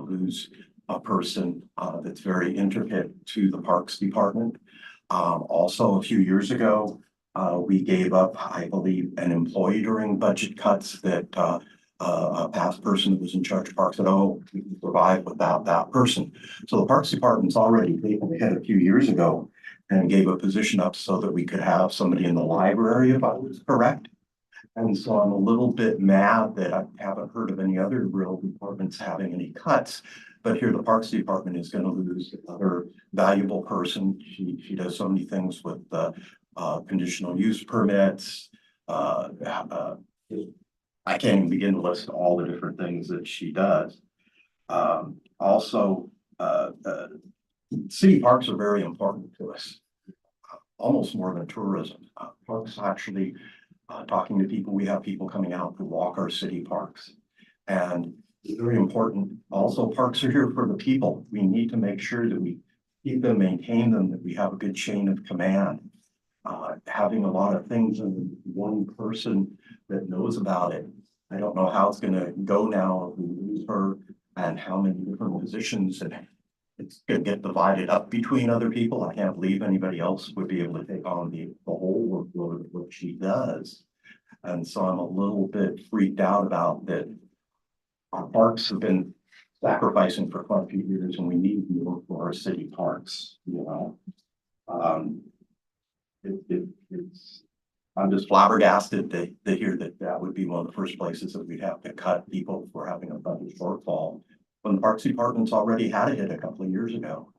lose a person that's very intricate to the Parks Department. Also, a few years ago, we gave up, I believe, an employee during budget cuts that a past person that was in charge of parks said, oh, we can survive without that person. So the Parks Department's already taken ahead a few years ago and gave a position up so that we could have somebody in the library, if I was correct. And so I'm a little bit mad that I haven't heard of any other real departments having any cuts. But here the Parks Department is going to lose another valuable person. She does so many things with conditional use permits. I can't even begin to list all the different things that she does. Also, city parks are very important to us, almost more than tourism. Parks actually, talking to people, we have people coming out to walk our city parks. And it's very important. Also, parks are here for the people. We need to make sure that we keep them, maintain them, that we have a good chain of command. Having a lot of things and one person that knows about it. I don't know how it's going to go now if we lose her and how many different positions, and it's going to get divided up between other people. I can't believe anybody else would be able to take on the whole workload of what she does. And so I'm a little bit freaked out about that. Our parks have been sacrificing for quite a few years, and we need more for our city parks, you know. I'm just flabbergasted to hear that that would be one of the first places that we'd have to cut people for having a budget shortfall when the Parks Department's already had it a couple of years ago.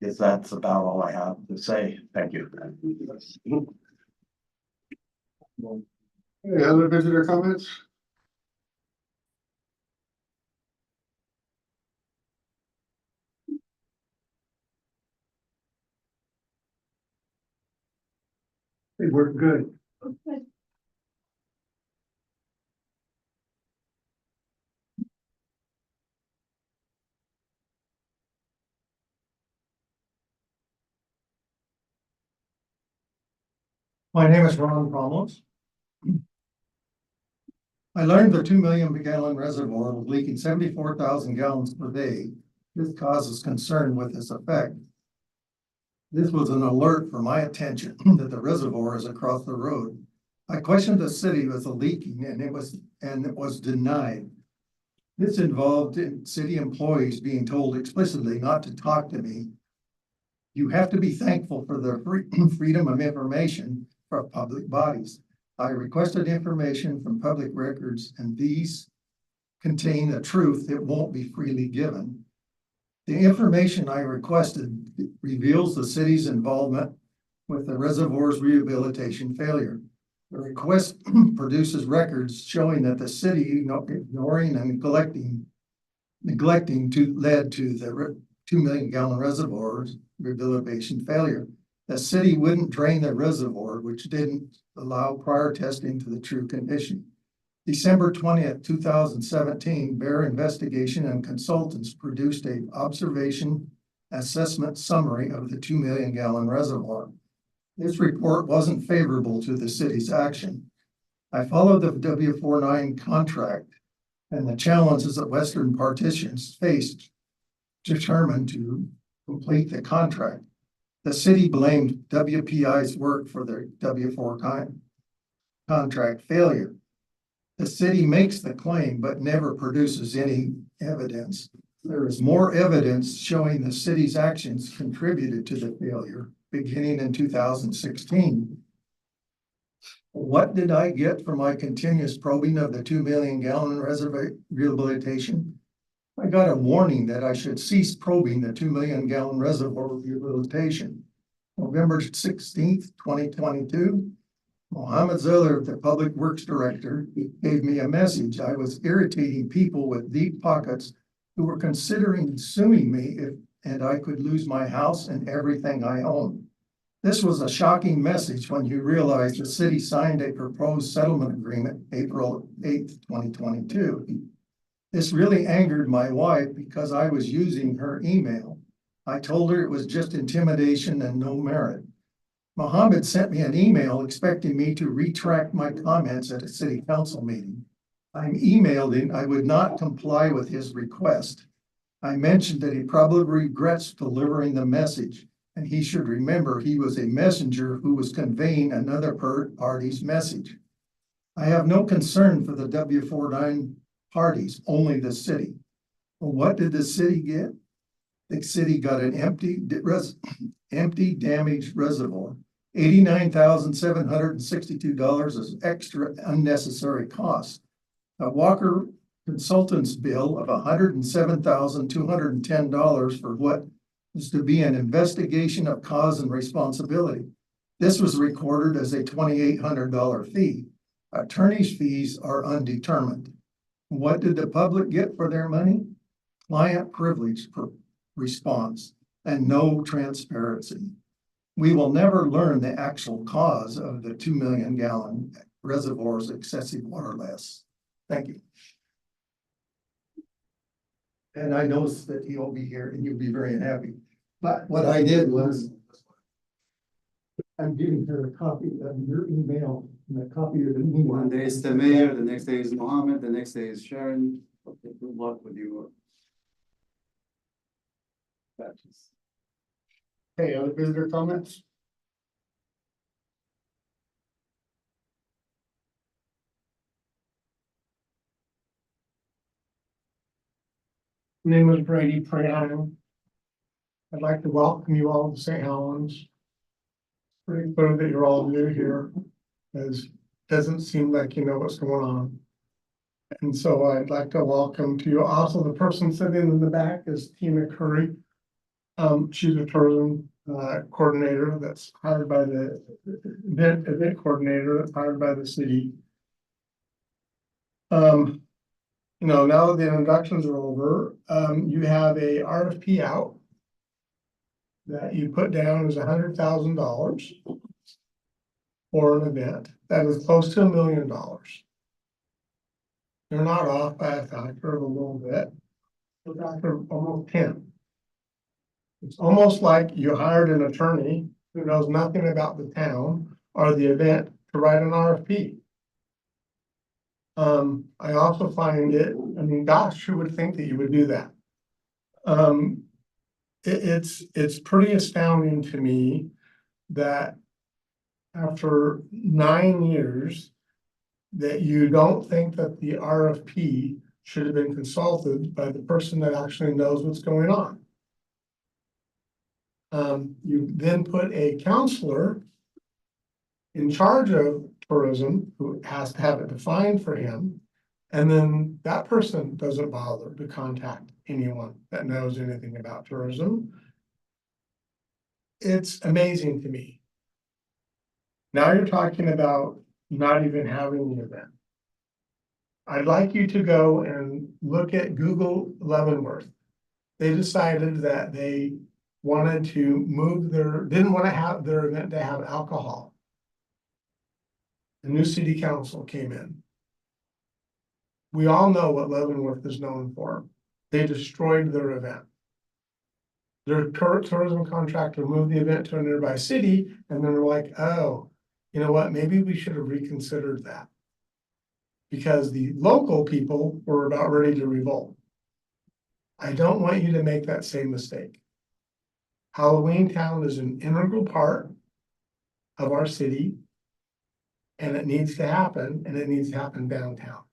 Guess that's about all I have to say. Thank you. Any other visitor comments? They work good. My name is Ron Cromwell. I learned the 2 million gallon reservoir was leaking 74,000 gallons per day. This causes concern with its effect. This was an alert for my attention that the reservoir is across the road. I questioned the city with the leaking and it was denied. This involved city employees being told explicitly not to talk to me. You have to be thankful for the freedom of information from public bodies. I requested information from public records and these contain the truth that won't be freely given. The information I requested reveals the city's involvement with the reservoir's rehabilitation failure. The request produces records showing that the city ignoring and neglecting led to the 2 million gallon reservoir's rehabilitation failure. The city wouldn't drain the reservoir, which didn't allow prior testing to the true condition. December 20th, 2017, Bear Investigation and Consultants produced an observation assessment summary of the 2 million gallon reservoir. This report wasn't favorable to the city's action. I followed the W49 contract and the challenges that Western Partitions faced, determined to complete the contract. The city blamed WPI's work for their W4 contract failure. The city makes the claim, but never produces any evidence. There is more evidence showing the city's actions contributed to the failure beginning in 2016. What did I get for my continuous probing of the 2 million gallon reservoir rehabilitation? I got a warning that I should cease probing the 2 million gallon reservoir rehabilitation. November 16th, 2022, Mohammed Zeller, the Public Works Director, gave me a message. I was irritating people with deep pockets who were considering suing me and I could lose my house and everything I own. This was a shocking message when you realize the city signed a proposed settlement agreement April 8th, 2022. This really angered my wife because I was using her email. I told her it was just intimidation and no merit. Mohammed sent me an email expecting me to retract my comments at a city council meeting. I emailed him, I would not comply with his request. I mentioned that he probably regrets delivering the message, and he should remember he was a messenger who was conveying another party's message. I have no concern for the W49 parties, only the city. Well, what did the city get? The city got an empty, damaged reservoir. $89,762 is extra unnecessary cost. A Walker Consultants bill of $107,210 for what is to be an investigation of cause and responsibility. This was recorded as a $2,800 fee. Attorney's fees are undetermined. What did the public get for their money? Client privilege for response and no transparency. We will never learn the actual cause of the 2 million gallon reservoir's excessive water loss. Thank you. And I know that you'll be here and you'll be very unhappy. But what I did was I'm giving her a copy of your email and a copy of the email. One day is the mayor, the next day is Mohammed, the next day is Sharon. Okay, good luck with your batches. Hey, other visitor comments? Name is Brady Priano. I'd like to welcome you all to St. Helens. Pretty clear that you're all new here, as doesn't seem like you know what's going on. And so I'd like to welcome to you. Also, the person sitting in the back is Tina Curry. She's a tourism coordinator that's hired by the event coordinator that's hired by the city. You know, now that the introductions are over, you have a RFP out that you put down as $100,000 for an event that is close to $1 million. You're not off by a factor of a little bit, a factor of almost 10. It's almost like you hired an attorney who knows nothing about the town or the event to write an RFP. I also find it, I mean, gosh, who would think that you would do that? It's pretty astounding to me that after 9 years, that you don't think that the RFP should have been consulted by the person that actually knows what's going on. You then put a counselor in charge of tourism who has to have it defined for him. And then that person doesn't bother to contact anyone that knows anything about tourism. It's amazing to me. Now you're talking about not even having the event. I'd like you to go and look at Google Leavenworth. They decided that they wanted to move didn't want to have their event to have alcohol. The new city council came in. We all know what Leavenworth is known for. They destroyed their event. Their tourism contractor moved the event to a nearby city, and then they're like, oh, you know what, maybe we should have reconsidered that. Because the local people were about ready to revolt. I don't want you to make that same mistake. Halloween Town is an integral part of our city, and it needs to happen, and it needs to happen downtown.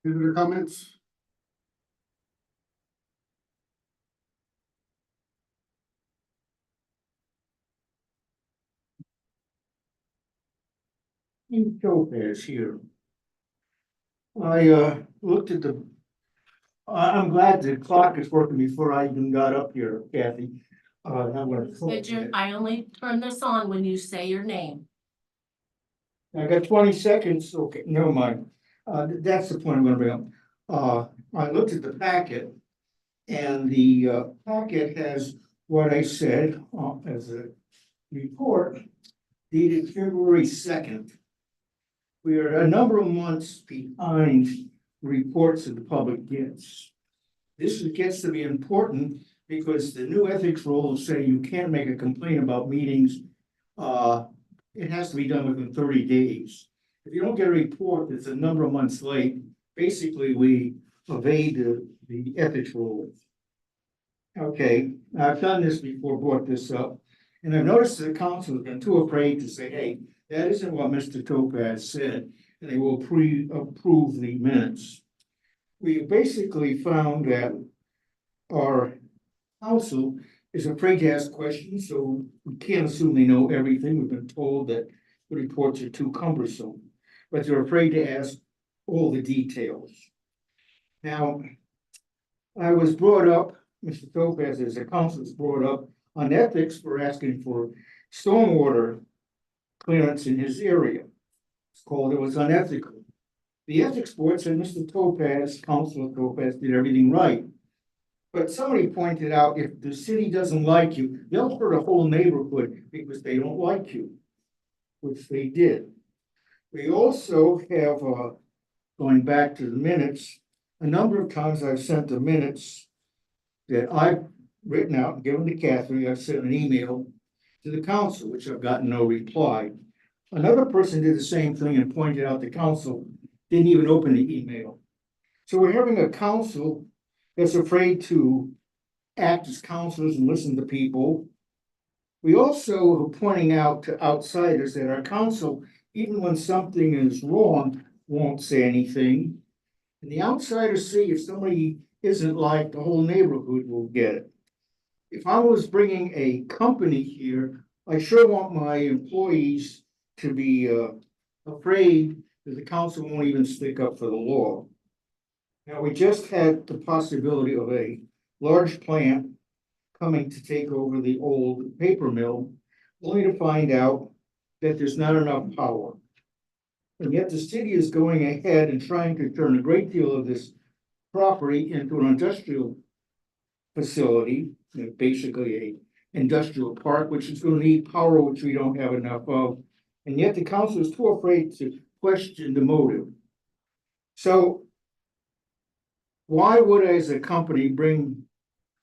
Visitor comments? Lopez here. I looked at I'm glad the clock is working before I even got up here, Kathy. I only turn this on when you say your name. I got 20 seconds. Okay, never mind. That's the point I'm gonna bring up. I looked at the packet and the packet has what I said as a report dated February 2nd. We are a number of months behind reports that the public gets. This gets to be important because the new ethics rules say you can't make a complaint about meetings. It has to be done within 30 days. If you don't get a report that's a number of months late, basically we evade the ethics rules. Okay, I've done this before, brought this up, and I've noticed the council has been too afraid to say, hey, that isn't what Mr. Topaz said, and they will approve the minutes. We basically found that our council is afraid to ask questions, so we can't assume they know everything. We've been told that the reports are too cumbersome, but they're afraid to ask all the details. Now, I was brought up, Mr. Topaz, as the council was brought up on ethics for asking for stormwater clearance in his area. It's called, it was unethical. The ethics board said Mr. Topaz, Councilor Topaz, did everything right. But somebody pointed out, if the city doesn't like you, they'll hurt a whole neighborhood because they don't like you, which they did. We also have, going back to the minutes, a number of times I've sent the minutes that I've written out and given to Catherine. I've sent an email to the council, which I've gotten no reply. Another person did the same thing and pointed out the council didn't even open the email. So we're having a council that's afraid to act as counselors and listen to people. We also are pointing out to outsiders that our council, even when something is wrong, won't say anything. And the outsiders see if somebody isn't liked, the whole neighborhood will get it. If I was bringing a company here, I sure want my employees to be afraid that the council won't even stick up for the law. Now, we just had the possibility of a large plant coming to take over the old paper mill, only to find out that there's not enough power. And yet the city is going ahead and trying to turn a great deal of this property into an industrial facility, basically a industrial park, which is going to need power, which we don't have enough of. And yet the council is too afraid to question the motive. So why would I, as a company, bring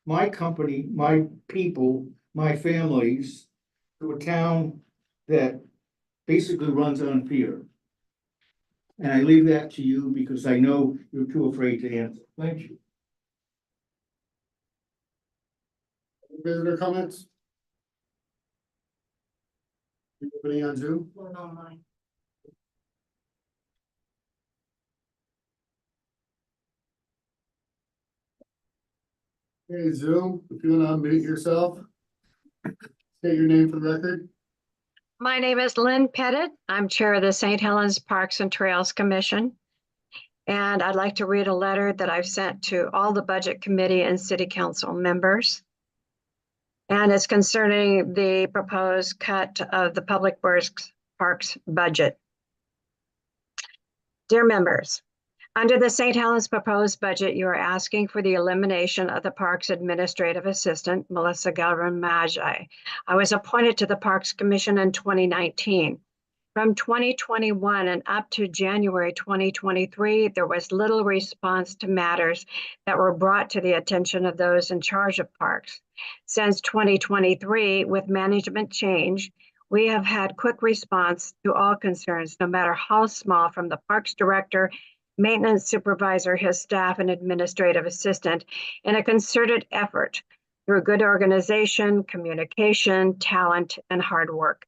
my company, my people, my families to a town that basically runs on fear? And I leave that to you because I know you're too afraid to answer. Thank you. Visitor comments? Anybody on Zoom? One online. Hey, Zoom, if you want to unmute yourself, state your name for the record. My name is Lynn Pettit. I'm Chair of the St. Helens Parks and Trails Commission. And I'd like to read a letter that I've sent to all the Budget Committee and City Council members. And it's concerning the proposed cut of the Public Works Parks budget. Dear members, under the St. Helens proposed budget, you are asking for the elimination of the Parks Administrative Assistant, Melissa Galvan-Magi. I was appointed to the Parks Commission in 2019. From 2021 and up to January 2023, there was little response to matters that were brought to the attention of those in charge of parks. Since 2023, with management change, we have had quick response to all concerns, no matter how small, from the parks director, maintenance supervisor, his staff, and administrative assistant, in a concerted effort through good organization, communication, talent, and hard work.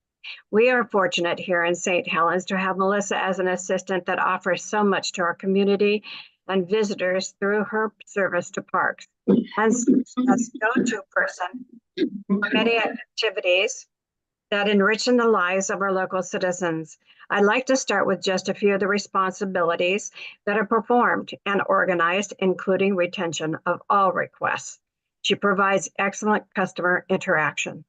We are fortunate here in St. Helens to have Melissa as an assistant that offers so much to our community and visitors through her service to parks. And as go-to person for many activities that enrich the lives of our local citizens. I'd like to start with just a few of the responsibilities that are performed and organized, including retention of all requests. She provides excellent customer interaction.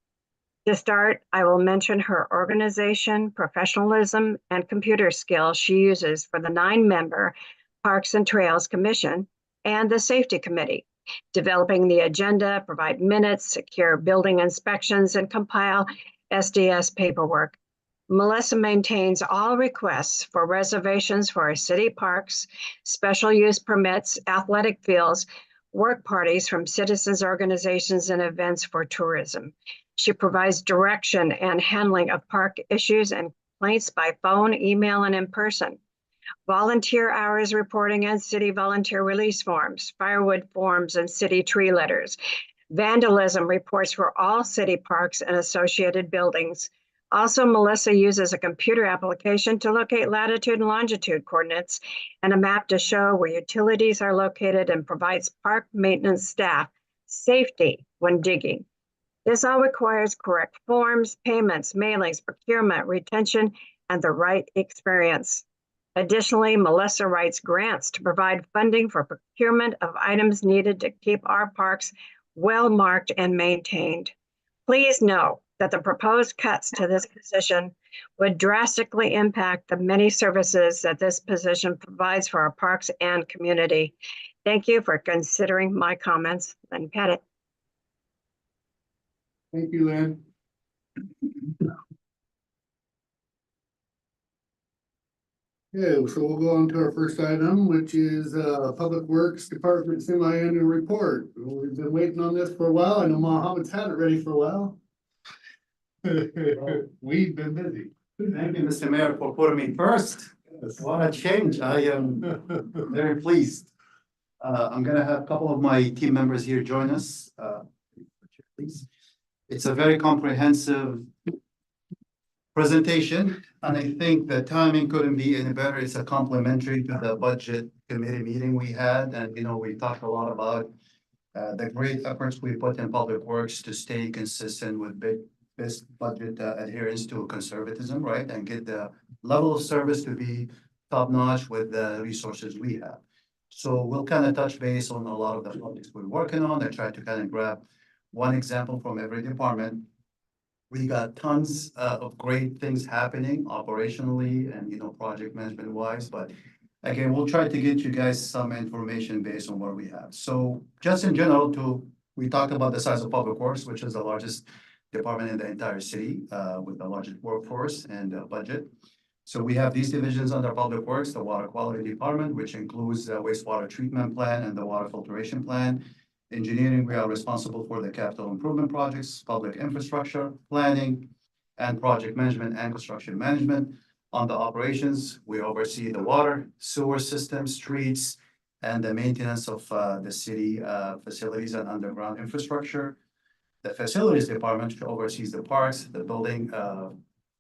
To start, I will mention her organization, professionalism, and computer skills she uses for the 9-member Parks and Trails Commission and the Safety Committee, developing the agenda, provide minutes, secure building inspections, and compile SDS paperwork. Melissa maintains all requests for reservations for our city parks, special use permits, athletic fields, work parties from citizens organizations and events for tourism. She provides direction and handling of park issues and complaints by phone, email, and in person. Volunteer hours reporting and city volunteer release forms, firewood forms, and city tree letters. Vandalism reports for all city parks and associated buildings. Also, Melissa uses a computer application to locate latitude and longitude coordinates and a map to show where utilities are located and provides park maintenance staff safety when digging. This all requires correct forms, payments, mailings, procurement, retention, and the right experience. Additionally, Melissa writes grants to provide funding for procurement of items needed to keep our parks well marked and maintained. Please know that the proposed cuts to this position would drastically impact the many services that this position provides for our parks and community. Thank you for considering my comments. Lynn Pettit. Thank you, Lynn. Okay, so we'll go on to our first item, which is Public Works Department semi-annual report. We've been waiting on this for a while. I know Mohammed's had it ready for a while. We've been busy. Thank you, Mr. Mayor, for putting me first. What a change. I am very pleased. I'm gonna have a couple of my team members here join us. Please. It's a very comprehensive presentation, and I think the timing couldn't be any better. It's a complementary to the budget committee meeting we had, and we talked a lot about the great efforts we put in Public Works to stay consistent with best budget adherence to conservatism, right? And get the level of service to be top notch with the resources we have. So we'll kind of touch base on a lot of the projects we're working on. I try to kind of grab one example from every department. We got tons of great things happening operationally and, project management wise, but again, we'll try to get you guys some information based on what we have. So just in general, we talked about the size of Public Works, which is the largest department in the entire city with the largest workforce and budget. So we have these divisions under Public Works, the Water Quality Department, which includes the wastewater treatment plan and the water filtration plan. Engineering, we are responsible for the capital improvement projects, public infrastructure, planning, and project management and construction management. On the operations, we oversee the water, sewer systems, streets, and the maintenance of the city facilities and underground infrastructure. The facilities department oversees the parks, the building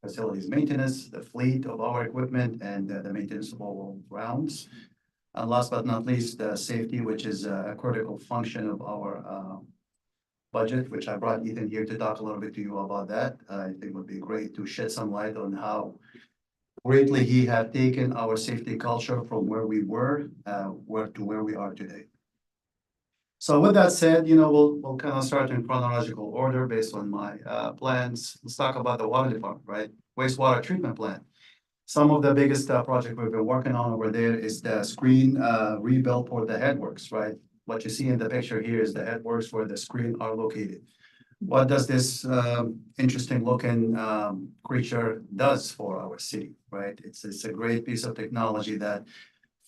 facilities maintenance, the fleet of our equipment, and the maintenance of all grounds. And last but not least, safety, which is a critical function of our budget, which I brought Ethan here to talk a little bit to you about that. I think it would be great to shed some light on how greatly he had taken our safety culture from where we were to where we are today. So with that said, we'll kind of start in chronological order based on my plans. Let's talk about the water department, right? Wastewater treatment plant. Some of the biggest project we've been working on over there is the screen rebuild for the headworks, right? What you see in the picture here is the headworks where the screen are located. What does this interesting looking creature does for our city, right? It's a great piece of technology that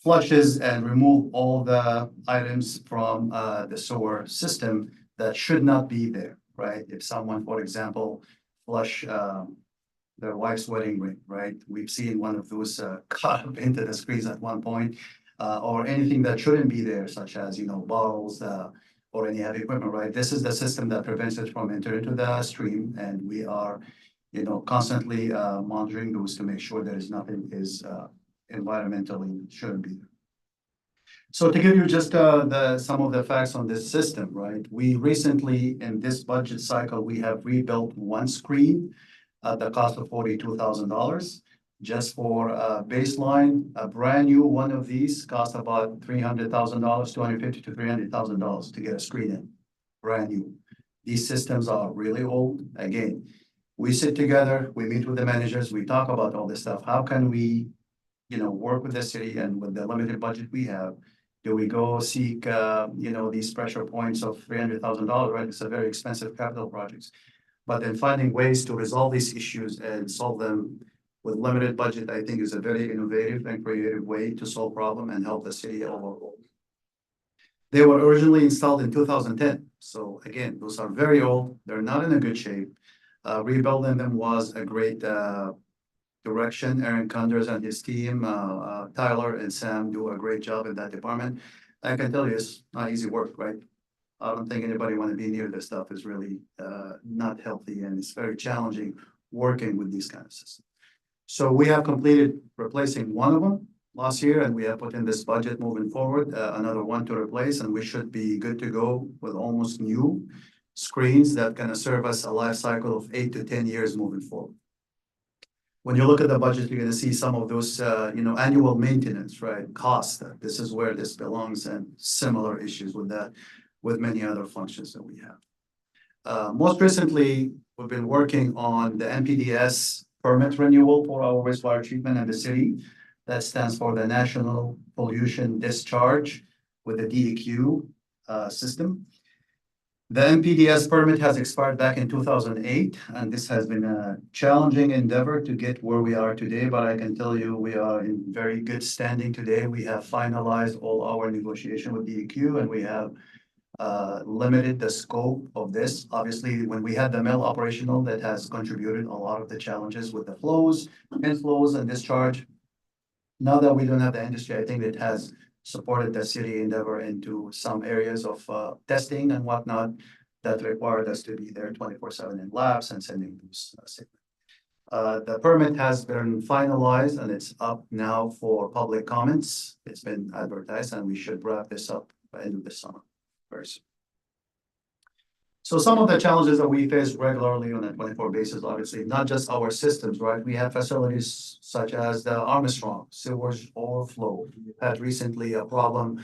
flushes and remove all the items from the sewer system that should not be there, right? If someone, for example, flush their wife's wedding ring, right? We've seen one of those cut up into the screens at one point, or anything that shouldn't be there, such as, bottles or any heavy equipment, right? This is the system that prevents it from entering into the stream, and we are, constantly monitoring those to make sure there is nothing is environmentally shouldn't be there. So to give you just some of the facts on this system, right? We recently, in this budget cycle, we have rebuilt one screen at the cost of $42,000. Just for baseline, a brand new one of these costs about $300,000, $250,000 to $300,000 to get a screen in, brand new. These systems are really old. Again, we sit together, we meet with the managers, we talk about all this stuff. How can we, work with the city and with the limited budget we have? Do we go seek, these pressure points of $300,000, right? It's a very expensive capital projects. But then finding ways to resolve these issues and solve them with limited budget, I think is a very innovative and creative way to solve problem and help the city overall. They were originally installed in 2010. So again, those are very old. They're not in a good shape. Rebuilding them was a great direction. Aaron Kunders and his team, Tyler and Sam do a great job in that department. I can tell you it's not easy work, right? I don't think anybody want to be near this stuff. Is really not healthy, and it's very challenging working with these kind of systems. So we have completed replacing one of them last year, and we have put in this budget moving forward, another one to replace, and we should be good to go with almost new screens that gonna serve us a life cycle of 8 to 10 years moving forward. When you look at the budget, you're gonna see some of those, annual maintenance, right, costs. This is where this belongs, and similar issues with that, with many other functions that we have. Most recently, we've been working on the NPDES permit renewal for our wastewater treatment in the city. That stands for the National Pollution Discharge with the DEQ system. The NPDES permit has expired back in 2008, and this has been a challenging endeavor to get where we are today, but I can tell you we are in very good standing today. We have finalized all our negotiation with DEQ, and we have limited the scope of this. Obviously, when we had the mill operational, that has contributed a lot of the challenges with the flows, inflows, and discharge. Now that we don't have the industry, I think it has supported the city endeavor into some areas of testing and whatnot that required us to be there 24/7 in labs and sending those signals. The permit has been finalized and it's up now for public comments. It's been advertised, and we should wrap this up by the end of the summer. Very soon. So some of the challenges that we face regularly on a 24 basis, obviously, not just our systems, right? We have facilities such as the Armstrong sewage overflow. We had recently a problem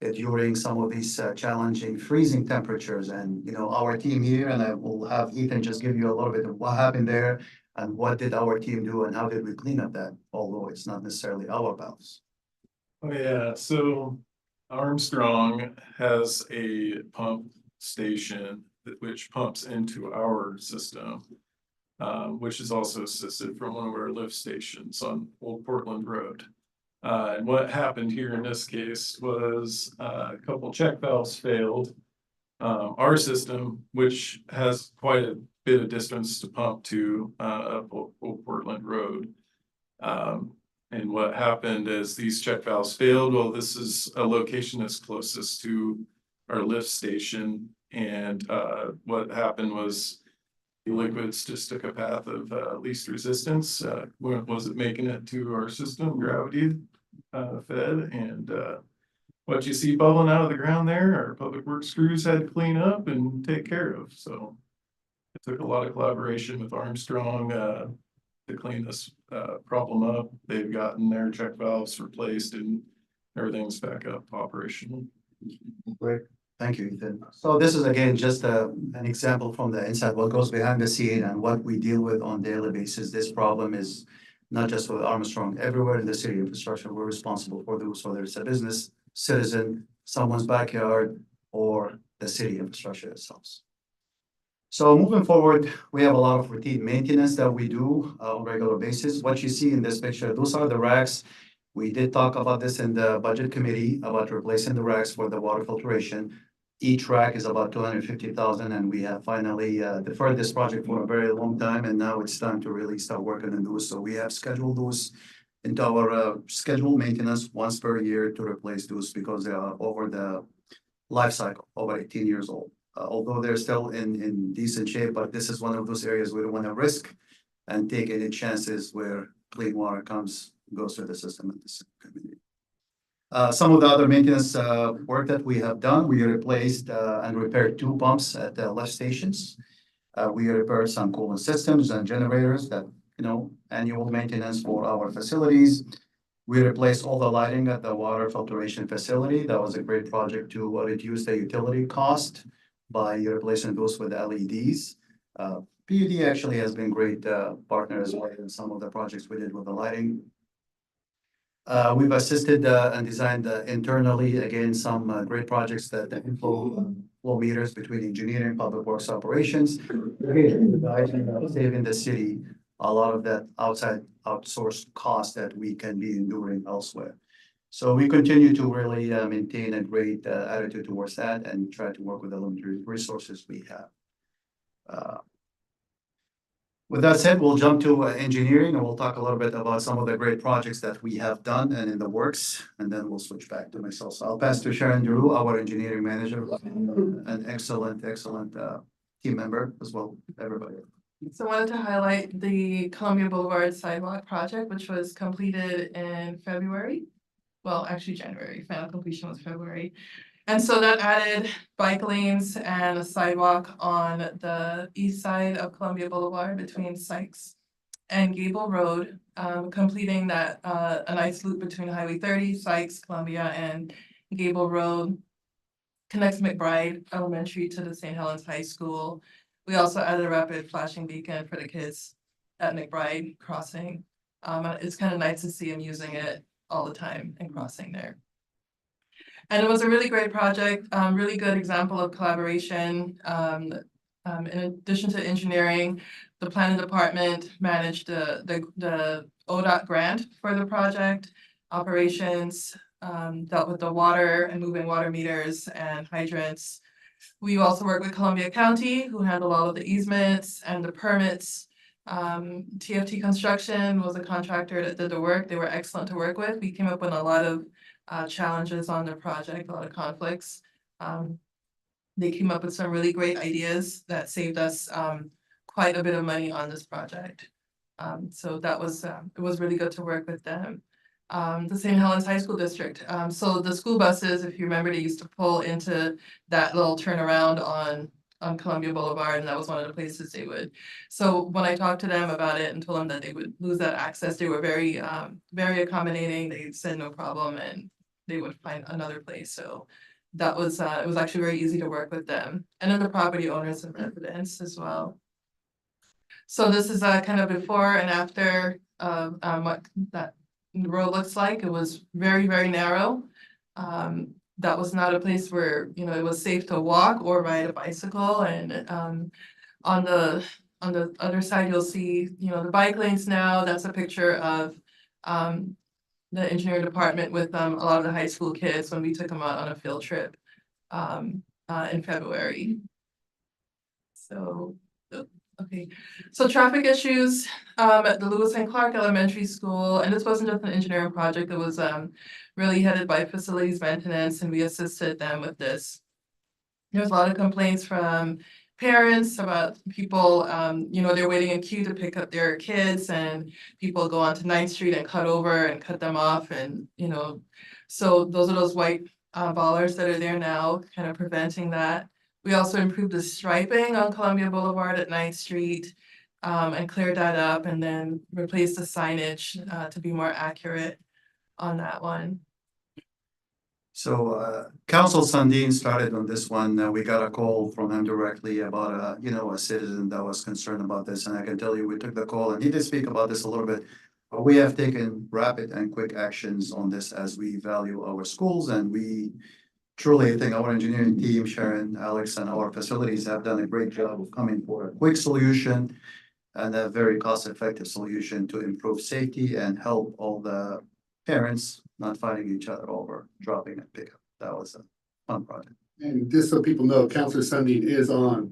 during some of these challenging freezing temperatures, and our team here, and I will have Ethan just give you a little bit of what happened there and what did our team do and how did we clean up that, although it's not necessarily our valves. Oh, yeah, so Armstrong has a pump station which pumps into our system, which is also assisted from one of our lift stations on Old Portland Road. And what happened here in this case was a couple check valves failed. Our system, which has quite a bit of distance to pump to up Old Portland Road. And what happened is these check valves failed. Well, this is a location that's closest to our lift station. And what happened was the liquids just took a path of least resistance. Wasn't making it to our system, gravity fed. And what you see bubbling out of the ground there, our public works crews had to clean up and take care of. So it took a lot of collaboration with Armstrong to clean this problem up. They've gotten their check valves replaced and everything's back up operational. Great, thank you, Ethan. So this is again just an example from the inside, what goes behind the scene and what we deal with on a daily basis. This problem is not just with Armstrong, everywhere in the city infrastructure, we're responsible for those, whether it's a business, citizen, someone's backyard, or the city infrastructure itself. So moving forward, we have a lot of routine maintenance that we do on a regular basis. What you see in this picture, those are the racks. We did talk about this in the budget committee about replacing the racks for the water filtration. Each rack is about $250,000, and we have finally deferred this project for a very long time, and now it's time to really start working on those. So we have scheduled those into our scheduled maintenance once per year to replace those because they are over the life cycle, over 18 years old. Although they're still in decent shape, but this is one of those areas we don't want to risk and take any chances where clean water goes through the system in this community. Some of the other maintenance work that we have done, we replaced and repaired 2 pumps at the lift stations. We repaired some cooling systems and generators that, annual maintenance for our facilities. We replaced all the lighting at the water filtration facility. That was a great project to reduce the utility cost by replacing those with LEDs. PUD actually has been great partner as well in some of the projects we did with the lighting. We've assisted and designed internally, again, some great projects that flow meters between engineering, public works operations. Saving the city a lot of that outsourced cost that we can be enduring elsewhere. So we continue to really maintain a great attitude towards that and try to work with the limited resources we have. With that said, we'll jump to engineering and we'll talk a little bit about some of the great projects that we have done and in the works, and then we'll switch back to myself. So I'll pass to Sharon Drew, our engineering manager, an excellent team member as well, everybody. So I wanted to highlight the Columbia Boulevard sidewalk project, which was completed in February. Well, actually January, final completion was February. And so that added bike lanes and a sidewalk on the east side of Columbia Boulevard between Sykes and Gable Road, completing that, a nice loop between Highway 30, Sykes, Columbia, and Gable Road. Connects McBride Elementary to the St. Helens High School. We also added a rapid flashing beacon for the kids at McBride crossing. It's kind of nice to see them using it all the time and crossing there. And it was a really great project, really good example of collaboration. In addition to engineering, the planning department managed the ODOT grant for the project. Operations dealt with the water and moving water meters and hydrants. We also work with Columbia County, who handle all of the easements and the permits. TFT Construction was a contractor that did the work. They were excellent to work with. We came up with a lot of challenges on the project, a lot of conflicts. They came up with some really great ideas that saved us quite a bit of money on this project. So that was, it was really good to work with them. The St. Helens High School District. So the school buses, if you remember, they used to pull into that little turnaround on Columbia Boulevard, and that was one of the places they would. So when I talked to them about it and told them that they would lose that access, they were very accommodating. They said no problem and they would find another place. So that was, it was actually very easy to work with them. And then the property owners and residents as well. So this is kind of before and after what that road looks like. It was very, very narrow. That was not a place where, you know, it was safe to walk or ride a bicycle. And on the other side, you'll see, you know, the bike lanes now. That's a picture of the engineering department with a lot of the high school kids when we took them out on a field trip in February. So, okay. So traffic issues at the Lewis and Clark Elementary School, and this wasn't just an engineering project, it was really headed by facilities maintenance, and we assisted them with this. There was a lot of complaints from parents about people, you know, they're waiting in queue to pick up their kids, and people go onto 9th Street and cut over and cut them off, and, you know, so those are those white ballers that are there now, kind of preventing that. We also improved the striping on Columbia Boulevard at 9th Street and cleared that up, and then replaced the signage to be more accurate on that one. So Council Sundin started on this one. We got a call from him directly about a citizen that was concerned about this, and I can tell you we took the call, and he did speak about this a little bit. But we have taken rapid and quick actions on this as we value our schools, and we truly think our engineering team, Sharon, Alex, and our facilities have done a great job of coming for a quick solution and a very cost-effective solution to improve safety and help all the parents not fighting each other over dropping and pickup. That was a fun project. And just so people know, Councilor Sundin is on,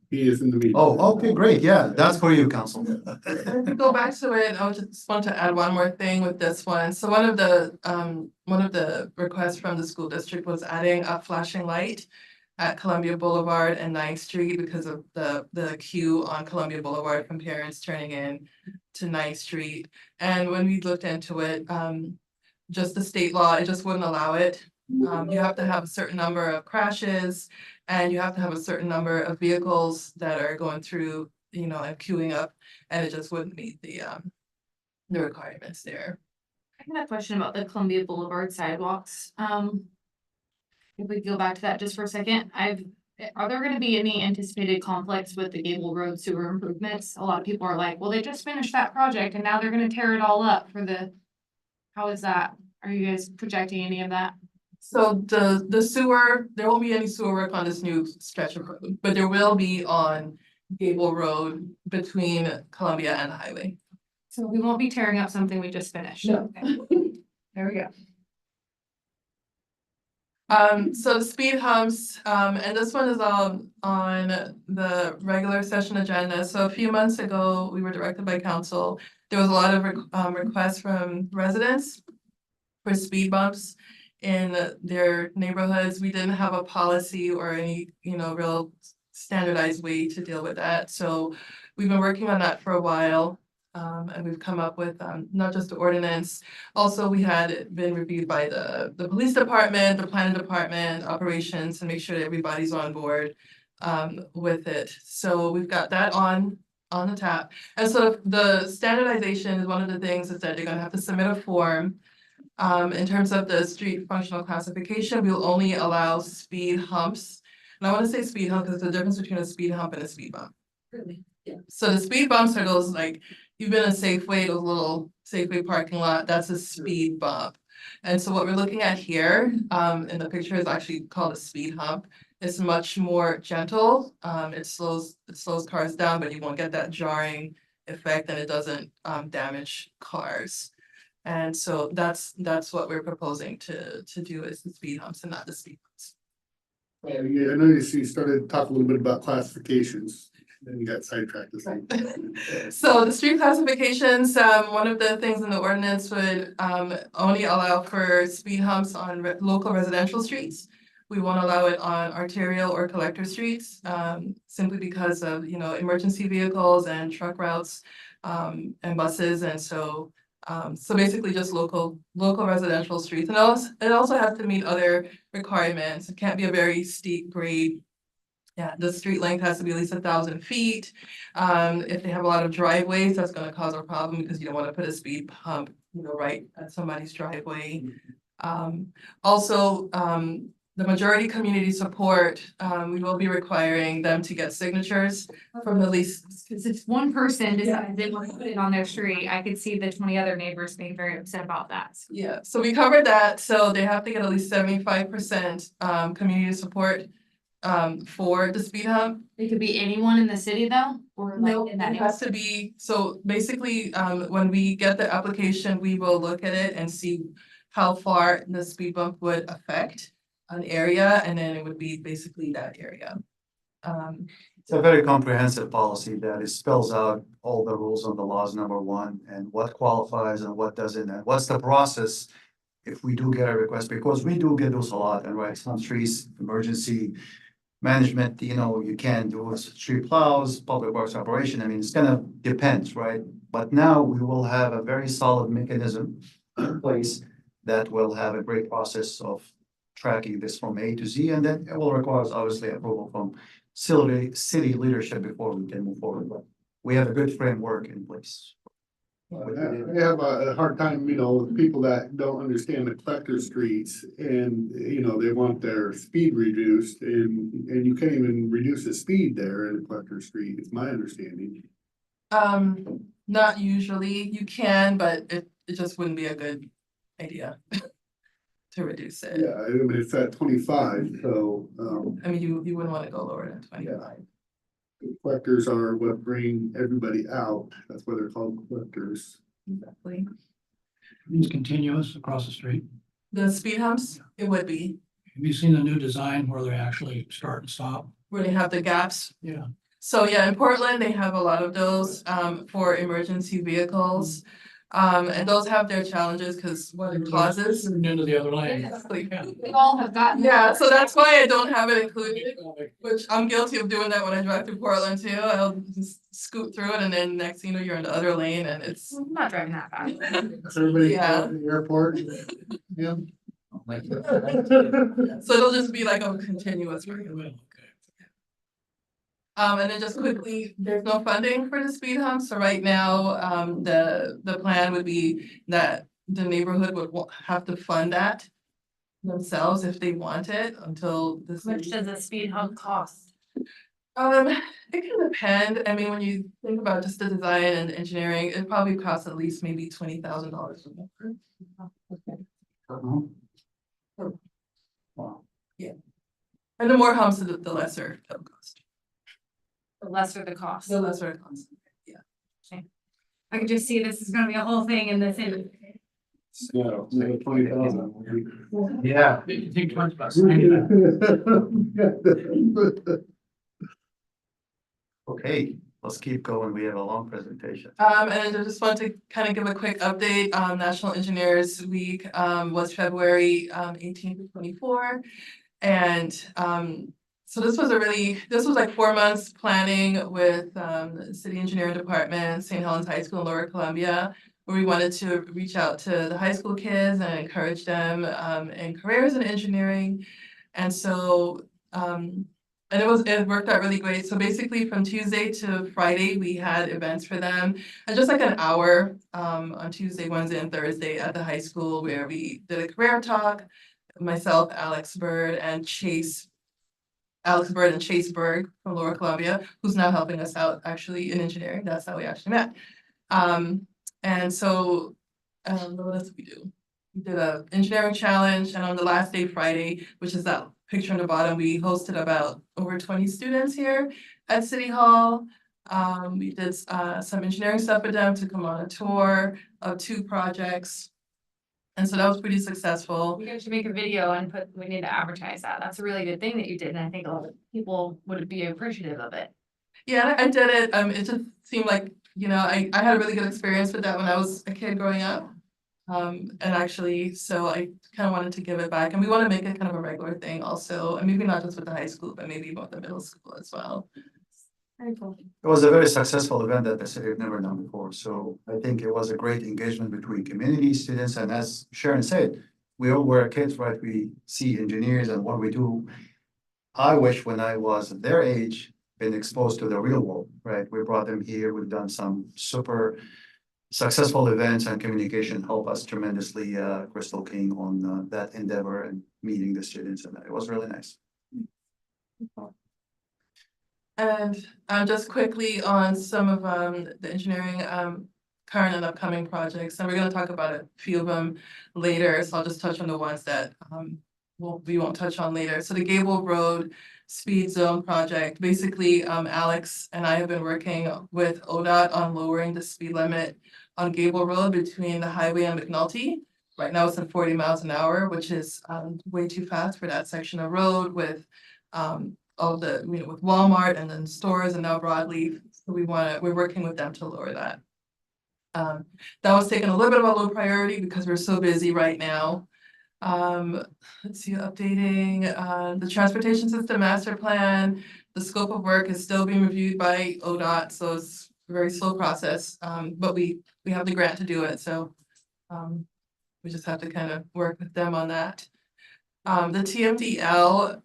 he is in the meeting. Oh, okay, great. Yeah, that's for you, Council. To go back to it, I just want to add one more thing with this one. So one of the requests from the school district was adding a flashing light at Columbia Boulevard and 9th Street because of the queue on Columbia Boulevard from parents turning in to 9th Street. And when we looked into it, just the state law, it just wouldn't allow it. You have to have a certain number of crashes, and you have to have a certain number of vehicles that are going through, you know, and queuing up, and it just wouldn't meet the requirements there. I have a question about the Columbia Boulevard sidewalks. If we go back to that just for a second, are there gonna be any anticipated conflicts with the Gable Road sewer improvements? A lot of people are like, well, they just finished that project and now they're gonna tear it all up for how is that? Are you guys projecting any of that? So the sewer, there won't be any sewer work on this new stretch of road, but there will be on Gable Road between Columbia and the highway. So we won't be tearing up something we just finished. No. Okay. There we go. So the speed humps, and this one is on the regular session agenda. So a few months ago, we were directed by council. There was a lot of requests from residents for speed bumps in their neighborhoods. We didn't have a policy or any, real standardized way to deal with that. So we've been working on that for a while. And we've come up with, not just the ordinance, also we had it been reviewed by the police department, the planning department, operations, and make sure that everybody's on board with it. So we've got that on the tap. And so the standardization is one of the things is that they're gonna have to submit a form. In terms of the street functional classification, we'll only allow speed humps. And I wanna say speed hump because there's a difference between a speed hump and a speed bump. Really? Yeah. So the speed bumps are those like, you've been in Safeway, those little Safeway parking lot, that's a speed bump. And so what we're looking at here, in the picture is actually called a speed hump. It's much more gentle, it slows cars down, but you won't get that jarring effect and it doesn't damage cars. And so that's what we're proposing to do is the speed humps and not the speed bumps. Yeah, I know you started to talk a little bit about classifications, then you got sidetracked. So the street classifications, one of the things in the ordinance would only allow for speed humps on local residential streets. We won't allow it on arterial or collector streets, simply because of, emergency vehicles and truck routes and buses. And so basically just local residential streets. And it also has to meet other requirements. It can't be a very steep grade. Yeah, the street length has to be at least 1,000 feet. If they have a lot of driveways, that's gonna cause a problem because you don't wanna put a speed hump, right at somebody's driveway. Also, the majority community support, we will be requiring them to get signatures from at least. Cause if one person decides they want to put it on their street, I could see the 20 other neighbors being very upset about that. Yeah, so we covered that, so they have to get at least 75% community support for the speed hump. It could be anyone in the city though, or No, like in that it has to be, so basically, when we get the application, we will look at it and see how far the speed bump would affect an area, and then it would be basically that area. It's a very comprehensive policy that it spells out all the rules and the laws, number one, and what qualifies and what doesn't, and what's the process if we do get a request, because we do get those a lot, and right, some streets, emergency management, you can do street plows, public works operation, I mean, it's gonna depend, right? But now we will have a very solid mechanism in place that will have a great process of tracking this from A to Z, and then it will require obviously approval from city leadership before we can move forward, but we have a good framework in place. I have a hard time, with people that don't understand the collector streets and, they want their speed reduced and you can't even reduce the speed there in a collector street, it's my understanding. Not usually, you can, but it just wouldn't be a good idea to reduce it. Yeah, I mean, it's at 25, so, I mean, you wouldn't want to go lower than 25. collectors are what bring everybody out, that's why they're called collectors. Exactly. It's continuous across the street. The speed humps, it would be, Have you seen the new design where they actually start and stop? where they have the gaps. Yeah. So yeah, in Portland, they have a lot of those for emergency vehicles. And those have their challenges because what it causes. Turn into the other lane. Exactly. We all have gotten. Yeah, so that's why I don't have it included, which I'm guilty of doing that when I drive through Portland too. I'll just scoot through it and then next thing you know, you're in the other lane and it's. I'm not driving that fast. So everybody Yeah. at the airport. Yeah. So it'll just be like a continuous. And then just quickly, there's no funding for the speed hump, so right now, the plan would be that the neighborhood would have to fund that themselves if they want it until this. How much does a speed hump cost? It can depend, I mean, when you think about just the design and engineering, it probably costs at least maybe $20,000 or more. Wow. Yeah. And the more humps, the lesser it'll cost. The lesser the cost. The lesser it costs. I could just see this is gonna be a whole thing in the city. No, 20,000. Yeah. You think twice about signing that. Okay, let's keep going. We have a long presentation. And I just want to kind of give a quick update. National Engineers Week was February 18th to 24. And so this was like 4 months planning with the City Engineering Department, St. Helens High School in Lower Columbia, where we wanted to reach out to the high school kids and encourage them in careers in engineering. And so and it worked out really great. So basically from Tuesday to Friday, we had events for them. And just like an hour on Tuesday, Wednesday, and Thursday at the high school where we did a career talk. Myself, Alex Bird and Chase Berg from Lower Columbia, who's now helping us out actually in engineering. That's how we actually met. And so what else did we do? We did a engineering challenge, and on the last day, Friday, which is that picture on the bottom, we hosted about over 20 students here at City Hall. We did some engineering stuff with them to come on a tour of 2 projects. And so that was pretty successful. We should make a video and we need to advertise that. That's a really good thing that you did, and I think a lot of people would be appreciative of it. Yeah, I did it. It just seemed like, I had a really good experience with that when I was a kid growing up. And actually, so I kind of wanted to give it back, and we want to make it kind of a regular thing also, and maybe not just with the high school, but maybe about the middle school as well. Very cool. It was a very successful event that the city had never done before, so I think it was a great engagement between community, students, and as Sharon said, we all were kids, right? We see engineers and what we do. I wish when I was their age, been exposed to the real world, right? We brought them here, we've done some super successful events, and communication helped us tremendously, Crystal King, on that endeavor and meeting the students, and it was really nice. And just quickly on some of the engineering current and upcoming projects, and we're going to talk about a few of them later, so I'll just touch on the ones that we won't touch on later. So the Gable Road Speed Zone project, basically Alex and I have been working with ODOT on lowering the speed limit on Gable Road between the highway and McNulty. Right now it's at 40 miles an hour, which is way too fast for that section of road with all the, with Walmart and then stores and now Broadleaf. So we're working with them to lower that. That was taking a little bit of a low priority because we're so busy right now. Let's see, updating the transportation system master plan. The scope of work is still being reviewed by ODOT, so it's a very slow process. But we have the grant to do it, so we just have to kind of work with them on that. The TMDL,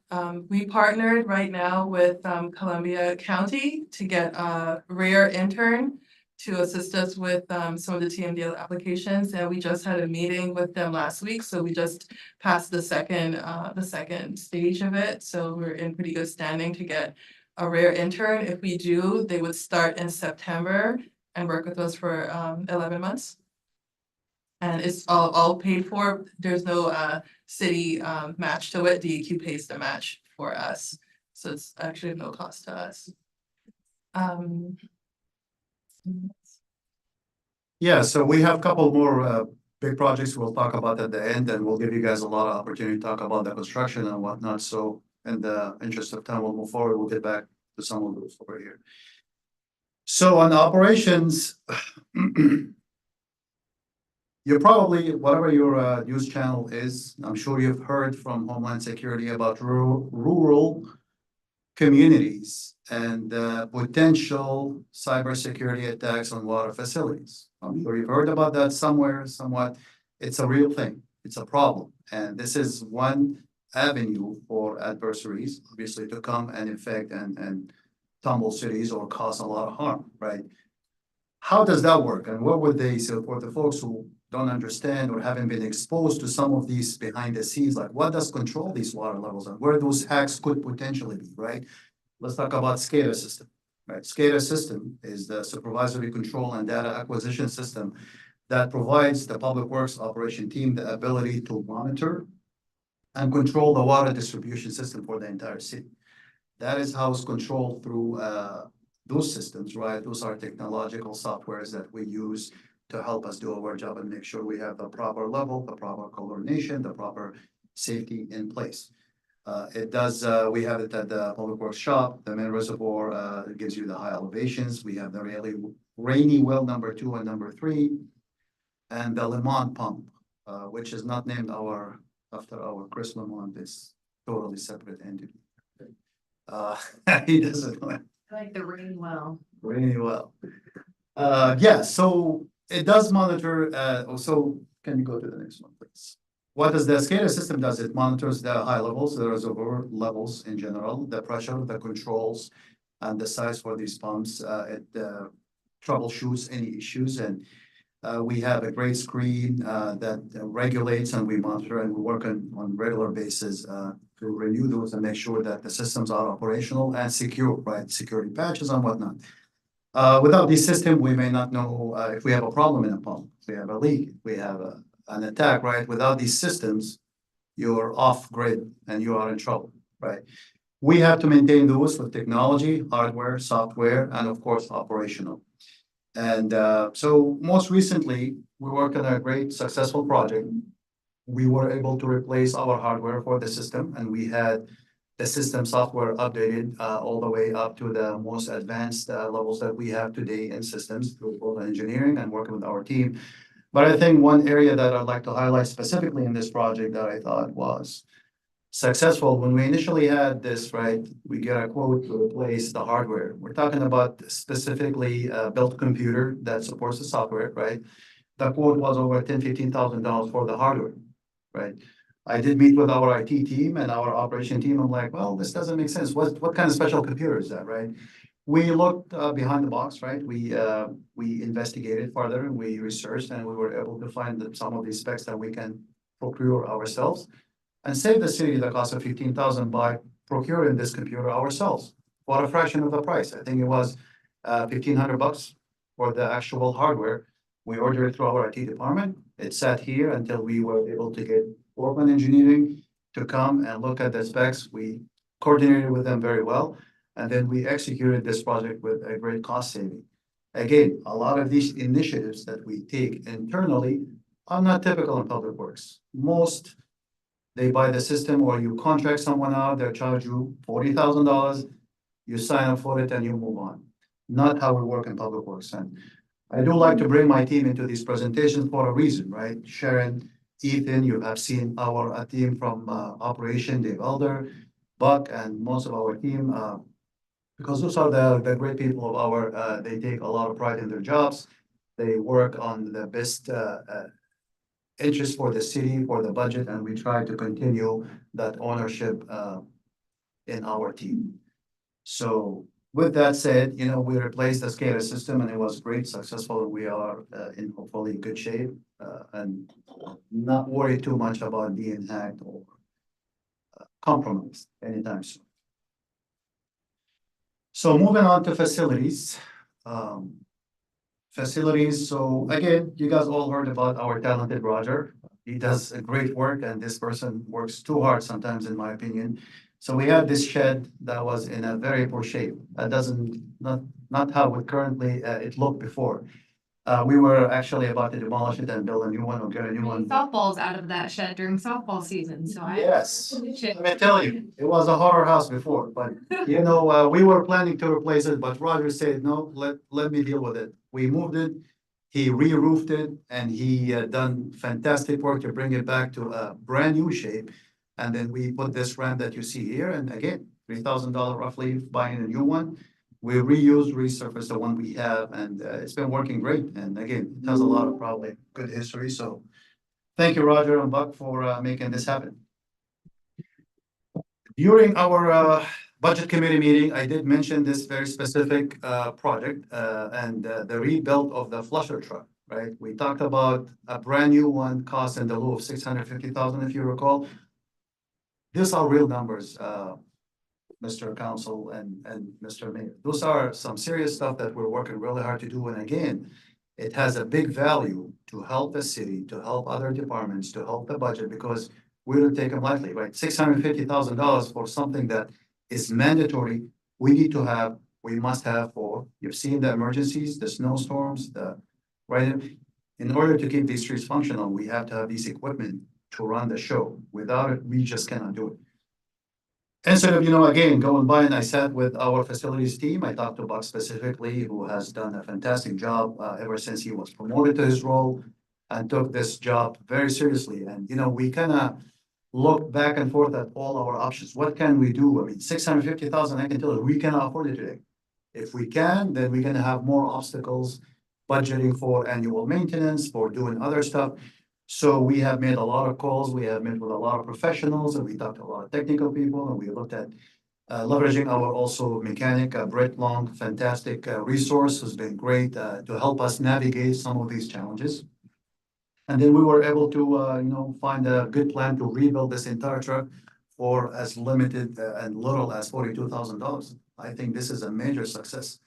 we partnered right now with Columbia County to get a rare intern to assist us with some of the TMDL applications, and we just had a meeting with them last week, so we just passed the second stage of it, so we're in pretty good standing to get a rare intern. If we do, they would start in September and work with us for 11 months. And it's all paid for. There's no city match to it. DEQ pays the match for us, so it's actually no cost to us. Yeah, so we have a couple more big projects we'll talk about at the end, and we'll give you guys a lot of opportunity to talk about the construction and whatnot. So in the interest of time, we'll move forward. We'll get back to some of those over here. So on operations, you're probably, whatever your news channel is, I'm sure you've heard from Homeland Security about rural communities and potential cybersecurity attacks on water facilities. I'm sure you've heard about that somewhere, somewhat. It's a real thing. It's a problem. And this is one avenue for adversaries, obviously, to come and infect and tumble cities or cause a lot of harm, right? How does that work? And what would they, so for the folks who don't understand or haven't been exposed to some of these behind the scenes, like what does control these water levels and where those hacks could potentially be, right? Let's talk about SCADA system, right? SCADA system is the supervisory control and data acquisition system that provides the public works operation team the ability to monitor and control the water distribution system for the entire city. That is how it's controlled through those systems, right? Those are technological softwares that we use to help us do our job and make sure we have the proper level, the proper coordination, the proper safety in place. It does, we have it at the Public Works shop, the main reservoir, it gives you the high elevations. We have the really rainy well number 2 and number 3. And the Lemont pump, which is not named after our Chris Lemont, it's totally separate entity. He doesn't know it I like the rain well. really well. Yeah, so it does monitor, so can you go to the next one, please? What does the SCADA system does? It monitors the high levels, the reservoir levels in general, the pressure, the controls, and the size for these pumps. It troubleshoots any issues, and we have a great screen that regulates, and we monitor, and we work on regular basis to renew those and make sure that the systems are operational and secure, right? Security patches and whatnot. Without this system, we may not know if we have a problem in a pump, if we have a leak, if we have an attack, right? Without these systems, you're off grid and you are in trouble, right? We have to maintain those with technology, hardware, software, and of course, operational. And so most recently, we worked on a great successful project. We were able to replace our hardware for the system, and we had the system software updated all the way up to the most advanced levels that we have today in systems through both engineering and working with our team. But I think one area that I'd like to highlight specifically in this project that I thought was successful, when we initially had this, right, we get a quote to replace the hardware. We're talking about specifically a built computer that supports the software, right? The quote was over $10,000-$15,000 for the hardware, right? I did meet with our IT team and our operation team. I'm like, well, this doesn't make sense. What kind of special computer is that, right? We looked behind the box, right? We investigated further and we researched, and we were able to find some of these specs that we can procure ourselves and save the city the cost of $15,000 by procuring this computer ourselves for a fraction of the price. I think it was $1,500 for the actual hardware. We ordered it through our IT department. It sat here until we were able to get Orphan Engineering to come and look at the specs. We coordinated with them very well, and then we executed this project with a great cost saving. Again, a lot of these initiatives that we take internally are not typical in public works. Most, they buy the system or you contract someone out, they charge you $40,000, you sign up for it and you move on. Not how we work in public works. And I do like to bring my team into these presentations for a reason, right? Sharon, Ethan, you have seen our team from Operation, Dave Elder, Buck, and most of our team, because those are the great people of our, they take a lot of pride in their jobs. They work on the best interest for the city, for the budget, and we try to continue that ownership in our team. So with that said, you know, we replaced the SCADA system and it was great, successful. We are in hopefully good shape and not worried too much about being hacked or compromised anytime soon. So moving on to facilities. Facilities, so again, you guys all heard about our talented Roger. He does a great work and this person works too hard sometimes, in my opinion. So we have this shed that was in a very poor shape. That doesn't, not how it currently it looked before. We were actually about to demolish it and build a new one or get a new one. Softballs out of that shed during softball season, so I. Yes, let me tell you, it was a horror house before, but you know, we were planning to replace it, but Roger said, no, let me deal with it. We moved it, he re-roofed it, and he done fantastic work to bring it back to a brand new shape. And then we put this ramp that you see here, and again, $3,000 roughly buying a new one. We resurfaced the one we have, and it's been working great. And again, it has a lot of probably good history. So thank you, Roger and Buck, for making this happen. During our budget committee meeting, I did mention this very specific project and the rebuild of the flusher truck, right? We talked about a brand new one cost in the low of $650,000, if you recall. These are real numbers, Mr. Council and Mr. Mayor. Those are some serious stuff that we're working really hard to do. And again, it has a big value to help the city, to help other departments, to help the budget, because we don't take them lightly, right? $650,000 for something that is mandatory. We must have for, you've seen the emergencies, the snowstorms, right? in order to keep these streets functional, we have to have these equipment to run the show. Without it, we just cannot do it. Instead of, again, going by and I sat with our facilities team, I talked to Buck specifically, who has done a fantastic job ever since he was promoted to his role and took this job very seriously. And, we kind of look back and forth at all our options. What can we do? I mean, 650,000, I can tell you, we cannot afford it today. If we can, then we're gonna have more obstacles budgeting for annual maintenance, for doing other stuff. So we have made a lot of calls, we have met with a lot of professionals, and we talked to a lot of technical people, and we looked at leveraging our also mechanic, Brett Long, fantastic resource, has been great to help us navigate some of these challenges. And then we were able to, find a good plan to rebuild this entire truck for as limited and little as $42,000. I think this is a major success.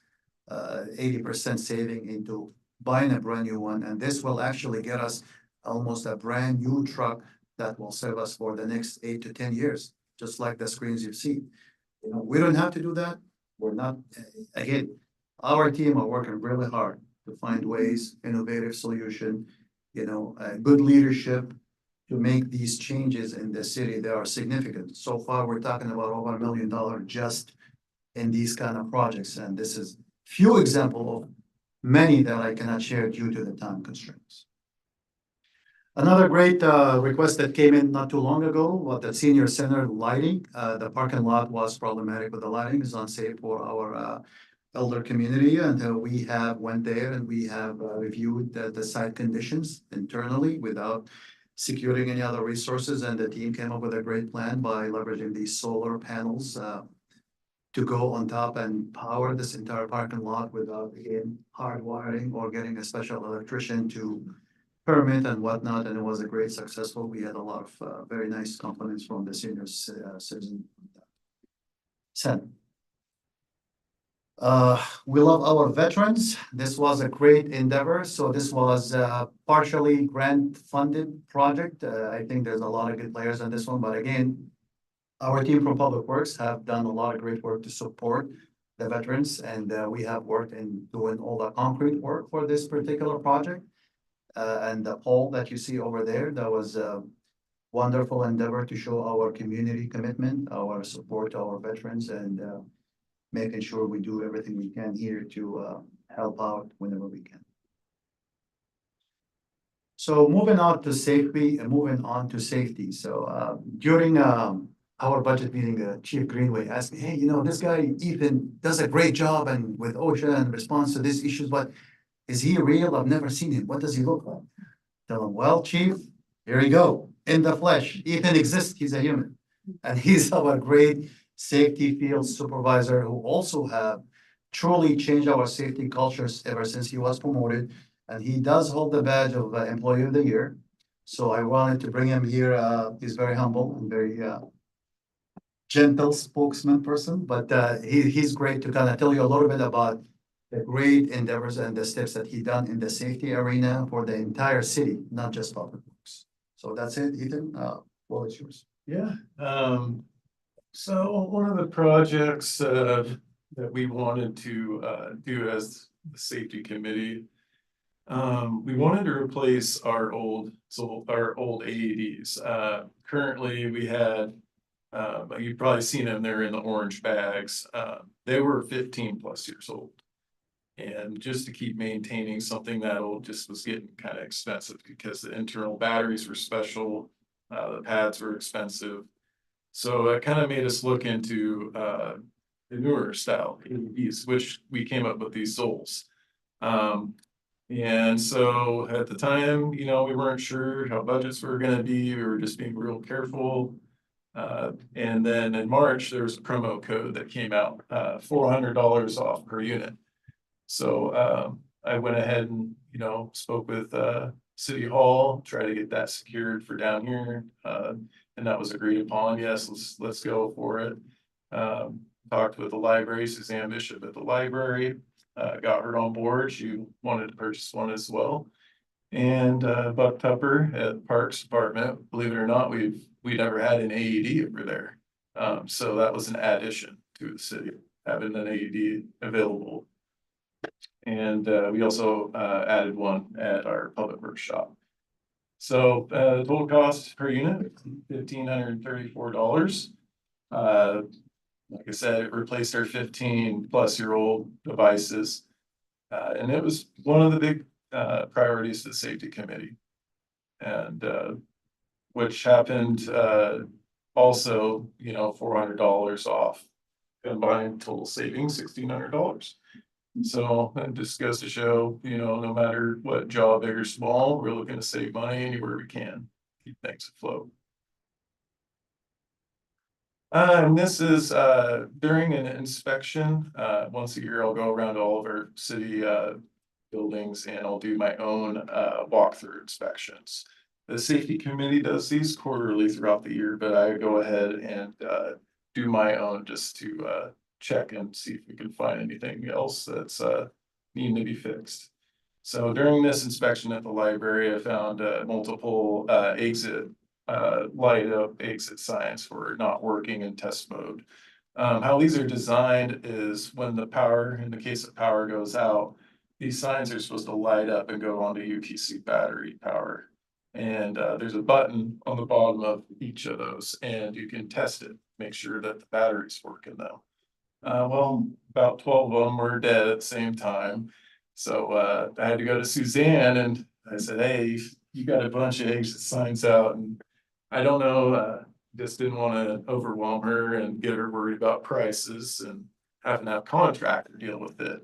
80% saving into buying a brand new one, and this will actually get us almost a brand new truck that will serve us for the next 8 to 10 years, just like the screens you've seen. We don't have to do that. We're not, again, our team are working really hard to find ways, innovative solution, good leadership to make these changes in the city. They are significant. So far, we're talking about over $1 million just in these kind of projects. And this is few example of many that I cannot share due to the time constraints. Another great request that came in not too long ago was the senior center lighting. The parking lot was problematic with the lighting, is unsafe for our elder community, and we have went there and we have reviewed the site conditions internally without securing any other resources, and the team came up with a great plan by leveraging these solar panels to go on top and power this entire parking lot without, again, hard wiring or getting a special electrician to permit and whatnot, and it was a great successful. We had a lot of very nice compliments from the senior citizen. We love our veterans. This was a great endeavor. So this was a partially grant funded project. I think there's a lot of good players on this one, but again, our team from Public Works have done a lot of great work to support the veterans, and we have worked in doing all the concrete work for this particular project. And the pole that you see over there, that was a wonderful endeavor to show our community commitment, our support to our veterans, and making sure we do everything we can here to help out whenever we can. So moving on to safety. So during our budget meeting, Chief Greenway asked me, hey, this guy Ethan does a great job and with OSHA and response to these issues, but is he real? I've never seen him. What does he look like? Tell him, well, Chief, here you go, in the flesh. Ethan exists, he's a human. And he's our great safety field supervisor who also have truly changed our safety cultures ever since he was promoted. And he does hold the badge of Employee of the Year. So I wanted to bring him here. He's very humble and very gentle spokesman person, but he's great to kind of tell you a little bit about the great endeavors and the steps that he done in the safety arena for the entire city, not just Public Works. So that's it, Ethan. Floor is yours. Yeah. So one of the projects that we wanted to do as the safety committee, we wanted to replace our old AEDs. Currently, we had you've probably seen them. They're in the orange bags. They were 15 plus years old. And just to keep maintaining something that old just was getting kind of expensive because the internal batteries were special, the pads were expensive. So it kind of made us look into the newer style AEDs, which we came up with these Souls. And so at the time, we weren't sure how budgets were going to be. We were just being real careful. And then in March, there was a promo code that came out, $400 off per unit. So I went ahead and, spoke with City Hall, try to get that secured for down here. And that was agreed upon. Yes, let's go for it. Talked with the library, Suzanne Bishop at the library, got her on board. She wanted to purchase one as well. And Buck Tupper at the Parks Department, believe it or not, we never had an AED over there. So that was an addition to the city, having an AED available. And we also added one at our public works shop. So total cost per unit, $1,534. Like I said, it replaced our 15-plus-year-old devices. And it was one of the big priorities to the safety committee. And which happened also, $400 off. Combined total savings, $1,600. So it just goes to show, no matter what job, big or small, we're looking to save money anywhere we can, keep things afloat. And this is during an inspection. Once a year, I'll go around to all of our city buildings and I'll do my own walkthrough inspections. The safety committee does these quarterly throughout the year, but I go ahead and do my own just to check and see if we can find anything else that's needing to be fixed. So during this inspection at the library, I found multiple light up exit signs were not working in test mode. How these are designed is when the power, in the case of power goes out, these signs are supposed to light up and go onto UPC battery power. And there's a button on the bottom of each of those, and you can test it, make sure that the battery's working though. Well, about 12 of them were dead at the same time. So I had to go to Suzanne and I said, hey, you got a bunch of exit signs out, and I don't know, just didn't want to overwhelm her and get her worried about prices and having to have a contractor deal with it.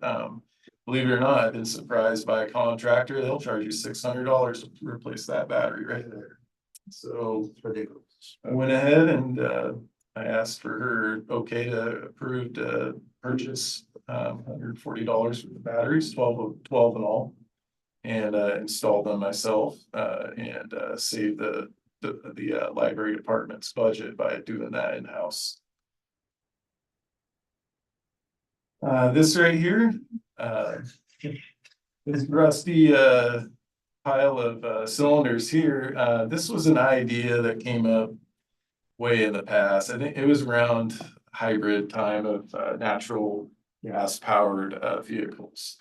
Believe it or not, I've been surprised by a contractor. They'll charge you $600 to replace that battery right there. So It's ridiculous. I went ahead and I asked for her okay to approve to purchase $140 for the batteries, 12 in all, and install them myself and save the library department's budget by doing that in-house. This right here, this rusty pile of cylinders here, this was an idea that came up way in the past. I think it was around hybrid time of natural gas powered vehicles.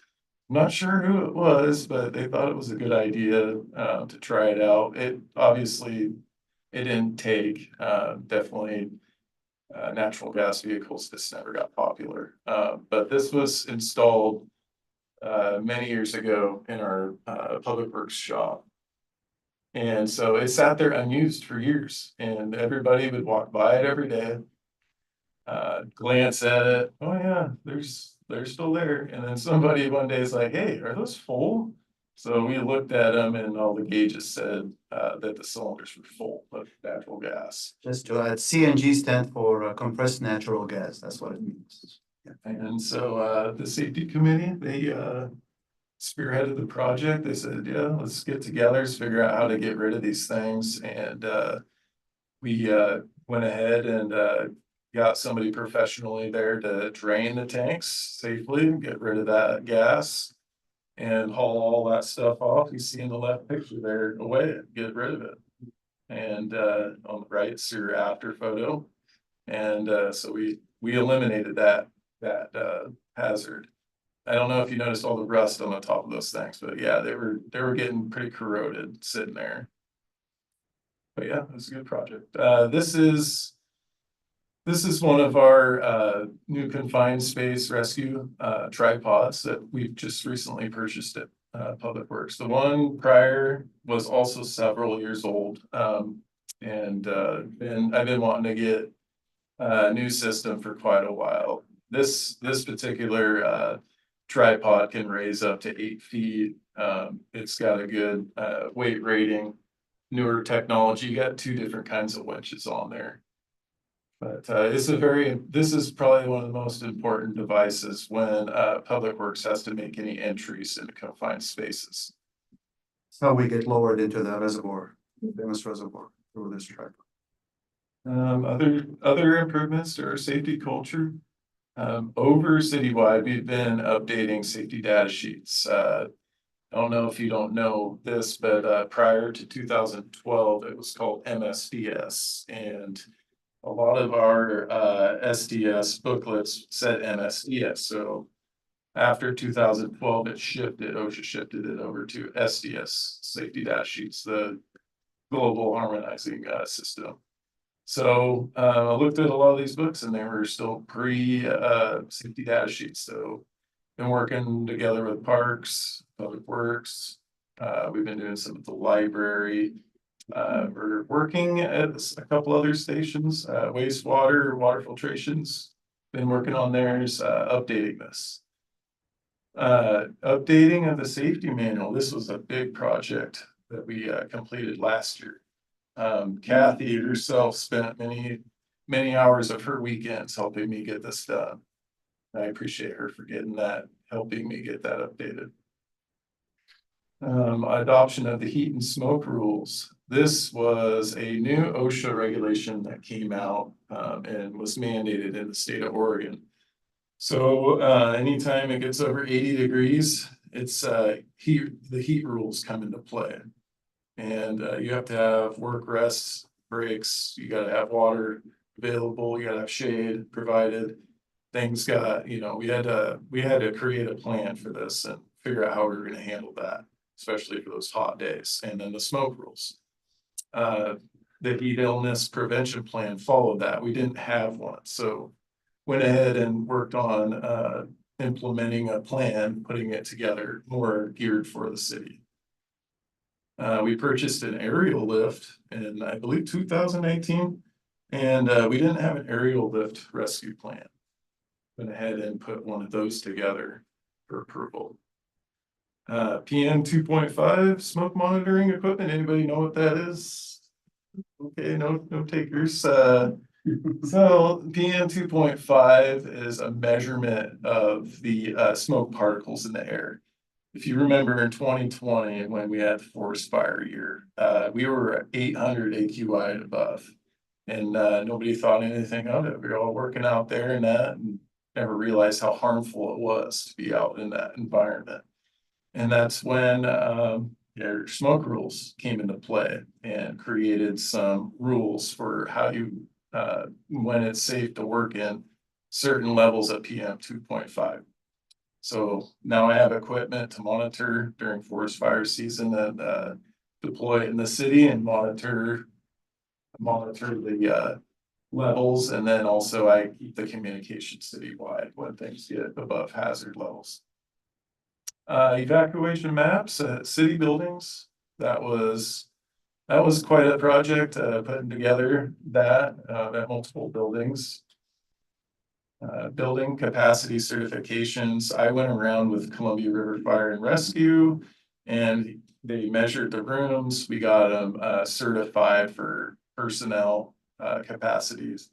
I'm not sure who it was, but they thought it was a good idea to try it out. It obviously it didn't take. Definitely natural gas vehicles just never got popular. But this was installed many years ago in our public works shop. And so it sat there unused for years, and everybody would walk by it every day, glance at it. Oh yeah, they're still there. And then somebody one day is like, hey, are those full? So we looked at them and all the gauges said that the cylinders were full of natural gas. Just to add, CNG stand for compressed natural gas. That's what it means. And so the safety committee, they spearheaded the project. They said, yeah, let's get together, let's figure out how to get rid of these things. And we went ahead and got somebody professionally there to drain the tanks safely, get rid of that gas and haul all that stuff off. You see in the left picture there, away, get rid of it. And on the right, it's your after photo. And so we eliminated that hazard. I don't know if you noticed all the rust on the top of those things, but yeah, they were getting pretty corroded sitting there. But yeah, it was a good project. This is one of our new confined space rescue tripods that we've just recently purchased at Public Works. The one prior was also several years old, and I've been wanting to get a new system for quite a while. This particular tripod can raise up to 8 feet. It's got a good weight rating, newer technology. You got 2 different kinds of winches on there. But this is probably one of the most important devices when Public Works has to make any entries into confined spaces. So we get lowered into the reservoir, Bemis Reservoir through this tripod. Other improvements to our safety culture. Over citywide, we've been updating safety data sheets. I don't know if you don't know this, but prior to 2012, it was called MSDS, and a lot of our SDS booklets said MSDS. So After 2012, OSHA shifted it over to SDS, safety data sheets, the global harmonizing system. So I looked at a lot of these books and they were still safety data sheets. So been working together with Parks, Public Works. We've been doing some at the library. We're working at a couple other stations, wastewater, water filtrations. Been working on theirs, updating this. Updating of the safety manual. This was a big project that we completed last year. Kathy herself spent many hours of her weekends helping me get this done. I appreciate her for helping me get that updated. Adoption of the heat and smoke rules. This was a new OSHA regulation that came out and was mandated in the state of Oregon. So anytime it gets over 80 degrees, it's the heat rules come into play. And you have to have work rests, breaks, you gotta have water available, you gotta have shade provided. Things got, we had to create a plan for this and figure out how we were gonna handle that, especially for those hot days. And then the smoke rules. The heat illness prevention plan followed that. We didn't have one, so went ahead and worked on implementing a plan, putting it together more geared for the city. We purchased an aerial lift in, I believe, 2019, and we didn't have an aerial lift rescue plan. Went ahead and put one of those together for approval. PM 2.5 smoke monitoring equipment. Anybody know what that is? Okay, no takers. So PM 2.5 is a measurement of the smoke particles in the air. If you remember in 2020, when we had the forest fire year, we were at 800 AQI and above, and nobody thought anything of it. We were all working out there and that, and never realized how harmful it was to be out in that environment. And that's when your smoke rules came into play and created some rules for how you, when it's safe to work in certain levels of PM 2.5. So now I have equipment to monitor during forest fire season and deploy it in the city and monitor the levels. And then also I keep the communication citywide when things get above hazard levels. Evacuation maps at city buildings. That was quite a project, putting together that at multiple buildings. Building capacity certifications. I went around with Columbia River Fire and Rescue and they measured the rooms. We got them certified for personnel capacities.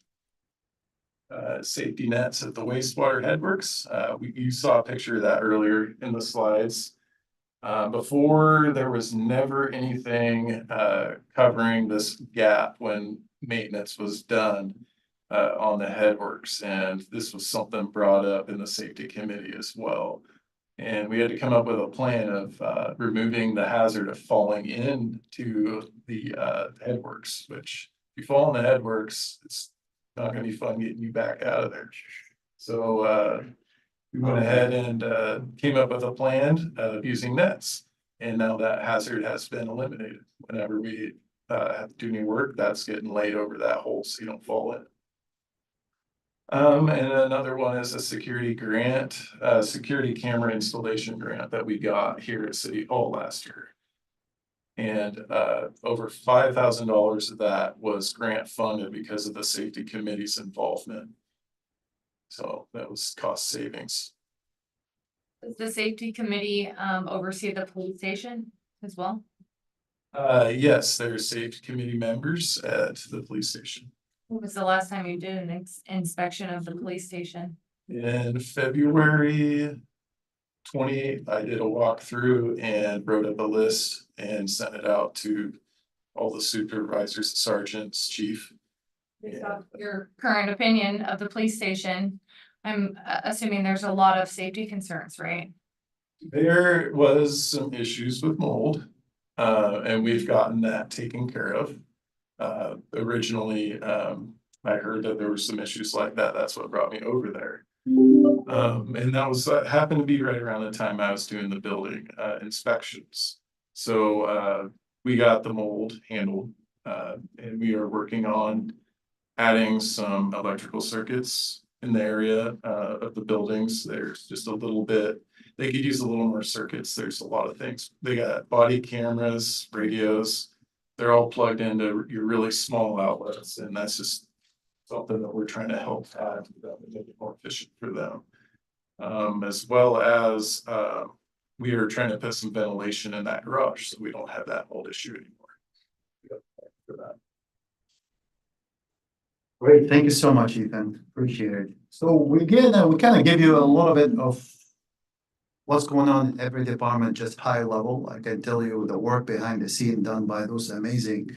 Safety nets at the wastewater headworks. You saw a picture of that earlier in the slides. Before there was never anything covering this gap when maintenance was done on the headworks, and this was something brought up in the safety committee as well. And we had to come up with a plan of removing the hazard of falling into the headworks, which if you fall in the headworks, it's not gonna be fun getting you back out of there. So we went ahead and came up with a plan of using nets. And now that hazard has been eliminated. Whenever we have to do new work, that's getting laid over that hole so you don't fall in. And another one is a security grant, security camera installation grant that we got here at City Hall last year. And over $5,000 of that was grant funded because of the safety committee's involvement. So that was cost savings. Does the safety committee oversee the police station as well? Yes, there's safety committee members at the police station. When was the last time you did an inspection of the police station? In February 28th, I did a walkthrough and wrote up a list and sent it out to all the supervisors, sergeants, chief. Based off your current opinion of the police station, I'm assuming there's a lot of safety concerns, right? There was some issues with mold, and we've gotten that taken care of. Originally, I heard that there were some issues like that. That's what brought me over there. And that was, happened to be right around the time I was doing the building, inspections. So, we got the mold handled, and we are working on adding some electrical circuits in the area, of the buildings. There's just a little bit, they could use a little more circuits. There's a lot of things. They got body cameras, radios. They're all plugged into your really small outlets, and that's just something that we're trying to help add to them and make it more efficient for them. As well as, we are trying to put some ventilation in that garage, so we don't have that mold issue anymore. For that. Great, thank you so much, Ethan. Appreciate it. So we kind of give you a little bit of what's going on in every department, just high level. I can tell you the work behind the scene done by those amazing,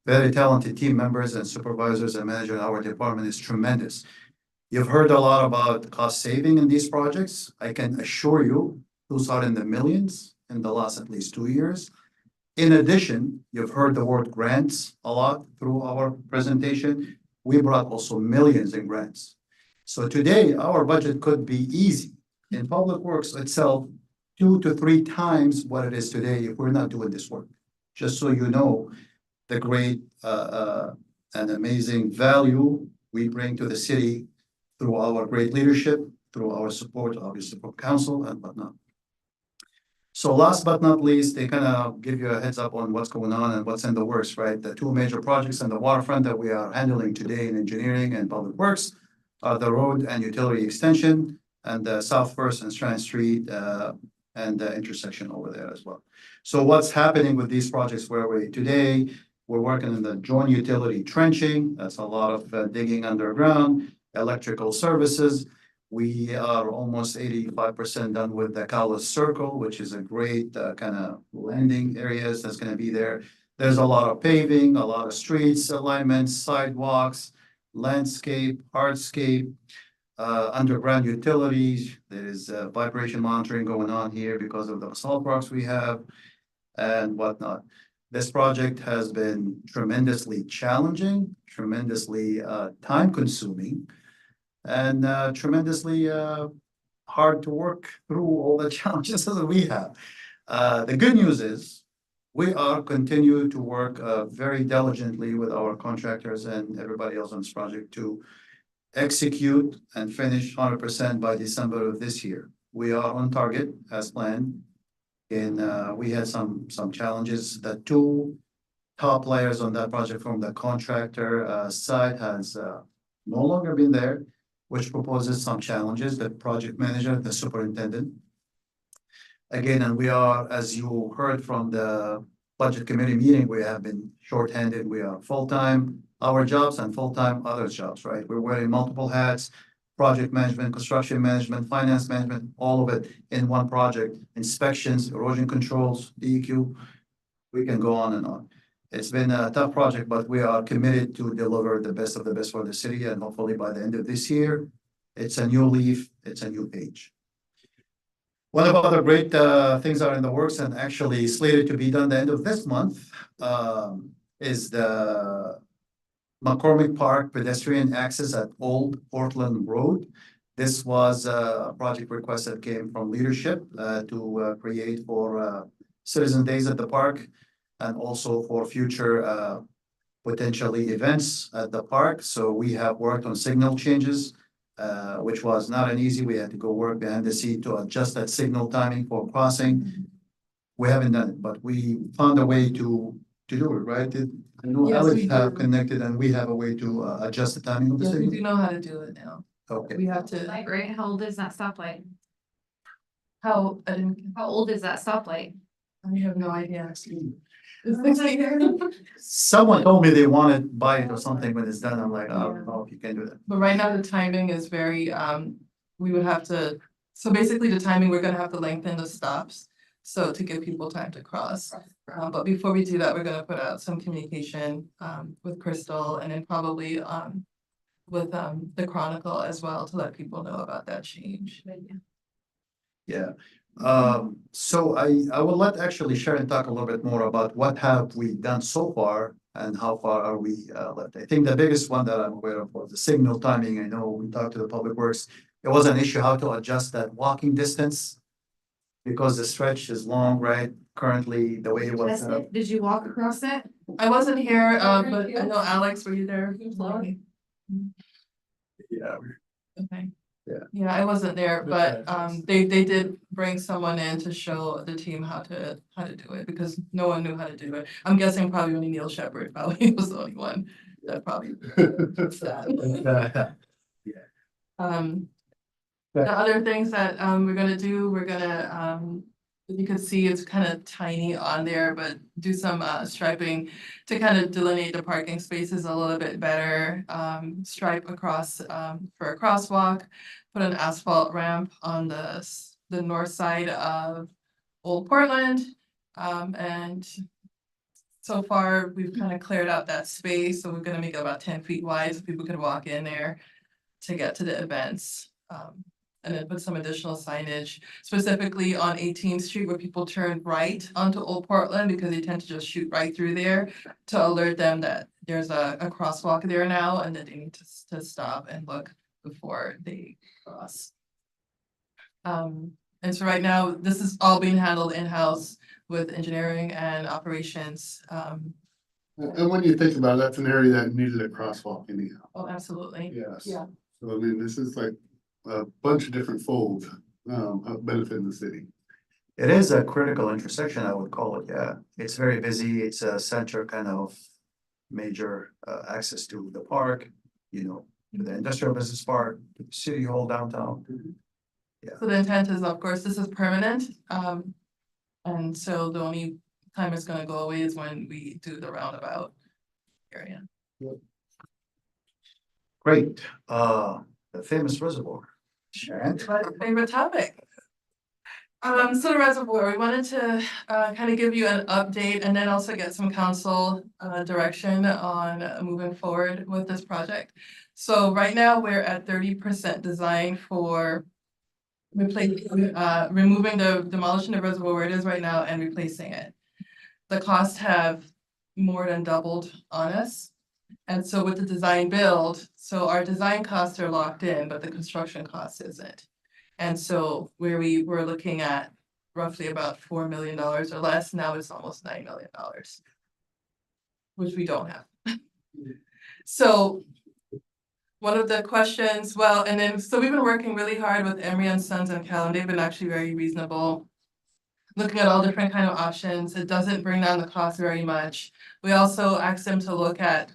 very talented team members and supervisors and managers in our department is tremendous. You've heard a lot about cost saving in these projects. I can assure you, those are in the millions in the last at least 2 years. In addition, you've heard the word grants a lot through our presentation. We brought also millions in grants. So today, our budget could be easy in Public Works itself, 2 to 3 times what it is today if we're not doing this work. Just so you know, the great and amazing value we bring to the city through our great leadership, through our support, obviously from council and whatnot. So last but not least, they kind of give you a heads up on what's going on and what's in the works, right? The 2 major projects on the waterfront that we are handling today in engineering and public works are the road and utility extension and the South First and Strand Street and the intersection over there as well. So what's happening with these projects where today we're working in the joint utility trenching. That's a lot of digging underground, electrical services. We are almost 85% done with the Calais Circle, which is a great kind of landing areas that's going to be there. There's a lot of paving, a lot of streets, alignments, sidewalks, landscape, hardscape, underground utilities. There is vibration monitoring going on here because of the salt rocks we have and whatnot. This project has been tremendously challenging, tremendously time consuming, and tremendously hard to work through all the challenges that we have. The good news is we are continue to work very diligently with our contractors and everybody else on this project to execute and finish 100% by December of this year. We are on target as planned, and we had some challenges. The 2 top players on that project from the contractor side has no longer been there, which proposes some challenges, the project manager, the superintendent. Again, and we are, as you heard from the budget committee meeting, we have been shorthanded. We are full-time, our jobs and full-time others' jobs, right? We're wearing multiple hats, project management, construction management, finance management, all of it in one project, inspections, erosion controls, DEQ. We can go on and on. It's been a tough project, but we are committed to deliver the best of the best for the city, and hopefully by the end of this year, it's a new leaf, it's a new page. One of other great things are in the works and actually slated to be done the end of this month is the McCormick Park pedestrian access at Old Portland Road. This was a project request that came from leadership to create for Citizen Days at the park, and also for future potentially events at the park. So we have worked on signal changes, which was not an easy. We had to go work behind the scene to adjust that signal timing for crossing. We haven't done it, but we found a way to do it, right? I know Yes, Alex we have do. connected and we have a way to adjust the timing of the Yes, we signal. do know how to do it now. Okay. We have to, Like, right, how old is that stoplight? I didn't, How old is that stoplight? I have no idea. It's like- Someone told me they want to buy it or something when it's done. I'm like, I don't know if you can do that. But right now the timing is very, we would have to, so basically the timing, we're gonna have to lengthen the stops. So to give people time to cross, but before we do that, we're gonna put out some communication, with Crystal and then probably, with, the Chronicle as well to let people know about that change. Yeah. So I will let actually Sharon talk a little bit more about what have we done so far and how far are we left. I think the biggest one that I'm aware of was the signal timing. I know we talked to the Public Works. it was an issue how to adjust that walking distance. Because the stretch is long, right? Currently, the way it was set up. Did you walk across it? I wasn't here, but I know Alex, were you there? Yeah. Okay. Yeah. Yeah, I wasn't there, but Okay. they did bring someone in to show the team how to do it because no one knew how to do it. I'm guessing probably only Neil Shepherd probably was the only one that probably. The other things that we're gonna do, you can see it's kind of tiny on there, but do some striping to kind of delineate the parking spaces a little bit better. Stripe across for a crosswalk, put an asphalt ramp on the north side of Old Portland. And so far, we've kind of cleared out that space, so we're gonna make it about 10 feet wide so people could walk in there to get to the events. And then put some additional signage specifically on 18th Street where people turn right onto Old Portland because they tend to just shoot right through there to alert them that there's a crosswalk there now and that they need to stop and look before they cross. And so right now, this is all being handled in-house with engineering and operations. And when you think about it, that's an area that needed a crosswalk anyhow. Oh, absolutely. Yes. Yeah. So I mean, this is like a bunch of different folds of benefiting the city. It is a critical intersection, I would call it, yeah. It's very busy. It's a center kind of major access to the park, you know, to the industrial business park, to the city hall downtown. So the intent is, of course, this is permanent. And so the only time it's gonna go away is when we do the roundabout area. Great, the famous reservoir. Sharon? My favorite topic. So the reservoir, we wanted to kind of give you an update and then also get some council direction on moving forward with this project. So right now, we're at 30% design for removing demolishing the reservoir where it is right now and replacing it. The costs have more than doubled on us. And so with the design build, so our design costs are locked in, but the construction cost isn't. And so where we were looking at roughly about $4 million or less, now it's almost $9 million. Which we don't have. So one of the questions, well, and then, so we've been working really hard with Emery and Sons and Callum. They've been actually very reasonable. Looking at all different kind of options. It doesn't bring down the cost very much. We also asked them to look at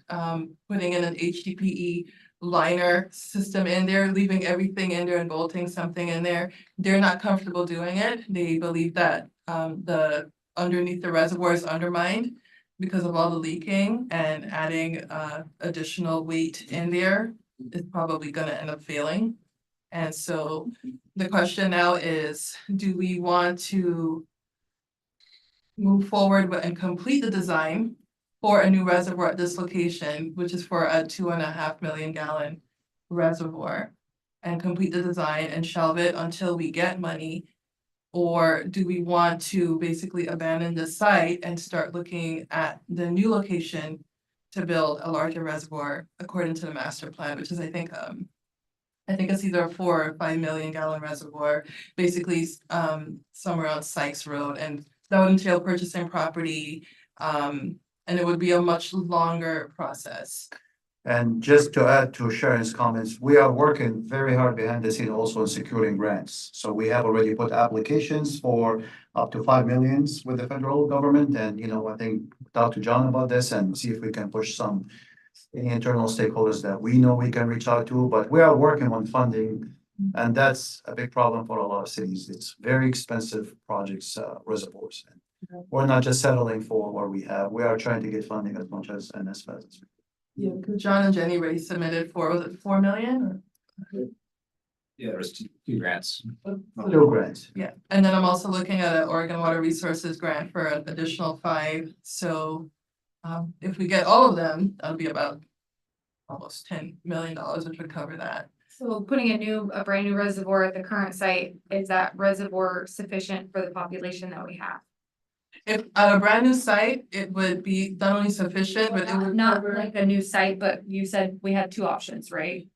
putting in an HDPE liner system in there, leaving everything in there and bolting something in there. They're not comfortable doing it. They believe that the underneath the reservoir is undermined because of all the leaking, and adding additional weight in there is probably gonna end up failing. And so the question now is, do we want to move forward and complete the design for a new reservoir at this location, which is for a 2.5 million gallon reservoir, and complete the design and shelve it until we get money? Or do we want to basically abandon the site and start looking at the new location to build a larger reservoir according to the master plan, which is, I think it's either a 4 or 5 million gallon reservoir, basically somewhere on Sykes Road, and that would entail purchasing property, and it would be a much longer process. And just to add to Sharon's comments, we are working very hard behind the scene also in securing grants. So we have already put applications for up to 5 million with the federal government. And, you know, I think talk to John about this and see if we can push some internal stakeholders that we know we can reach out to, but we are working on funding. And that's a big problem for a lot of cities. It's very expensive projects, reservoirs. And we're not just settling for what we have. We are trying to get funding as much as and as fast as we can. Yeah, because John and Jenny already submitted for, was it 4 million? Yeah, there was two grants. No grants. Yeah, and then I'm also looking at an Oregon Water Resources grant for an additional 5. So if we get all of them, that'll be about almost $10 million, which would cover that. So putting a brand new reservoir at the current site, is that reservoir sufficient for the population that we have? If at a brand new site, it would be not only sufficient, but it would Not cover. like a new site, but you said we had 2 options, right?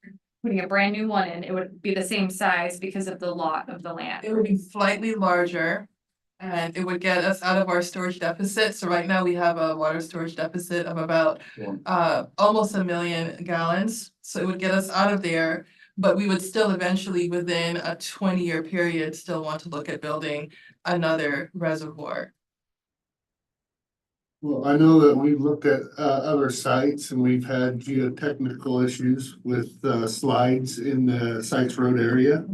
putting a brand new one in, it would be the same size because of the lot of the land. It would be slightly larger. And it would get us out of our storage deficit. So right now we have a water storage deficit of about almost 1 million gallons. So it would get us out of there. But we would still eventually, within a 20-year period, still want to look at building another reservoir. Well, I know that we've looked at other sites and we've had geotechnical issues with slides in the Sykes Road area.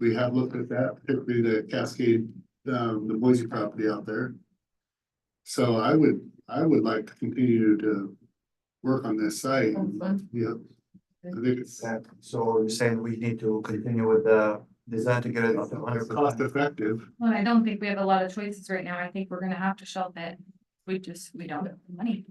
We have looked at that, particularly the Cascade, the Boise property out there. So I would like to continue to work on this site. That's fun. Yeah. I think it's So you're saying we need to continue with the design to get it up to cost effective. Well, I don't think we have a lot of choices right now. I think we're gonna have to shelve it. We don't have the money.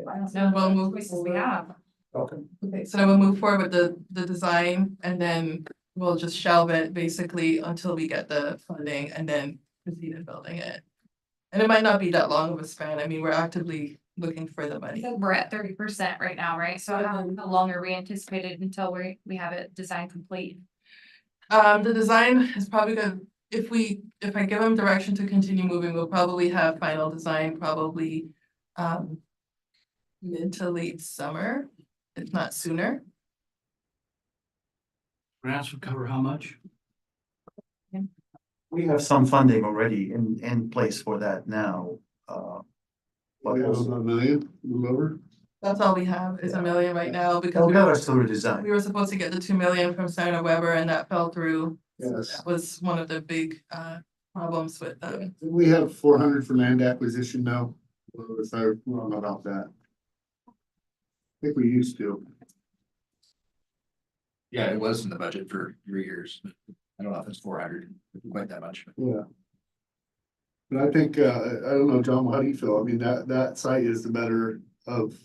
I don't know Well, what choices we have. Okay, so we'll move forward with the design and then we'll just shelve it basically until we get the funding and then proceed in building it. And it might not be that long of a span. I mean, we're actively looking for the money. We're at 30% right now, right? So how long are we anticipated until we have it designed complete? The design is probably gonna, if I give them direction to continue moving, we'll probably have final design probably mid to late summer, if not sooner. Grants would cover how much? We have some funding already in place for that now. But We have about 1 million, a little over. That's all we have is 1 million right now because they'll we get were, us through design. we were supposed to get the 2 million from Senator Weber and that fell through. Yes. That was one of the big problems with them. We have 400 for land acquisition now. If I'm wrong about that. I think we used to. Yeah, it was in the budget for 3 years. I don't know if it's 400, quite that much. Yeah. But I think, I don't know, John, how do you feel? I mean, that site is the better of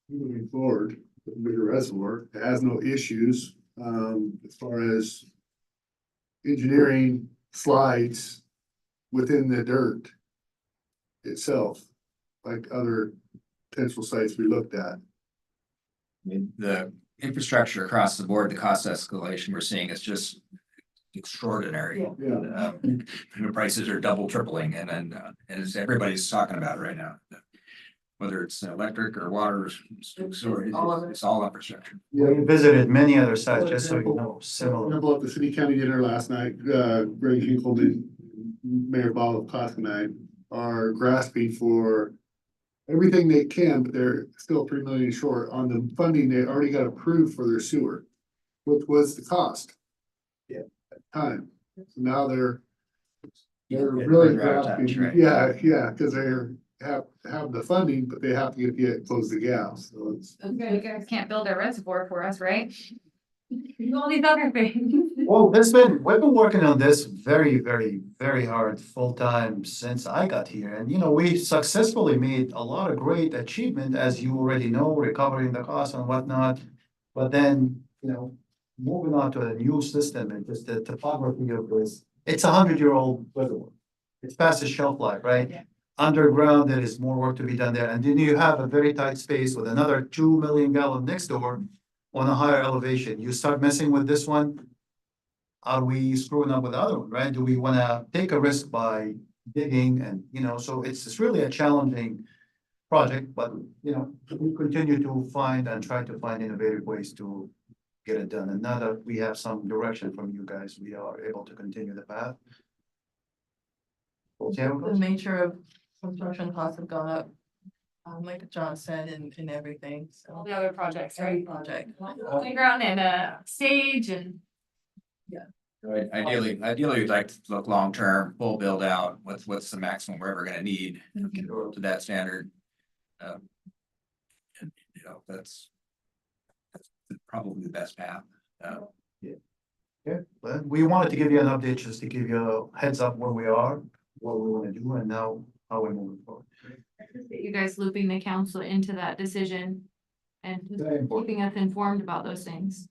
moving forward, with the bigger reservoir. It has no issues, as far as engineering slides within the dirt itself, like other potential sites we looked at. I mean, the infrastructure across the board, the cost escalation we're seeing is just extraordinary. Yeah. The prices are double, tripling, and then as everybody's talking about right now, whether it's electric or water, sewer, All of it. it's all infrastructure. We visited many other sites, just so you know, For similar. example, at the city county dinner last night, Greg Hinkle and Mayor Bob of Class 9 are grasping for everything they can, but they're still 3 million short on the funding they already got approved for their sewer, which was the cost. Yeah. At the time. So now they're really further out of touch, grasping, right? yeah, because they're have the funding, but they have to get close the gap, so it's. You guys can't build a reservoir for us, right? All these other things. Well, we've been working on this very, very, very hard, full-time since I got here. And, we successfully made a lot of great achievement, as you already know, recovering the costs and whatnot. But then, moving on to a new system and just the topography of this, it's 100-year-old reservoir. It's past its shelf life, right? Yeah. Underground, there is more work to be done there. And then you have a very tight space with another 2 million gallon next door on a higher elevation. You start messing with this one. Are we screwing up with the other one, right? Do we want to take a risk by digging and, so it's really a challenging project, but, we continue to find and try to find innovative ways to get it done. And now that we have some direction from you guys, we are able to continue the path. The nature of construction costs have gone up, like John said, in everything, All so. the other projects, Every right? project. Playground and a stage and. Ideally, we'd like to look long-term, full build out, what's the maximum we're ever gonna need to that standard. And, that's probably the best path. Yeah, but we wanted to give you an update, just to give you a heads up where we are, what we want to do, and now how we're moving forward. I appreciate you guys looping the council into that decision and just Very important. keeping us informed about those things.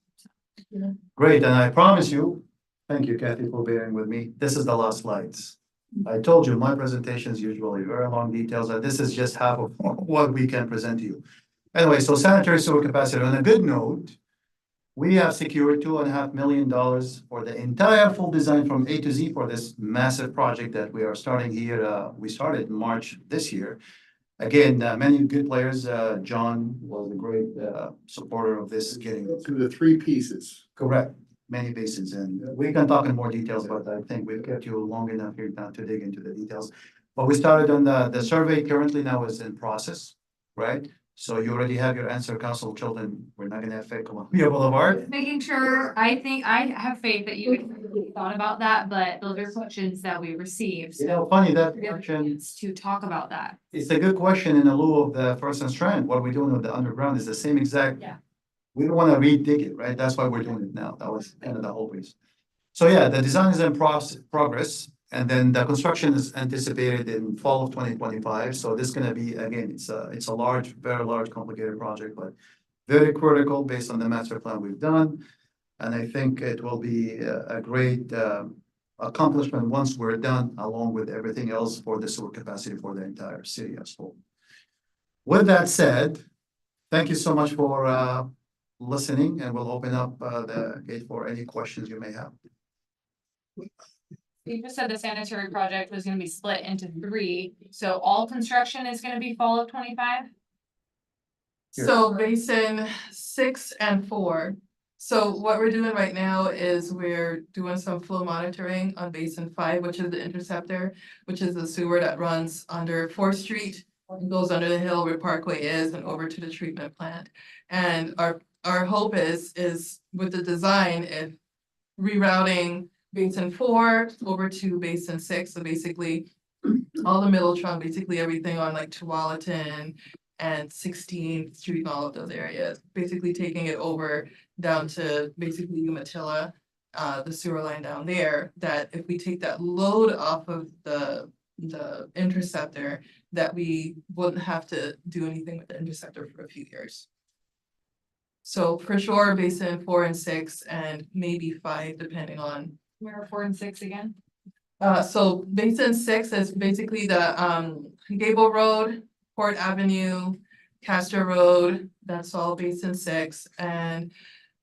Great, and I promise you, thank you, Kathy, for bearing with me. This is the last slides. I told you, my presentation is usually very long details, and this is just half of what we can present to you. Anyway, so sanitary sewer capacity, on a good note, We have secured $2.5 million for the entire full design from A to Z for this massive project that we are starting here. We started in March this year. Again, many good players. John was a great supporter of this getting. To the three pieces. Correct, many basins, and we can talk in more details, but I think we've kept you long enough here now to dig into the details. But we started on the survey currently now is in process, right? So you already have your answer, Council Chilton. We're not gonna affect Columbia Boulevard. Making sure, I think, I have faith that you thought about that, but those are questions that we received, You know, so. funny that we're gonna question, chance to talk about that. it's a good question in the lieu of the First and Strand. What we're doing with the underground is the same exact. Yeah. We don't wanna re-dig it, right? That's why we're doing it now. That was kind of the whole reason. So yeah, the design is in progress, and then the construction is anticipated in fall of 2025. So this is gonna be, again, it's a large, very large, complicated project, but very critical based on the master plan we've done. And I think it will be a great accomplishment once we're done, along with everything else for the sewer capacity for the entire city as well. With that said, thank you so much for listening, and we'll open up the gate for any questions you may have. You just said the sanitary project was gonna be split into 3, so all construction is gonna be fall of 25? So basin 6 and 4. So what we're doing right now is we're doing some flow monitoring on basin 5, which is the interceptor, which is the sewer that runs under 4th Street. and goes under the hill where Parkway is and over to the treatment plant. And our hope is with the design, if rerouting basin 4 over to basin 6, so basically all the middle trunk, basically everything on like Tualatin and 16th Street and all of those areas, basically taking it over down to basically Umatilla, the sewer line down there, that if we take that load off of the interceptor, that we wouldn't have to do anything with the interceptor for a few years. So for sure, basin 4 and 6 and maybe 5, depending on. Where are 4 and 6 again? So basin 6 is basically the Gable Road, Port Avenue, Castor Road, that's all basin 6. And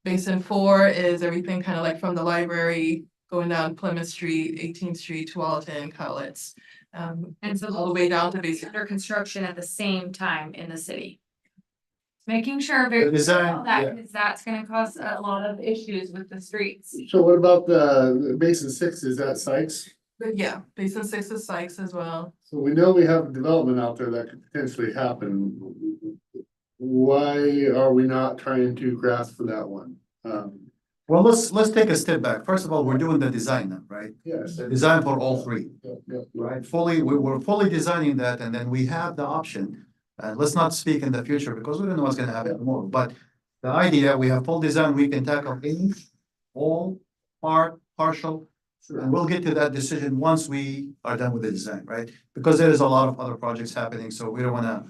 basin 4 is everything kind of like from the library going down Plymouth Street, 18th Street, Tualatin, Cowlitz. And so all the way down to basin. under construction at the same time in the city. Making sure The design, all that, yeah. because that's gonna cause a lot of issues with the streets. So what about the basin 6? Is that Sykes? But yeah, basin 6 is Sykes as well. So we know we have development out there that could potentially happen. Why are we not trying to grasp for that one? Well, let's take a step back. First of all, we're doing the design now, right? Yes. The design for all 3, Yeah. right? We're fully designing that, and then we have the option. Let's not speak in the future because we don't know what's gonna happen tomorrow, but the idea, we have full design, we can tackle any, all, part, partial. And we'll get to that decision once we are done with the design, right? Because there is a lot of other projects happening, so we don't wanna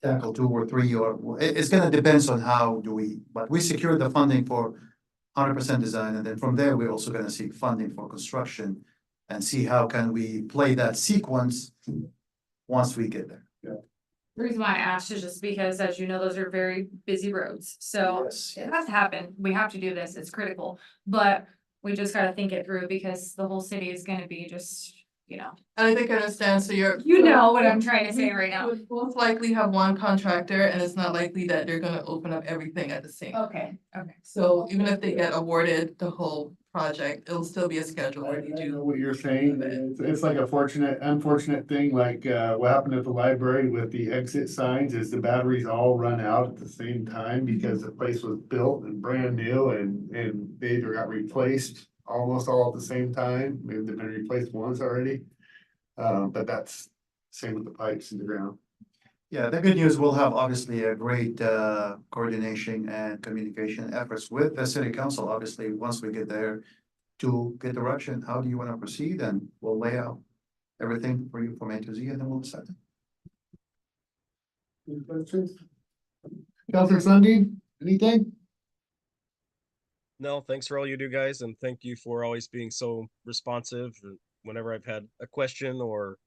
tackle 2 or 3, or it's gonna depends on how do we, but we secured the funding for 100% design, and then from there, we're also gonna seek funding for construction and see how can we play that sequence once we get there. The reason why I asked is just because, as you know, those are very busy roads, so Yes. it has to happen. We have to do this, it's critical. But we just gotta think it through because the whole city is gonna be just, you know. And I think I understand, so you're. You know what I'm trying to say right now. Would most likely have one contractor, and it's not likely that they're gonna open up everything at the same. Okay. So even if they get awarded the whole project, it'll still be a schedule where you I know do. what you're saying. It's like a unfortunate thing, like what happened at the library with the exit signs is the batteries all run out at the same time because the place was built and brand new and they either got replaced almost all at the same time. Maybe they've been replaced once already. But that's same with the pipes in the ground. Yeah, the good news, we'll have obviously a great coordination and communication efforts with the city council, obviously, once we get there to get direction, how do you want to proceed, and we'll lay out everything for you from A to Z, and then we'll decide. Any questions? Counselor Sunday, anything? No, thanks for all you do, guys, and thank you for always being so responsive. Whenever I've had a question or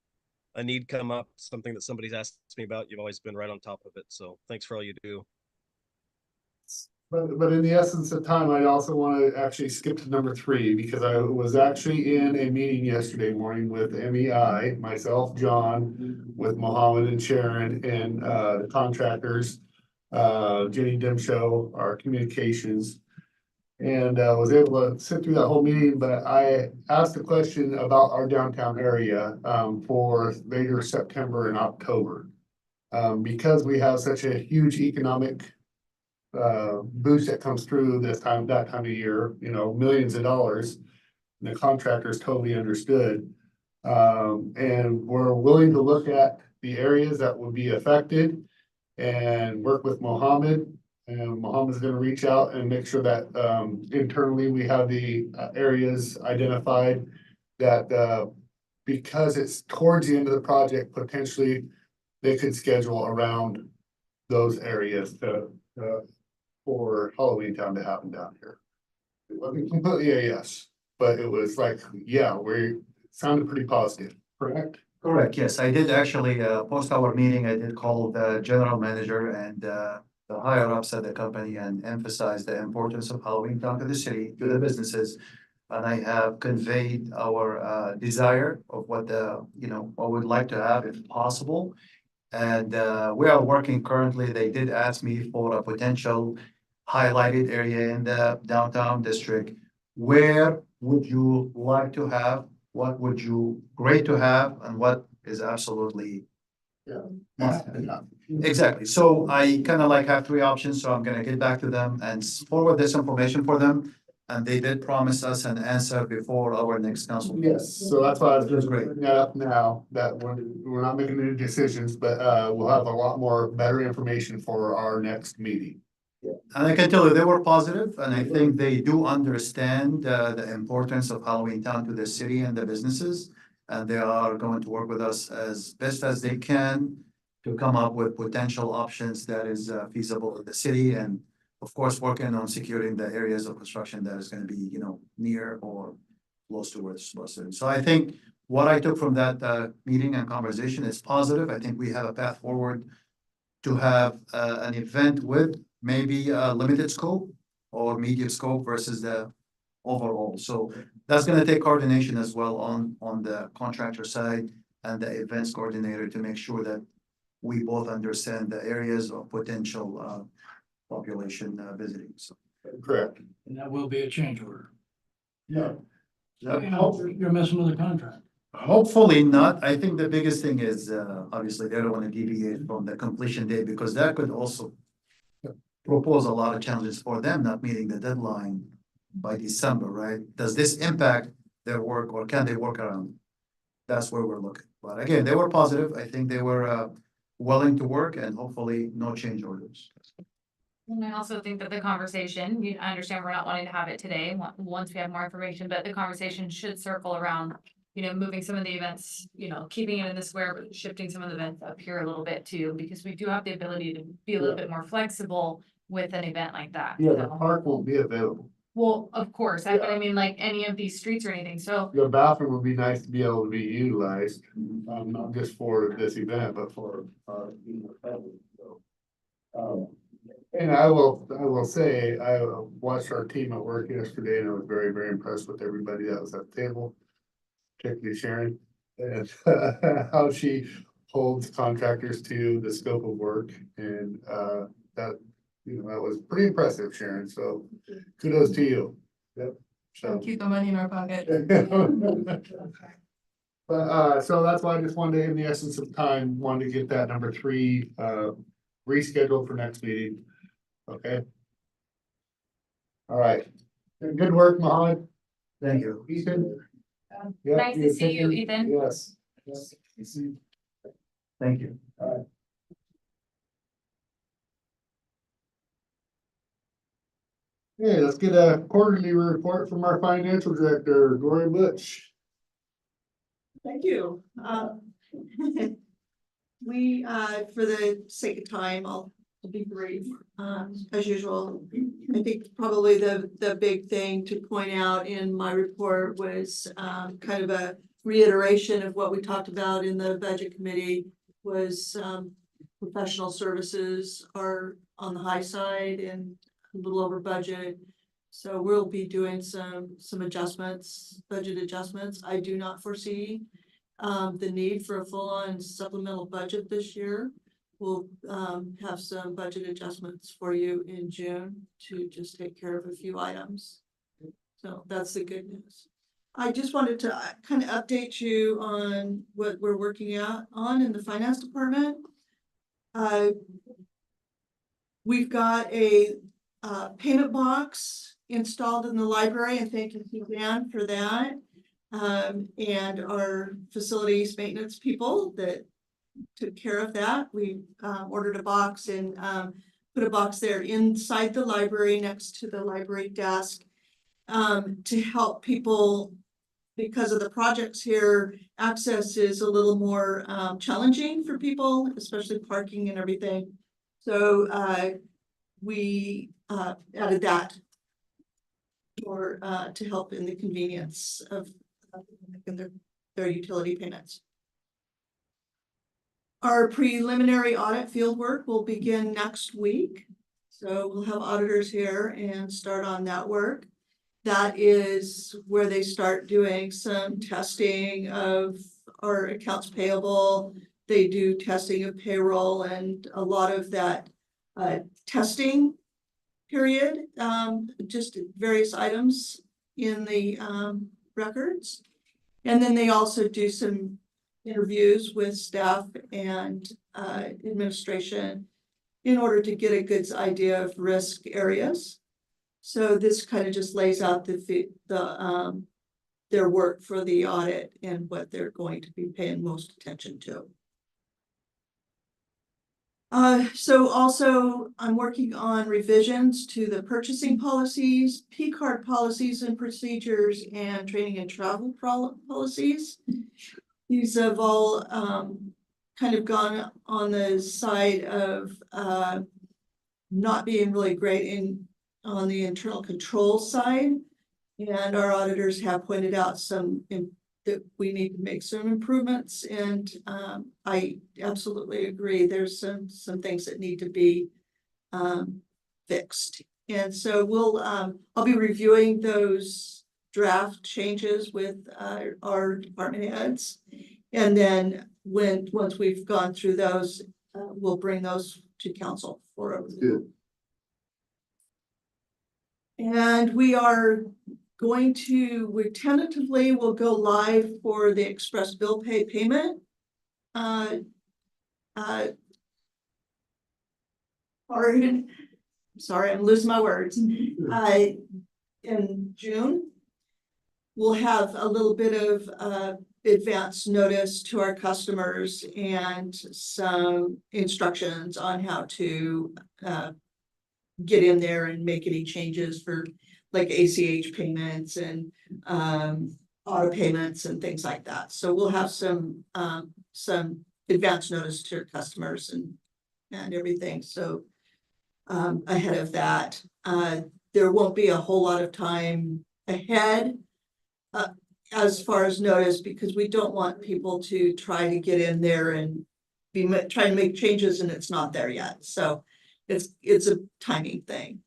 a need come up, something that somebody's asked me about, you've always been right on top of it. So thanks for all you do. But in the essence of time, I also want to actually skip to number 3, because I was actually in a meeting yesterday morning with MEI, myself, John, with Mohammed and Sharon and the contractors. Jenny Dimshow, our communications. And was able to sit through that whole meeting, but I asked a question about our downtown area for later September and October. Because we have such a huge economic boost that comes through that time of year, you know, millions of dollars. The contractors totally understood. And we're willing to look at the areas that would be affected and work with Mohammed. And Mohammed's gonna reach out and make sure that internally we have the areas identified that because it's towards the end of the project, potentially they could schedule around those areas for Halloween Town to happen down here. It wasn't completely a yes, but it was like, yeah, we sounded pretty positive, correct? Correct, yes, I did actually, post our meeting, I did call the general manager and, the higher ups at the company and emphasize the importance of Halloween Town to the city, to the businesses. And I have conveyed our, desire of what what we'd like to have if possible. And, we are working currently, they did ask me for a potential highlighted area in the downtown district. Where would you like to have? What would you great to have and what is absolutely must have? Exactly. So I kind of like have 3 options, so I'm gonna get back to them and forward this information for them. And they did promise us an answer before our next council. Yes, so that's why I was just Great. bringing that up now, that we're not making any decisions, but we'll have a lot more better information for our next meeting. And I can tell you, they were positive, and I think they do understand the importance of Halloween Town to the city and the businesses. And they are going to work with us as best as they can to come up with potential options that is feasible in the city. And of course, working on securing the areas of construction that is gonna be, near or close to where it's supposed to. So I think what I took from that meeting and conversation is positive. I think we have a path forward to have an event with maybe a limited scope or medium scope versus the overall. So that's gonna take coordination as well on the contractor side and the events coordinator to make sure that we both understand the areas of potential population visiting. So Correct. And that will be a change order. Yeah. You're messing with the contract. hopefully not. I think the biggest thing is obviously they don't want to deviate from the completion date because that could also propose a lot of challenges for them not meeting the deadline by December, right? Does this impact their work or can they work around? That's where we're looking. But again, they were positive. I think they were willing to work and hopefully no change orders. And I also think that the conversation, I understand we're not wanting to have it today, once we have more information, but the conversation should circle around, moving some of the events, keeping it in the square, but shifting some of the events up here a little bit too, because we do have the ability to be a little bit more flexible with an event like that. Yeah, the So- park won't be available. Well, of course, but I mean, like any of these streets or anything, so. The bathroom would be nice to be able to be utilized, not just for this event, but for, so. And I will say, I watched our team at work yesterday and I was very, very impressed with everybody that was at the table. Particularly Sharon, and how she holds contractors to the scope of work and, that, that was pretty impressive, Sharon, so kudos to you. Yep. So. Keep the money in our pocket. But, so that's why I just wanted to, in the essence of time, wanted to get that number 3, rescheduled for next meeting. Okay. All right. Good work, Mohammed. Thank you. Ethan. Yeah, Nice to see you, Ethan. Yes. Thank you. Okay, let's get a quarterly report from our financial director, Gloria Butch. Thank you. We, for the sake of time, I'll be brief, as usual. I think probably the big thing to point out in my report was, kind of a reiteration of what we talked about in the budget committee was, professional services are on the high side and, a little over budget. So we'll be doing some adjustments, budget adjustments. I do not foresee the need for a full-on supplemental budget this year. We'll have some budget adjustments for you in June to just take care of a few items. So that's the good news. I just wanted to kind of update you on what we're working on in the finance department. We've got a payment box installed in the library, and thank you to Dan for that. And our facilities maintenance people that took care of that. We ordered a box and put a box there inside the library next to the library desk to help people. Because of the projects here, access is a little more challenging for people, especially parking and everything. So we added that for to help in the convenience of their utility payments. Our preliminary audit field work will begin next week. So we'll have auditors here and start on that work. That is where they start doing some testing of our accounts payable. They do testing of payroll and a lot of that testing period, just various items in the records. And then they also do some interviews with staff and administration in order to get a good idea of risk areas. So this kind of just lays out their work for the audit and what they're going to be paying most attention to. So also I'm working on revisions to the purchasing policies, P-card policies and procedures, and training and travel policies. These have all kind of gone on the side of not being really great on the internal control side. And our auditors have pointed out that we need to make some improvements. And I absolutely agree. There's some things that need to be fixed. And so I'll be reviewing those draft changes with our department heads. And then once we've gone through those, we'll bring those to council for a review. And we tentatively will go live for the express bill pay payment. Sorry, I'm losing my words. In June, we'll have a little bit of advance notice to our customers and some instructions on how to get in there and make any changes for like ACH payments and auto payments and things like that. So we'll have some advance notice to our customers and everything. So ahead of that, there won't be a whole lot of time ahead as far as notice, because we don't want people to try to get in there and trying to make changes and it's not there yet. So it's a timing thing.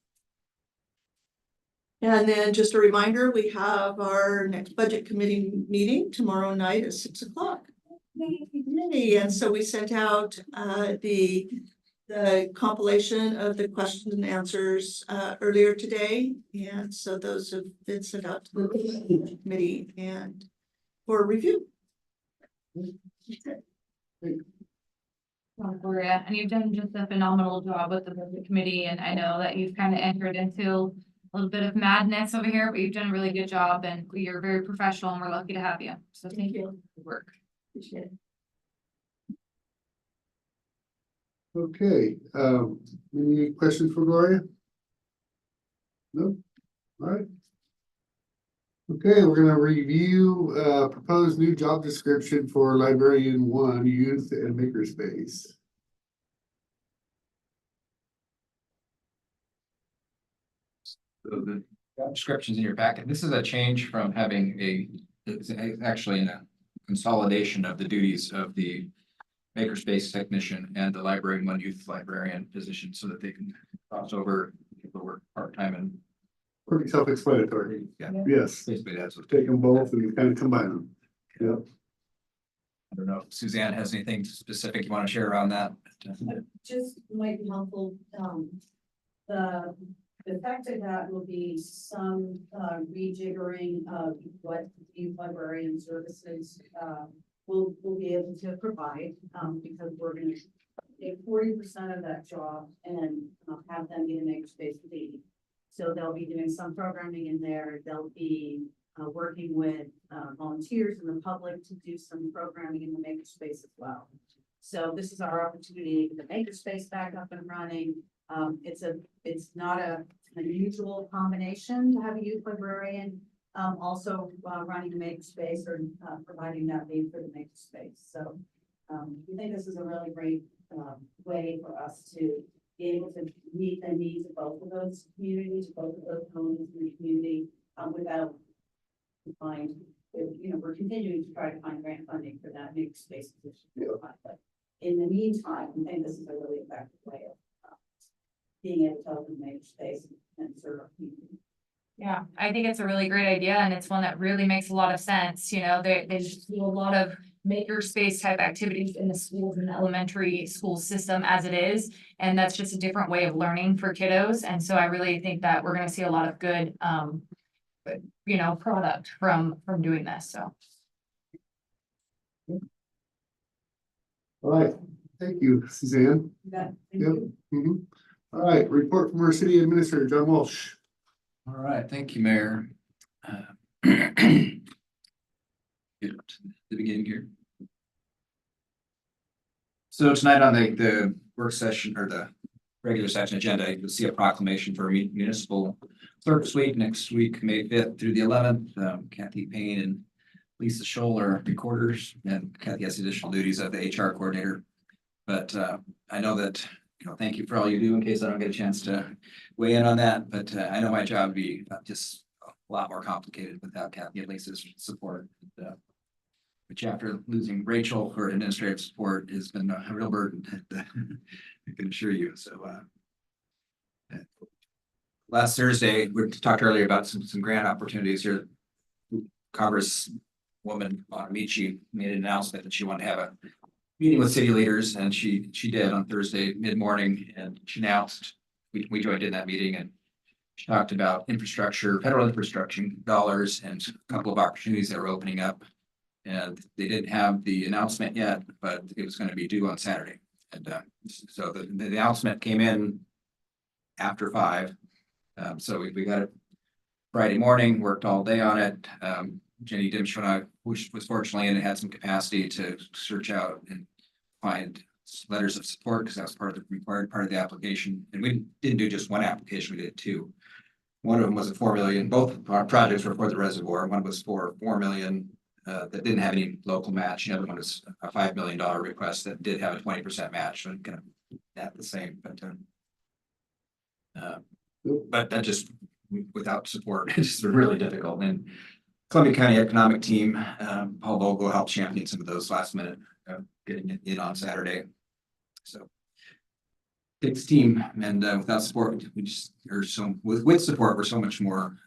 And then just a reminder, we have our next budget committee meeting tomorrow night at 6 o'clock. And so we sent out the compilation of the questions and answers earlier today. And so those have been sent out to the committee and for review. Well, Gloria, and you've done just a phenomenal job with the budget committee, and I know that you've kind of entered into a little bit of madness over here, but you've done a really good job and you're very professional and we're lucky to have you. So thank you for your work. Appreciate it. Okay, any questions for Gloria? No? All right. Okay, we're gonna review proposed new job description for librarian 1, youth and makerspace. So the job description's in your packet. This is a change from having it's actually a consolidation of the duties of the makerspace technician and the library 1 youth librarian position so that they can cross over the work part-time and Pretty self-explanatory. yeah, Yes, basically that's what. take them both and kind of combine them. Yeah. I don't know if Suzanne has anything specific you want to share around that. Just might be helpful, the fact of that will be some, rejiggering of what the librarian services, will be able to provide, because we're gonna take 40% of that job and have them get a makerspace lead. So they'll be doing some programming in there, they'll be working with volunteers and the public to do some programming in the makerspace as well. So this is our opportunity to get the makerspace back up and running. It's not an unusual combination to have a youth librarian also running a makerspace or providing that lead for the makerspace. So we think this is a really great way for us to be able to meet the needs of both of those communities, both of those homes in the community without we're continuing to try to find grant funding for that makerspace position. But in the meantime, I think this is a really effective way of being able to open makerspace and serve our community. Yeah, I think it's a really great idea and it's one that really makes a lot of sense. You know, they just do a lot of makerspace type activities in the schools and the elementary school system as it is. And that's just a different way of learning for kiddos. And so I really think that we're gonna see a lot of good, product from doing this, so. All right, thank you, Suzanne. Thank Yep. you. Mhm. All right, report from our city administrator, John Walsh. All right, thank you, Mayor. Get up to the beginning here. So tonight on the work session or the regular session agenda, you'll see a proclamation for municipal clerks week next week, May 5th through the 11th. Kathy Payne and Lisa Scholl are recorders, and Kathy has additional duties of the HR coordinator. But I know that, thank you for all you do in case I don't get a chance to weigh in on that. But I know my job would be just a lot more complicated without Kathy and Lisa's support. Which after losing Rachel for administrative support has been a real burden, I can assure you. So last Thursday, we talked earlier about some grant opportunities here. Congresswoman Bonamici made an announcement that she wanted to have a meeting with city leaders, and she did on Thursday mid-morning, and she announced we joined in that meeting, and she talked about federal infrastructure dollars, and a couple of opportunities that were opening up. And they didn't have the announcement yet, but it was going to be due on Saturday. And so the announcement came in after 5. So we got it Friday morning, worked all day on it. Jenny Dimshona was fortunately in and had some capacity to search out and find letters of support because that was part of the required part of the application. And we didn't do just one application, we did 2. One of them was a $4 million. Both our projects were for the reservoir. One was for $4 million. That didn't have any local match. The other one was a $5 million request that did have a 20% match. So kind of at the same, but that just without support, it's just really difficult. And Columbia County Economic Team, Paul Vogel helped champion some of those last minute getting it in on Saturday. So takes team, and without support, we just with support, we're so much more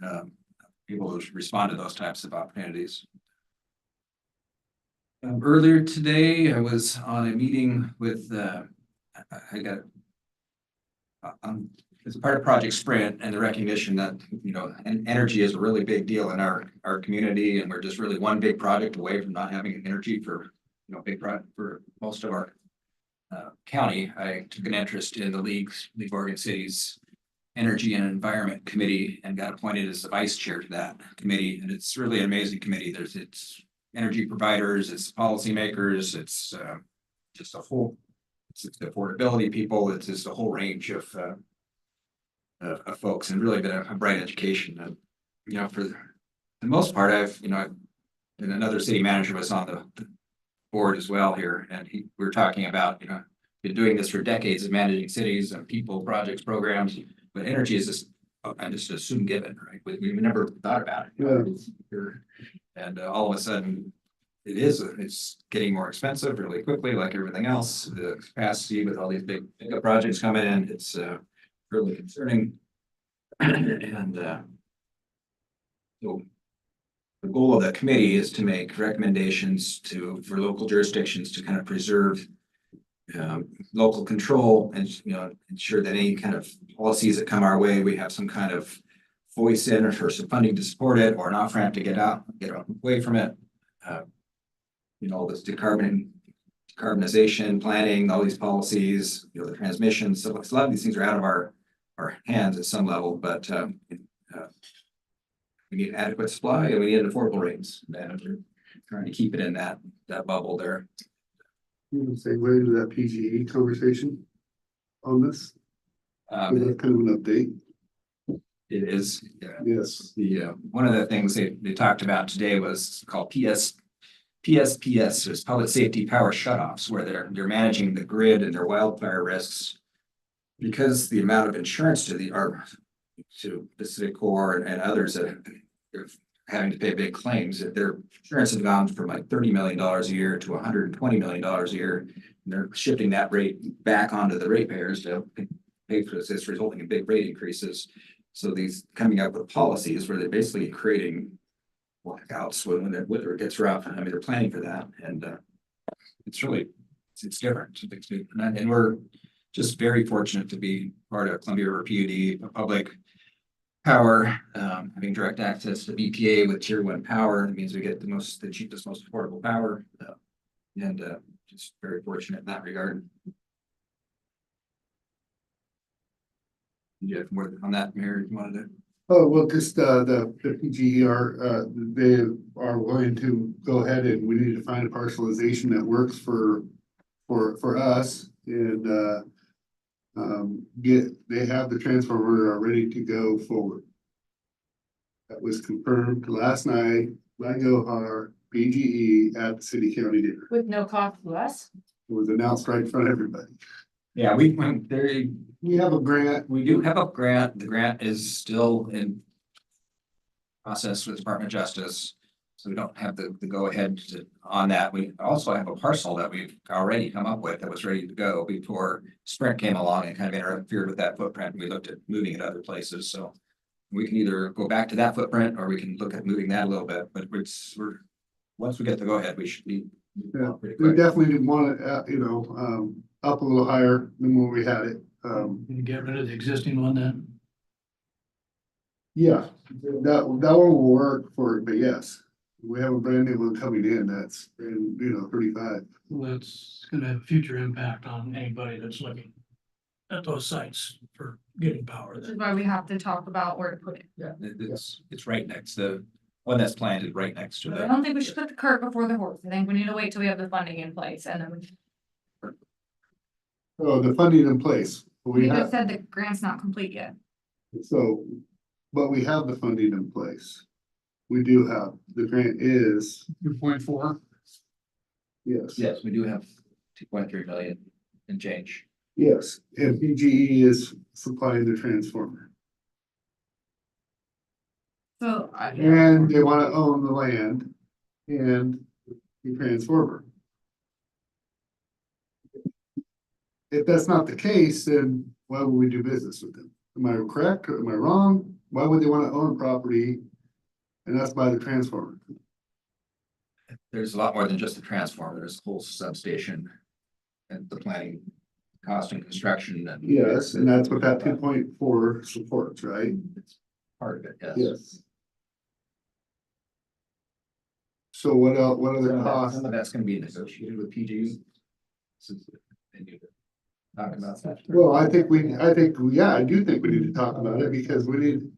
able to respond to those types of opportunities. Earlier today, I was on a meeting with, as part of Project Sprint and the recognition that, energy is a really big deal in our community, and we're just really one big project away from not having energy for, big project for most of our county. I took an interest in the League of Oregon Cities Energy and Environment Committee and got appointed as the vice chair to that committee. And it's really an amazing committee. It's energy providers, it's policymakers, it's just it's the affordability people, it's just a whole range of folks, and really been a bright education. And for the most part, and another city manager was on the board as well here, and we were talking about been doing this for decades of managing cities and people, projects, programs, but energy is just a soon given, right? We never thought about it. And all of a sudden, it's getting more expensive really quickly, like everything else. The capacity with all these big projects coming in, it's really concerning. And so the goal of the committee is to make recommendations for local jurisdictions to kind of preserve local control and, ensure that any kind of policies that come our way, we have some kind of voice in or some funding to support it, or an off ramp to get away from it. This decarbonization planning, all these policies, the transmission. So a lot of these things are out of our hands at some level, but we need adequate supply and we need affordable rates. And we're trying to keep it in that bubble there. You can segue into that PGE conversation on this. Kind of an update. It is. Yes. One of the things they talked about today was called PSPS, is Public Safety Power Shutoffs, where they're managing the grid and their wildfire risks. Because the amount of insurance to Pacific Core and others that are having to pay big claims, that their insurance has gone from like $30 million a year to $120 million a year. And they're shifting that rate back onto the ratepayers to pay for this. It's resulting in big rate increases. So these coming up with policies where they're basically creating blackouts when the weather gets rough. I mean, they're planning for that, and it's really it's different. And we're just very fortunate to be part of Columbia River PUD, a public power, having direct access to BPA with tier 1 power. That means we get the cheapest, most affordable power, and just very fortunate in that regard. You have more on that, Mayor? You wanted to? Oh, well, just the PGE they are willing to go ahead, and we need to find a parcelization that works for us, and they have the transformer ready to go forward. That was confirmed last night by Gohar PGE at the city county dinner. With no cost to us? It was announced right in front of everybody. Yeah, we have a grant. We do have a grant. The grant is still in process with Department of Justice. So we don't have the go ahead on that. We also have a parcel that we've already come up with that was ready to go before Sprint came along and kind of interfered with that footprint. We looked at moving it other places. So we can either go back to that footprint or we can look at moving that a little bit. But once we get the go ahead, we should be pretty quick. We definitely didn't want it, up a little higher than where we had it. Can you get rid of the existing one then? Yeah, that one will work for it, but yes, we have a brand new one coming in that's in, 35. Well, that's gonna have a future impact on anybody that's looking at those sites for getting power Which is there. why we have to talk about where to put it. Yeah, it's right next. The one that's planned is right next to I the. don't think we should put the cart before the horse. I think we need to wait till we have the funding in place and then Oh, the funding in place. we We just have, said the grant's not complete yet. but we have the funding in place. We do have, the grant is 2.4. yes. Yes, we do have 2.3 million and change. Yes, and PGE is supplying the transformer. So And they want to own the land and the transformer. If that's not the case, then why would we do business with them? Am I correct or am I wrong? Why would they want to own property and that's by the transformer? There's a lot more than just the transformer. There's a whole substation and the planning, cost and construction. And Yes, and that's what that 2.4 supports, right? It's part of it, yes. Yes. So what else, what other costs? Some of that's gonna be negotiated with PG. Since they need to talk about that. Well, I do think we need to talk about it because we need,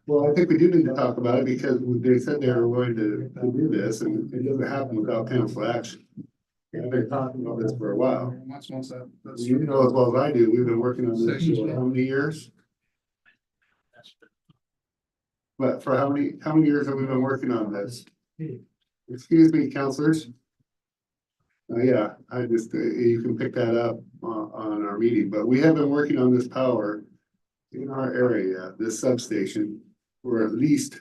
well, I think we do need to talk about it because they said they were going to do this and it doesn't happen without council action. And they're talking about this for a while. You know as well as I do, we've been working on this for how many years? But for how many years have we been working on this? Excuse me, counselors. Yeah, I just, you can pick that up on our meeting, but we have been working on this power in our area, this substation, for at least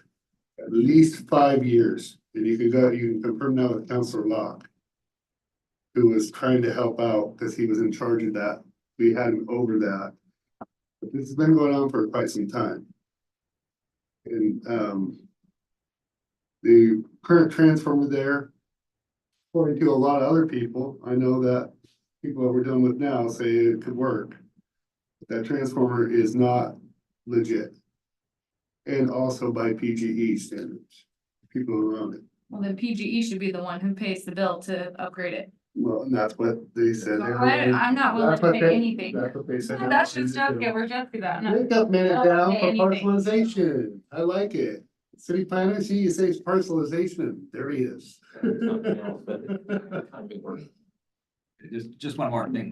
5 years. And you can confirm that with Councilor Locke, who was trying to help out because he was in charge of that. We had him over that. But this has been going on for quite some time. And, the current transformer there, according to a lot of other people, I know that people that we're dealing with now say it could work. But that transformer is not legit. And also by PGE standards, people around it. Well, then PGE should be the one who pays the bill to upgrade it. Well, and that's what they said. I'm not willing That's to what pay they- anything. That's what they said. That's just joking, we're joking about. Make up minute Not down pay for anything. parcelization. I like it. City planner, see, you say parcelization, there he is. Just one more thing.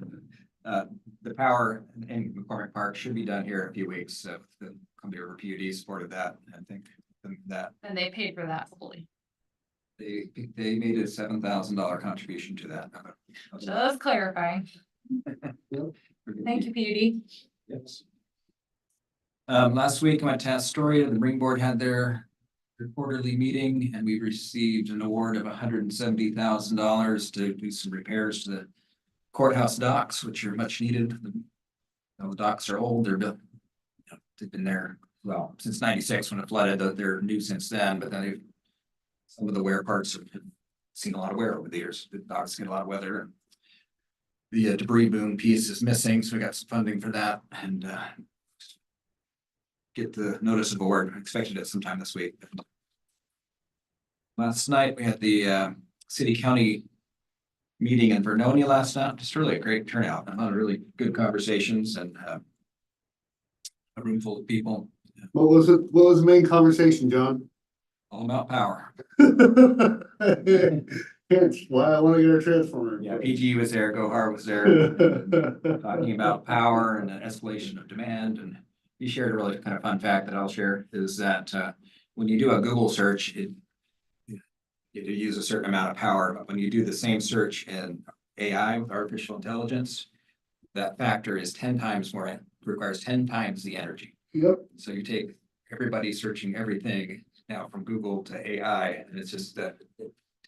The power in McCormick Park should be done here in a few weeks. So the Columbia River PUD supported that. I think that And they paid for that fully. they made a $7,000 contribution to that. Just clarifying. Thank you, PUD. Yes. Last week I went to Astoria. The Marine Board had their quarterly meeting and we received an award of $170,000 to do some repairs to the courthouse docks, which are much needed. The docks are old. They've been there, well, since '96 when it flooded. They're new since then, but then some of the wear parts have seen a lot of wear over the years. The docks get a lot of weather. The debris boom piece is missing, so we got some funding for that and get the notice of award. Expected it sometime this week. Last night, we had the city-county meeting in Vernonia last night. Just really a great turnout. A lot of really good conversations and a room full of people. What was it? What was the main conversation, John? All about power. Hence why I want to get a transformer. Yeah, PG was there, Gohar was there, talking about power and the escalation of demand. And he shared a really kind of fun fact that I'll share is that when you do a Google search, you use a certain amount of power, but when you do the same search in AI with artificial intelligence, that factor is 10 times more, requires 10 times the energy. Yep. So you take everybody searching everything now from Google to AI, and it's just that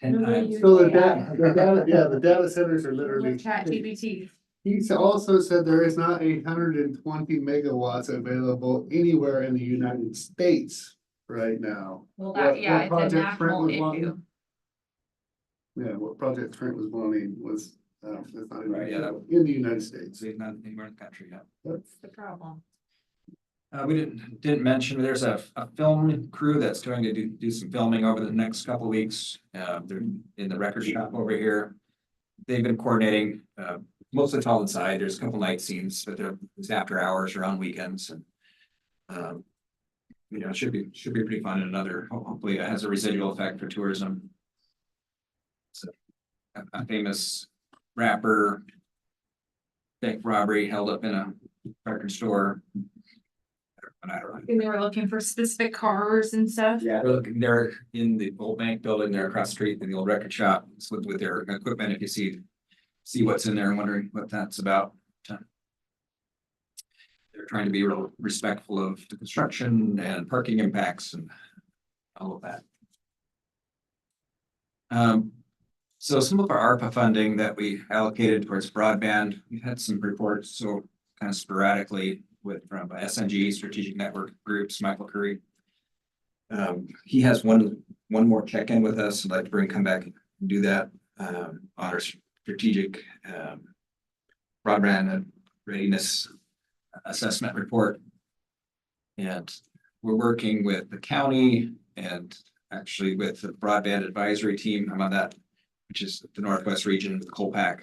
10 times. So the data centers are literally. ChatGPT. He's also said there is not 120 megawatts available anywhere in the United States right now. Well, What it's a Project Trent national was issue. wanting? Yeah, what Project Trent was wanting was, it's not in, Right, yeah, in the United States. It's not anywhere in the country yet. That's the problem. We didn't mention, there's a film crew that's going to do some filming over the next couple of weeks. They're in the record shop over here. They've been coordinating, mostly it's all inside. There's a couple night scenes, but it's after hours or on weekends and it should be pretty fun and hopefully it has a residual effect for tourism. So a famous rapper bank robbery held up in a record store. And they were looking for specific cars and stuff. Yeah, they're in the old bank building, they're across the street in the old record shop with their equipment. If you see what's in there and wondering what that's about. They're trying to be real respectful of the construction and parking impacts and all of that. So some of our ARPA funding that we allocated towards broadband, we've had some reports, so kind of sporadically from SNG, Strategic Network Groups, Michael Curry. He has one more check-in with us. I'd like to come back and do that on our strategic broadband readiness assessment report. And we're working with the county and actually with the broadband advisory team. I'm on that, which is the Northwest region with Colpack,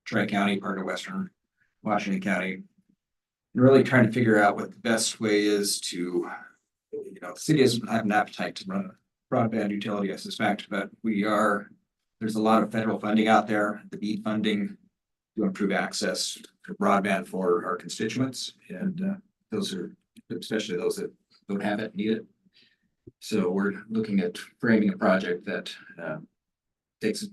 Tri-County, part of Western Washington County. And really trying to figure out what the best way is to, the city doesn't have an appetite to run a broadband utility, I suspect, but there's a lot of federal funding out there, the BEAD funding to improve access to broadband for our constituents. And those are, especially those that don't have it, need it. So we're looking at framing a project that takes,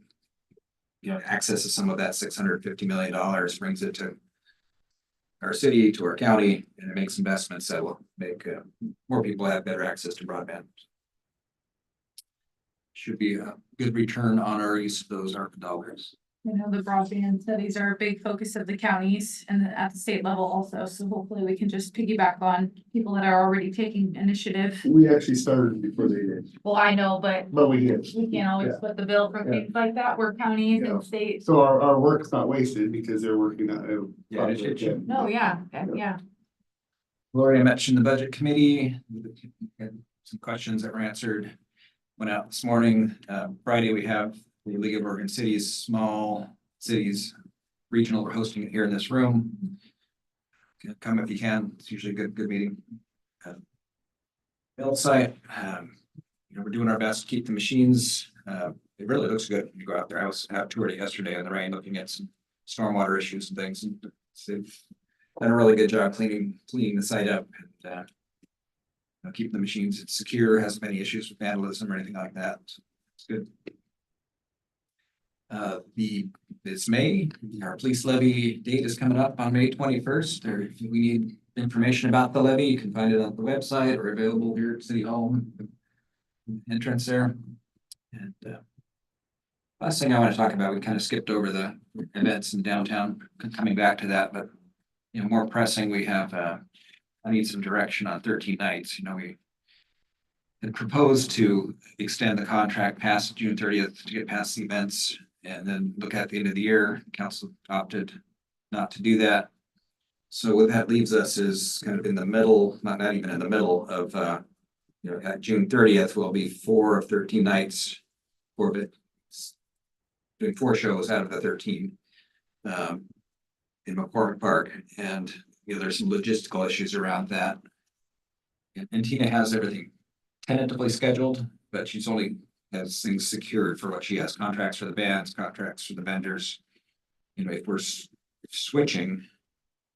accesses some of that $650 million, brings it to our city, to our county, and it makes investments that will make more people have better access to broadband. Should be a good return on our use of those ARPA dollars. You know, the broadband studies are a big focus of the counties and at the state level also, so hopefully we can just piggyback on people that are already taking initiative. We actually started before they did, Well, I know, but but we did. we can't always Yeah. split the bill for Yeah. things like that, where counties Yeah. and states. So our work's not wasted because they're working on it. Yeah, it should. No, yeah, yeah. Gloria mentioned the budget committee, had some questions that were answered. Went out this morning, Friday, we have the League of Oregon Cities, Small Cities Regional, we're hosting it here in this room. Come if you can, it's usually a good meeting. Build site, you know, we're doing our best to keep the machines, it really looks good when you go out there. I was out toured it yesterday in the rain, looking at some stormwater issues and things, and they've done a really good job cleaning the site up and you know, keeping the machines secure, hasn't many issues with vandalism or anything like that. So it's good. It's May, our police levy date is coming up on May 21st. Or if we need information about the levy, you can find it on the website or available here at City Hall entrance there. And last thing I want to talk about, we kind of skipped over the events in downtown, coming back to that, but you know, more pressing, we have I need some direction on 13 nights. You know, we had proposed to extend the contract past June 30th to get past the events and then look at the end of the year. Council opted not to do that. So what that leaves us is kind of in the middle, not even in the middle of, you know, at June 30th will be 4 of 13 nights, 4 of it, doing 4 shows out of the 13 in McCormick Park. And you know, there's some logistical issues around that. And Tina has everything tentatively scheduled, but she's only has things secured for what she has, contracts for the bands, contracts for the vendors. You know, if we're switching,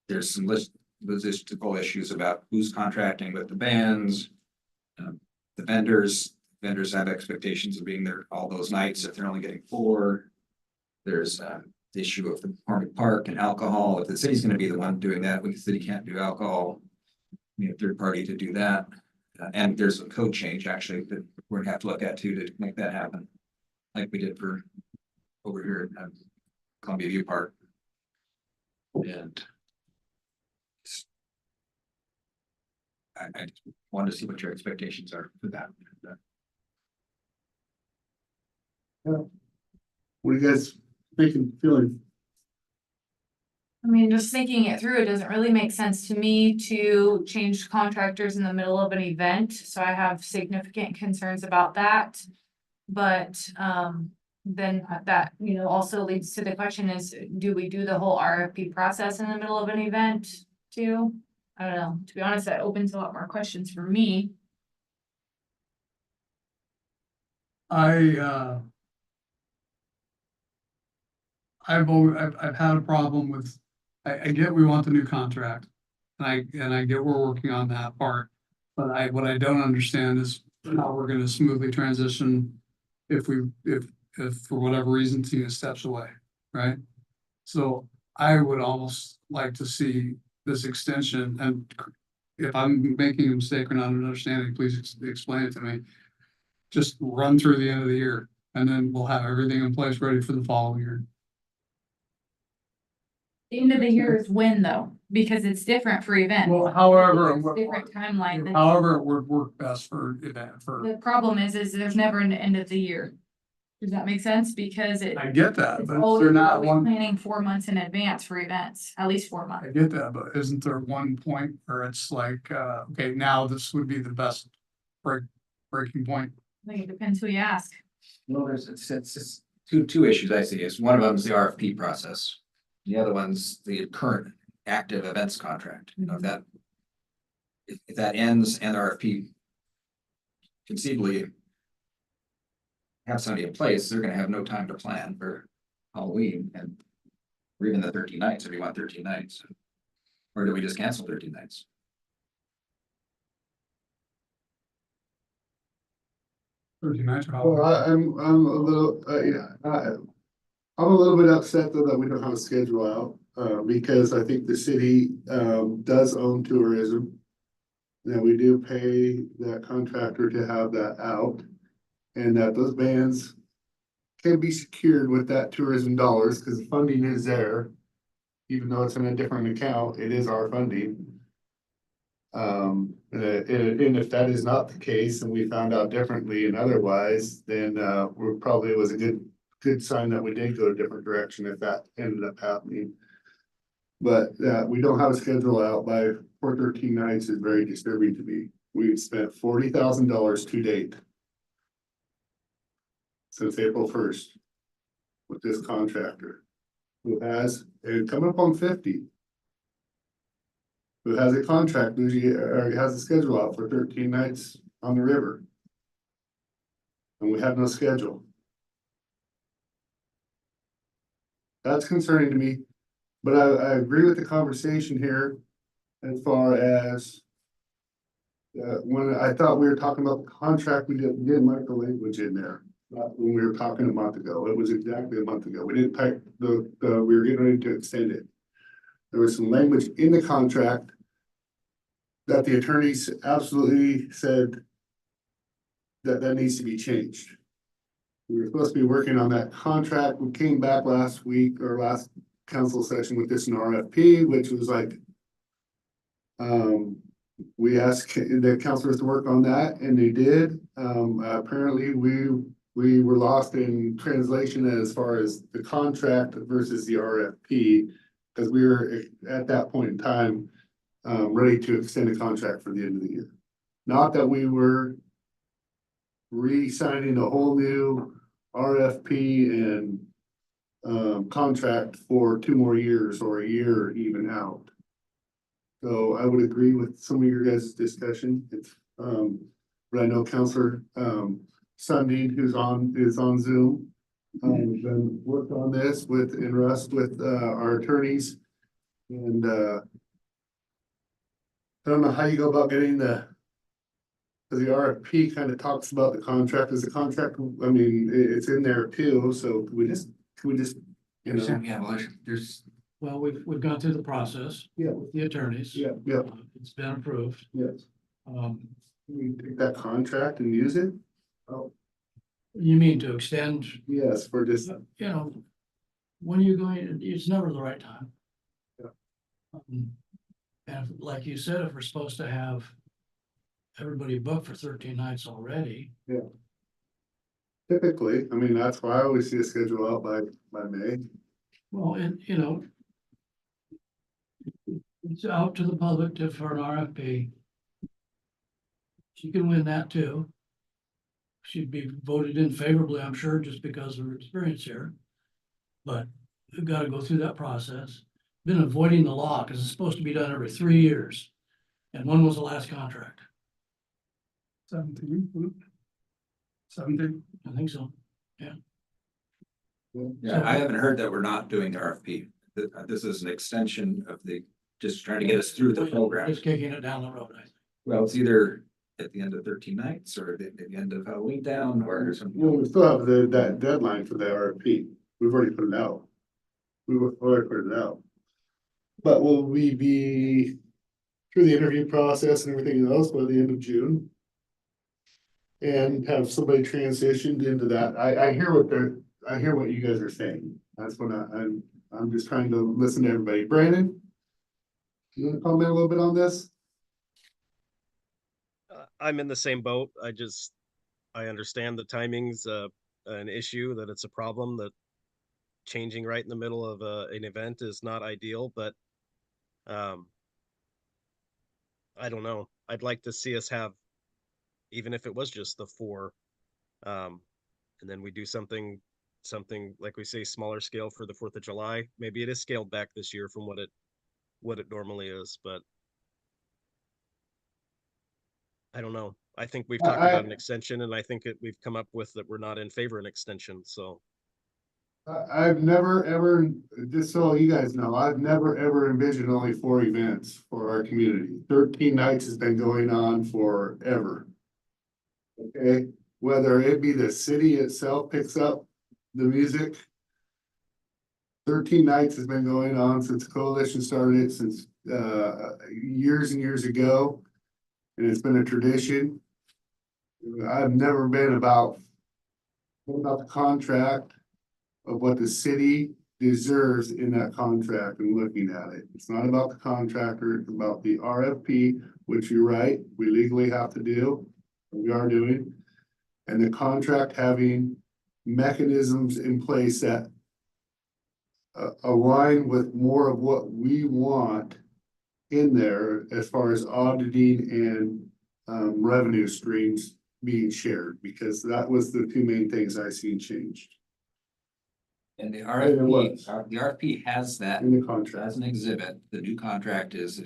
there's some logistical issues about who's contracting with the bands. The vendors have expectations of being there all those nights if they're only getting 4. There's the issue of the McCormick Park and alcohol. If the city's going to be the one doing that, when the city can't do alcohol, we have third party to do that. And there's a code change actually that we're gonna have to look at too to make that happen, like we did for over here at Columbia View Park. And I wanted to see what your expectations are for that. What are you guys feeling? I mean, just thinking it through, it doesn't really make sense to me to change contractors in the middle of an event, so I have significant concerns about that. But then that, you know, also leads to the question is, do we do the whole RFP process in the middle of an event too? I don't know, to be honest, that opens a lot more questions for me. I've had a problem with, I get we want the new contract. And I get we're working on that part, but what I don't understand is how we're gonna smoothly transition if for whatever reason Tina steps away, right? So I would almost like to see this extension, and if I'm making a mistake or not understanding, please explain it to me. Just run through the end of the year, and then we'll have everything in place ready for the following year. The end of the year is when though, because it's different for events. Well, however, It's different timeline. however it would work best for event, The problem is there's never an end of the year. Does that make sense? Because I get that, it's but always, they're not always one, planning 4 months in advance for events, at least 4 months. I get that, but isn't there one point where it's like, okay, now this would be the best breaking point? I think it depends who you ask. Well, it's two issues I see. Is one of them is the RFP process. The other one's the current active events contract. You know, if that ends and the RFP conceivably have somebody in place, they're gonna have no time to plan for Halloween or even the 13 nights if you want 13 nights. Or do we just cancel 13 nights? Well, I'm a little, I'm a little bit upset though that we don't have a schedule out, because I think the city, does own tourism. That we do pay that contractor to have that out, and that those bands can be secured with that tourism dollars, because the funding is there. Even though it's in a different account, it is our funding. And if that is not the case, and we found out differently and otherwise, then, we're probably, it was a good sign that we did go a different direction if that ended up happening. But, we don't have a schedule out by 413 nights is very disturbing to me. We've spent $40,000 to date. Since April 1st. With this contractor. Who has, and coming up on 50. Who has a contract, or has a schedule out for 13 nights on the river. And we have no schedule. That's concerning to me, but I agree with the conversation here as far as when I thought we were talking about the contract, we didn't like the language in there. When we were talking a month ago, it was exactly a month ago. We didn't type we were getting ready to extend it. There was some language in the contract that the attorneys absolutely said that needs to be changed. We were supposed to be working on that contract. We came back last week or last council session with this in RFP, which was like, we asked the counselors to work on that, and they did. Apparently we were lost in translation as far as the contract versus the RFP, because we were at that point in time ready to extend the contract for the end of the year. Not that we were re-signing a whole new RFP and contract for 2 more years or a year even out. So I would agree with some of your guys' discussion. It's but I know Counselor Sundin, who's on Zoom, been working on this with our attorneys, and I don't know how you go about getting the RFP kind of talks about the contract. Is the contract, I mean, it's in there too, so can we just, you know? Yeah, well, there's, Well, we've gone through the process. Yeah. With the attorneys. Yeah. It's been approved. Yes. Um, Can we take that contract and use it? Oh, you mean to extend, yes, for just, you know, when are you going, it's never the right time. Yeah. And like you said, if we're supposed to have everybody booked for 13 nights already. yeah. Typically, I mean, that's why I always see a schedule out by May. Well, and you know, it's out to the public for an RFP. She can win that too. She'd be voted in favorably, I'm sure, just because of her experience here. But we've got to go through that process. Been avoiding the law because it's supposed to be done every 3 years. And when was the last contract? 17. I think so. yeah, I haven't heard that we're not doing the RFP. This is an extension of just trying to get us through the program. Just kicking it down the road, I think. Well, it's either at the end of 13 nights or at the end of Halloween Town or something. Well, we still have that deadline for the RFP. We've already put it out. We've already put it out. But will we be through the interview process and everything else by the end of June? And have somebody transitioned into that? I hear what you guys are saying. That's what I'm just trying to listen to everybody. Brandon? You want to comment a little bit on this? I'm in the same boat. I understand that timing's an issue, that it's a problem, that changing right in the middle of an event is not ideal, but I don't know. I'd like to see us have, even if it was just the 4, and then we do something like we say, smaller scale for the 4th of July. Maybe it is scaled back this year from what it normally is, but I don't know. I think we've talked about an extension, and I think we've come up with that we're not in favor of an extension, so. I've never ever, just so you guys know, I've never ever envisioned only 4 events for our community. 13 nights has been going on forever. Okay, whether it be the city itself picks up the music. 13 nights has been going on since Coalition started, since years and years ago. And it's been a tradition. I've never been about the contract. of what the city deserves in that contract and looking at it. It's not about the contractor, it's about the RFP, which you're right, we legally have to do, we are doing. And the contract having mechanisms in place that align with more of what we want in there as far as auditing and revenue streams being shared, because that was the two main things I seen changed And the it was. the RFP has that in the contract. as an exhibit. The new contract is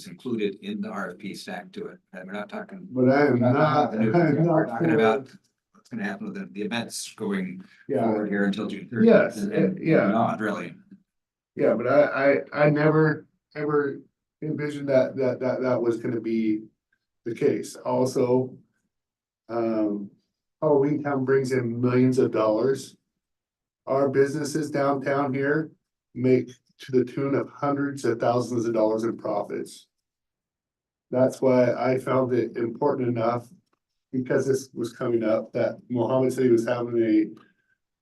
included in the RFP stack to it. And we're not talking. But I am we're not, talking I'm we're not talking for- about what's gonna happen with the events going Yeah, forward here until June 30th. Yes, and yeah. beyond, really. yeah, but I never ever envisioned that was gonna be the case. Also, Halloween Town brings in millions of dollars. Our businesses downtown here make to the tune of hundreds of thousands of dollars in profits. That's why I found it important enough, because this was coming up, that Mohammed said he was having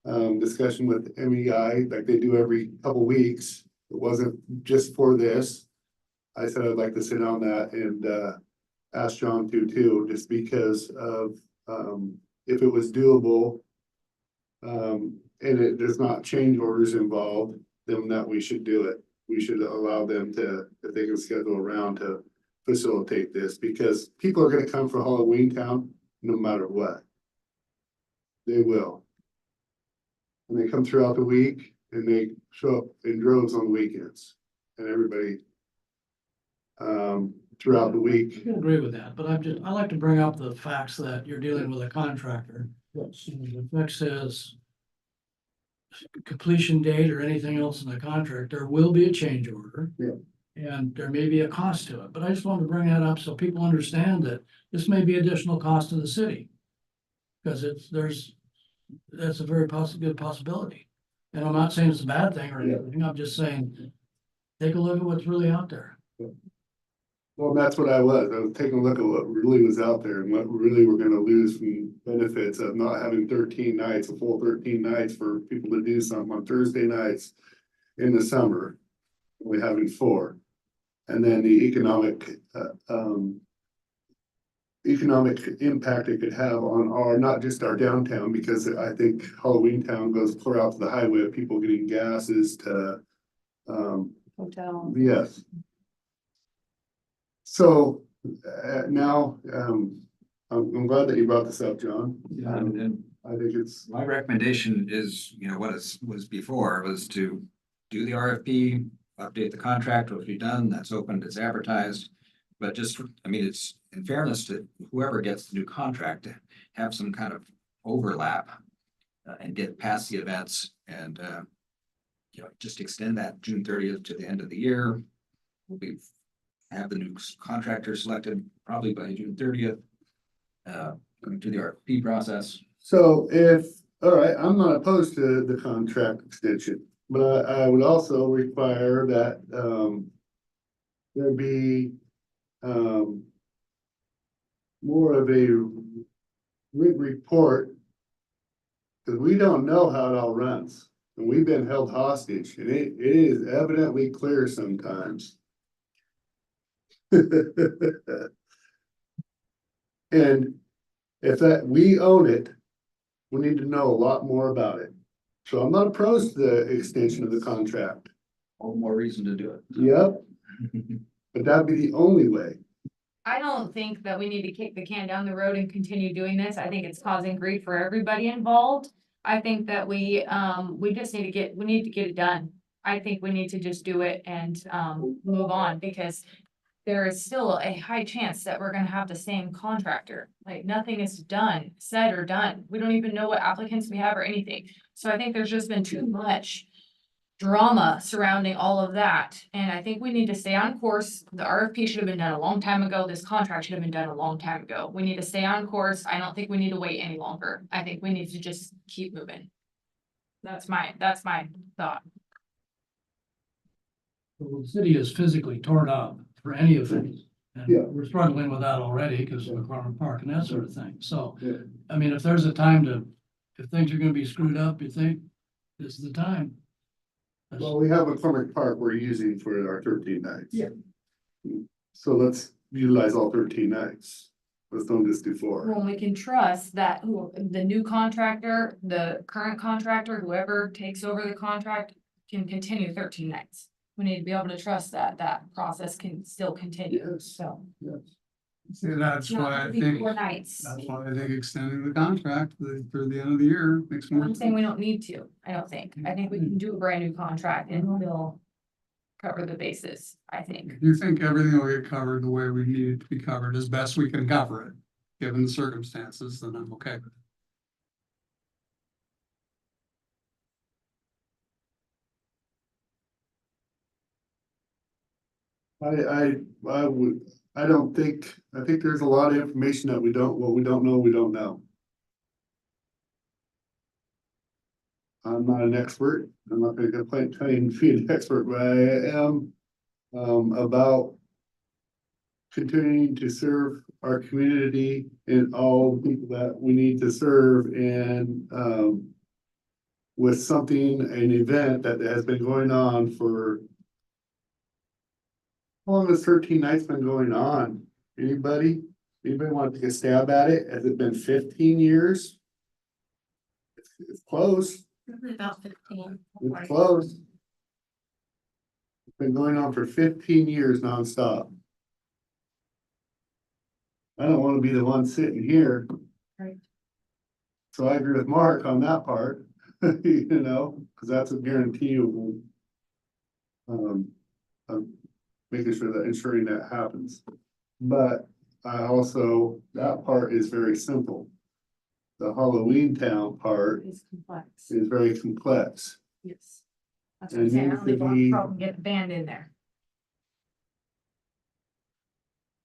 a discussion with MEI like they do every couple weeks. It wasn't just for this. I said I'd like to sit on that and ask John to too, just because of if it was doable. And there's not change orders involved, then that we should do it. We should allow them to, if they can schedule around to facilitate this, because people are gonna come for Halloween Town no matter what. They will. And they come throughout the week and they show up in droves on the weekends and everybody throughout the I week. can agree with that, but I like to bring up the facts that you're dealing with a contractor. Yes. The fact says completion date or anything else in the contract, there will be a change order. Yeah. And there may be a cost to it, but I just wanted to bring that up so people understand that this may be additional cost to the city. Because that's a very good possibility. And I'm not saying it's a bad thing or anything, I'm just saying, take a look at what's really out there. Well, that's what I was taking a look at what really was out there and what really we're gonna lose from benefits of not having 13 nights, a full 13 nights for people to do something on Thursday nights in the summer. Only having 4. And then the economic impact it could have on our, not just our downtown, because I think Halloween Town goes clear out to the highway of people getting gases to Hotel. yes. So now, I'm glad that you brought this up, John. And I think it's, my recommendation is, what was before was to do the RFP, update the contract, what we've done, that's open, it's advertised. But just, it's in fairness to whoever gets the new contract to have some kind of overlap and get past the events and, just extend that June 30th to the end of the year. We'll have the new contractor selected probably by June 30th. Going through the RFP process. so all right, I'm not opposed to the contract extension, but I would also require that, there be, more of a written report. Cause we don't know how it all runs, and we've been held hostage, and it is evidently clear sometimes. And if we own it, we need to know a lot more about it. So I'm not opposed to the extension of the contract. All more reason to do it. Yep, but that'd be the only way. I don't think that we need to kick the can down the road and continue doing this. I think it's causing grief for everybody involved. I think that we just need to get it done. I think we need to just do it and, move on, because there is still a high chance that we're gonna have the same contractor. Like, nothing is said or done. We don't even know what applicants we have or anything. So I think there's just been too much drama surrounding all of that. And I think we need to stay on course. The RFP should have been done a long time ago. This contract should have been done a long time ago. We need to stay on course. I don't think we need to wait any longer. I think we need to just keep moving. That's my thought. Well, the city is physically torn up for any offense. And Yeah. we're struggling with that already because of McFarland Park and that sort of thing. So, Yeah. if there's a time if things are gonna be screwed up, you think, This is the time. Well, we have McCormick Park we're using for our 13 nights. Yeah. So let's utilize all 13 nights. Let's don't just do 4. Well, we can trust that the new contractor, the current contractor, whoever takes over the contract can continue 13 nights. We need to be able to trust that that process can still continue, Yes. so. Yes. See, that's Not why I every think, 4 nights. that's why I think extending the contract through the end of the year makes more I'm sense. saying we don't need to, I don't think. I think we can do a brand new contract and still cover the bases, I think. If you think everything will get covered the way we need it to be covered as best we can cover it, given the circumstances, then I'm okay with it. I don't think, I think there's a lot of information that what we don't know. I'm not an expert. I'm not gonna claim to be an expert, but I am about continuing to serve our community and all the people that we need to serve and with something, an event that has been going on for how long has 13 nights been going on? Anybody? Anybody want to take a stab at it? Has it been 15 years? It's close. Probably about 15. It's close. It's been going on for 15 years nonstop. I don't want to be the one sitting here. Right. So I agree with Mark on that part, you know, because that's a guarantee of making sure that ensuring that happens. But I also, that part is very simple. The Halloween Town part It's complex, is very complex. yes. That's what I'm saying, I don't think we'll have a problem getting band in there.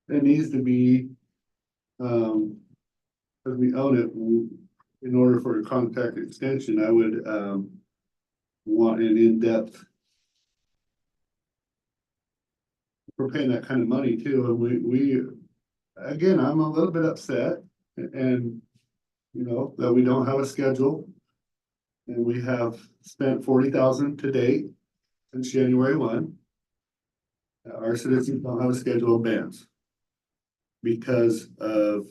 It needs to be, because we own it, in order for a contract extension, I would, want an in-depth. We're paying that kind of money too, and again, I'm a little bit upset and, you know, that we don't have a schedule. And we have spent 40,000 to date since January 1. Our citizens don't have a schedule of bands. Because of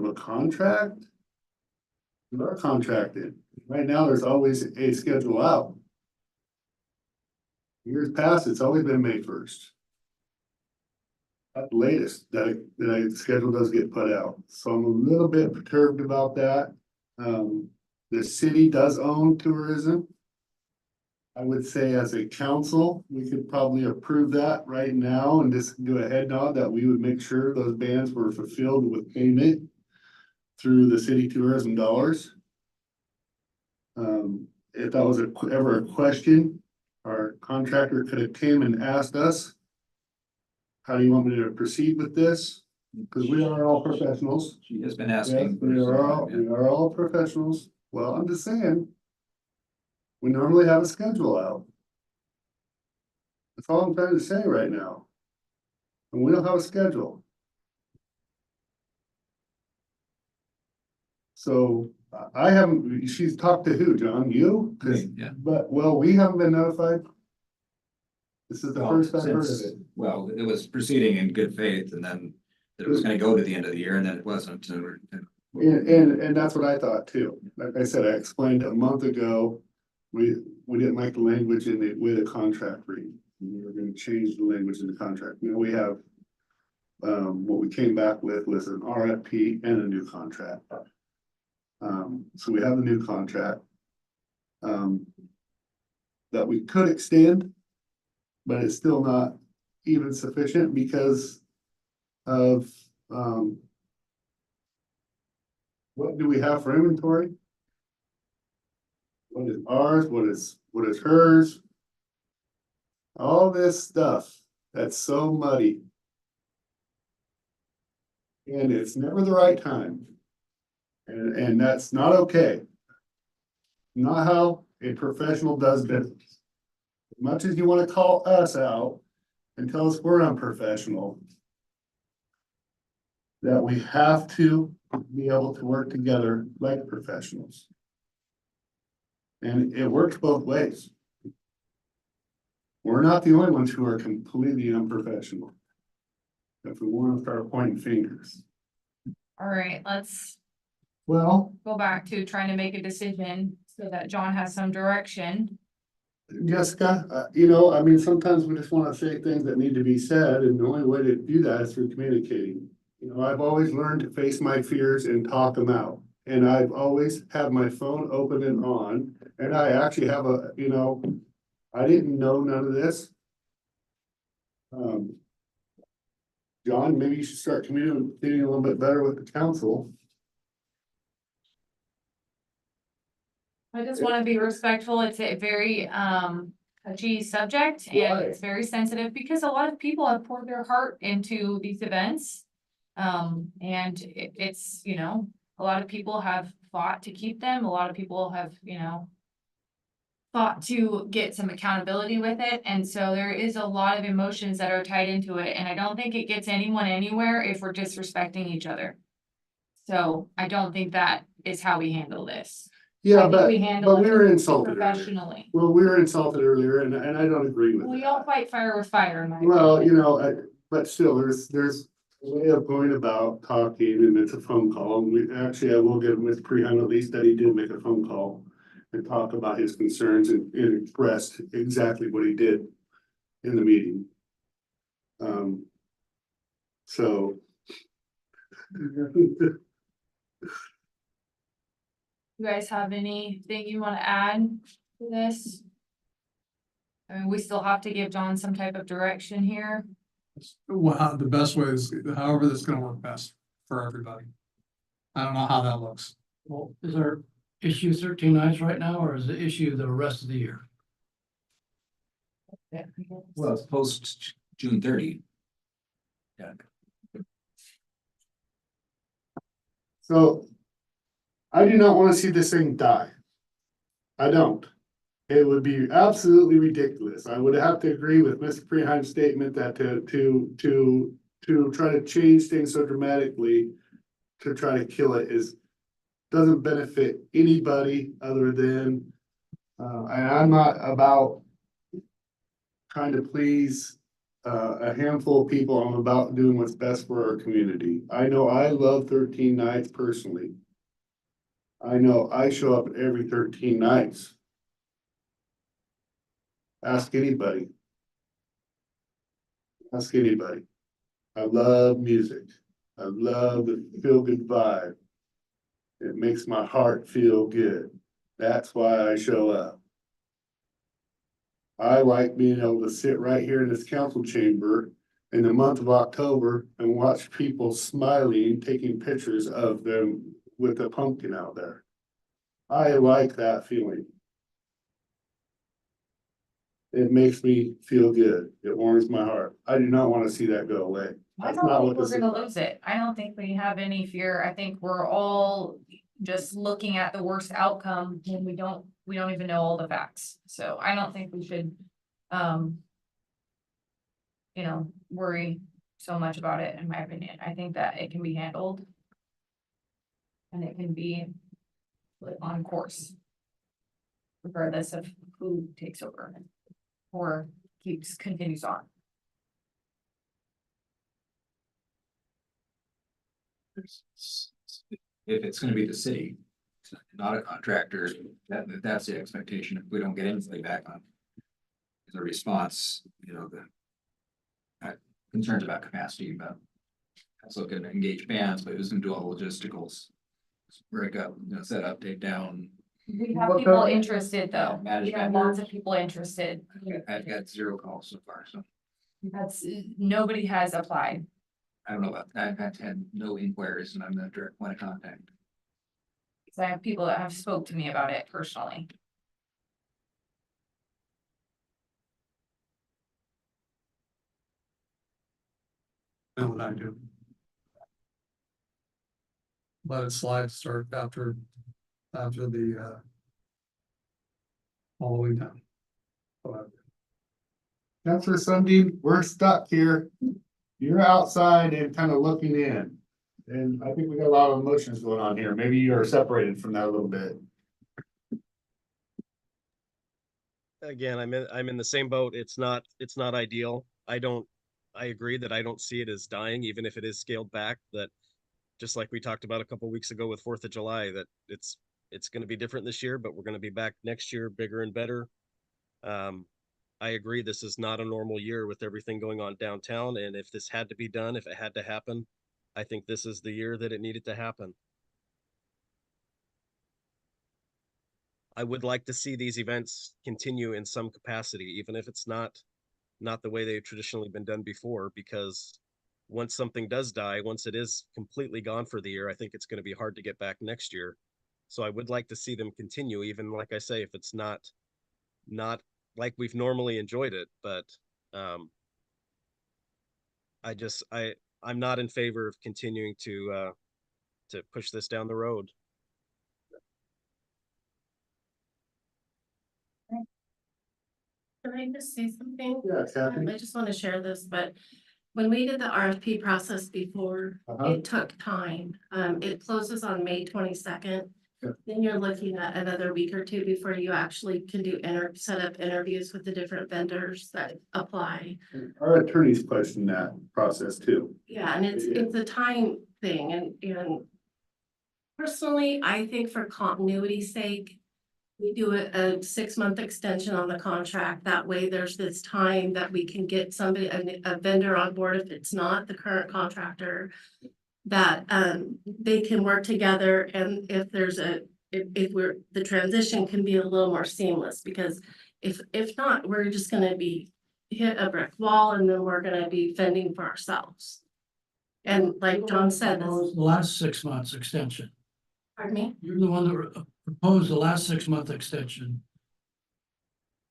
a contract? We are contracted. Right now, there's always a schedule out. Years past, it's always been May 1st. At the latest, that schedule does get put out. So I'm a little bit perturbed about that. The city does own tourism. I would say as a council, we could probably approve that right now and just do a head nod that we would make sure those bands were fulfilled with payment through the city tourism dollars. If that was ever a question, our contractor could have came and asked us, how do you want me to proceed with this? Because we are all professionals. She has been Yes, asking. we are all professionals. Well, I'm just saying. We normally have a schedule out. That's all I'm trying to say right now. And we don't have a schedule. So I haven't, she's talked to who, John? You? 'Cause- Yeah. But, well, we haven't been notified. This is the Well, first I've heard of since- it. Well, it was proceeding in good faith and then it was gonna go to the end of the year and then it wasn't. And that's what I thought too. Like I said, I explained a month ago, we didn't like the language in the way the contract read. We were gonna change the language in the contract. You know, we have what we came back with was an RFP and a new contract. So we have a new contract that we could extend, but it's still not even sufficient because of what do we have for inventory? What is ours? What is hers? All this stuff that's so muddy. And it's never the right time. And that's not okay. Not how a professional does business. As much as you want to call us out and tell us we're unprofessional. that we have to be able to work together like professionals. And it works both ways. We're not the only ones who are completely unprofessional. If we want to start pointing fingers. All right, let's Well, go back to trying to make a decision so that John has some direction. Jessica, you know, I mean, sometimes we just want to say things that need to be said, and the only way to do that is through communicating. You know, I've always learned to face my fears and talk them out. And I've always had my phone open and on, and I actually have a, you know, I didn't know none of this. John, maybe you should start communicating a little bit better with the council. I just want to be respectful. It's a very touchy subject and it's very sensitive because a lot of people have poured their heart into these events. And it's, you know, a lot of people have fought to keep them. A lot of people have, you know, fought to get some accountability with it. And so there is a lot of emotions that are tied into it. And I don't think it gets anyone anywhere if we're disrespecting each other. So I don't think that is how we handle this. Yeah, I think we handle but we it were insulted earlier. professionally. Well, we were insulted earlier, and I don't agree with We that. don't fight fire with fire, in my Well, opinion. you know, but still, there's a way of going about talking, and it's a phone call. And we actually, I will give Ms. Prehan at least that he did make a phone call and talk about his concerns and expressed exactly what he did in the meeting. So. You guys have anything you want to add to this? I mean, we still have to give John some type of direction here. Well, the best way is however this is gonna work best for everybody. I don't know how that looks. Well, is there issue 13 nights right now, or is it issue the rest of the year? Well, it's post June 30. Yeah. So I do not want to see this thing die. I don't. It would be absolutely ridiculous. I would have to agree with Mr. Preheim's statement that to try to change things so dramatically to try to kill it doesn't benefit anybody other than and I'm not about trying to please a handful of people. I'm about doing what's best for our community. I know I love 13 nights personally. I know I show up every 13 nights. Ask anybody. Ask anybody. I love music. I love the feel good vibe. It makes my heart feel good. That's why I show up. I like being able to sit right here in this council chamber in the month of October and watch people smiling, taking pictures of them with a pumpkin out there. I like that feeling. It makes me feel good. It warms my heart. I do not want to see that go away. I That's don't not think what we're this is gonna about. lose it. I don't think we have any fear. I think we're all just looking at the worst outcome when we don't even know all the facts. So I don't think we should, you know, worry so much about it, in my opinion. I think that it can be handled. And it can be put on course. Regardless of who takes over or continues on. If it's gonna be the city, not a contractor, that's the expectation. If we don't get anything back on the response, you know, concerns about capacity, but also gonna engage bands, but who's gonna do all the logisticals? Break up, you know, set up, take down. We have people interested though. We Management. have lots of people interested. I've got 0 calls so far, so Nobody has applied. I don't know about, I've had no inquiries and I'm the direct point of contact. So I have people that have spoke to me about it personally. Know what I do. Let it slide, start after the Halloween time. Councilor Sundin, we're stuck here. You're outside and kind of looking in. and I think we got a lot of emotions going on here. Maybe you are separated from that a little bit. Again, I'm in the same boat. It's not ideal. I agree that I don't see it as dying, even if it is scaled back, that just like we talked about a couple weeks ago with 4th of July, that it's going to be different this year, but we're going to be back next year bigger and better. I agree. This is not a normal year with everything going on downtown. And if this had to be done, if it had to happen, I think this is the year that it needed to happen. I would like to see these events continue in some capacity, even if it's not the way they've traditionally been done before, because once something does die, once it is completely gone for the year, I think it's going to be hard to get back next year. So I would like to see them continue, even like I say, if it's not like we've normally enjoyed it, but I'm not in favor of continuing to push this down the road. Can I just say something? Yeah, Kathy. I just want to share this, but when we did the RFP process before, it took time. It closes on May 22nd. Yeah. Then you're looking at another week or two before you actually can set up interviews with the different vendors that apply. Our attorneys question that process too. Yeah, and it's a time thing, and personally, I think for continuity's sake, we do a 6-month extension on the contract. That way there's this time that we can get somebody, a vendor on board if it's not the current contractor, that they can work together, and if there's the transition can be a little more seamless, because if not, we're just gonna be hit a brick wall, and then we're gonna be fending for ourselves. And like John said, That was the last 6 months extension. pardon me? You're the one that proposed the last 6-month extension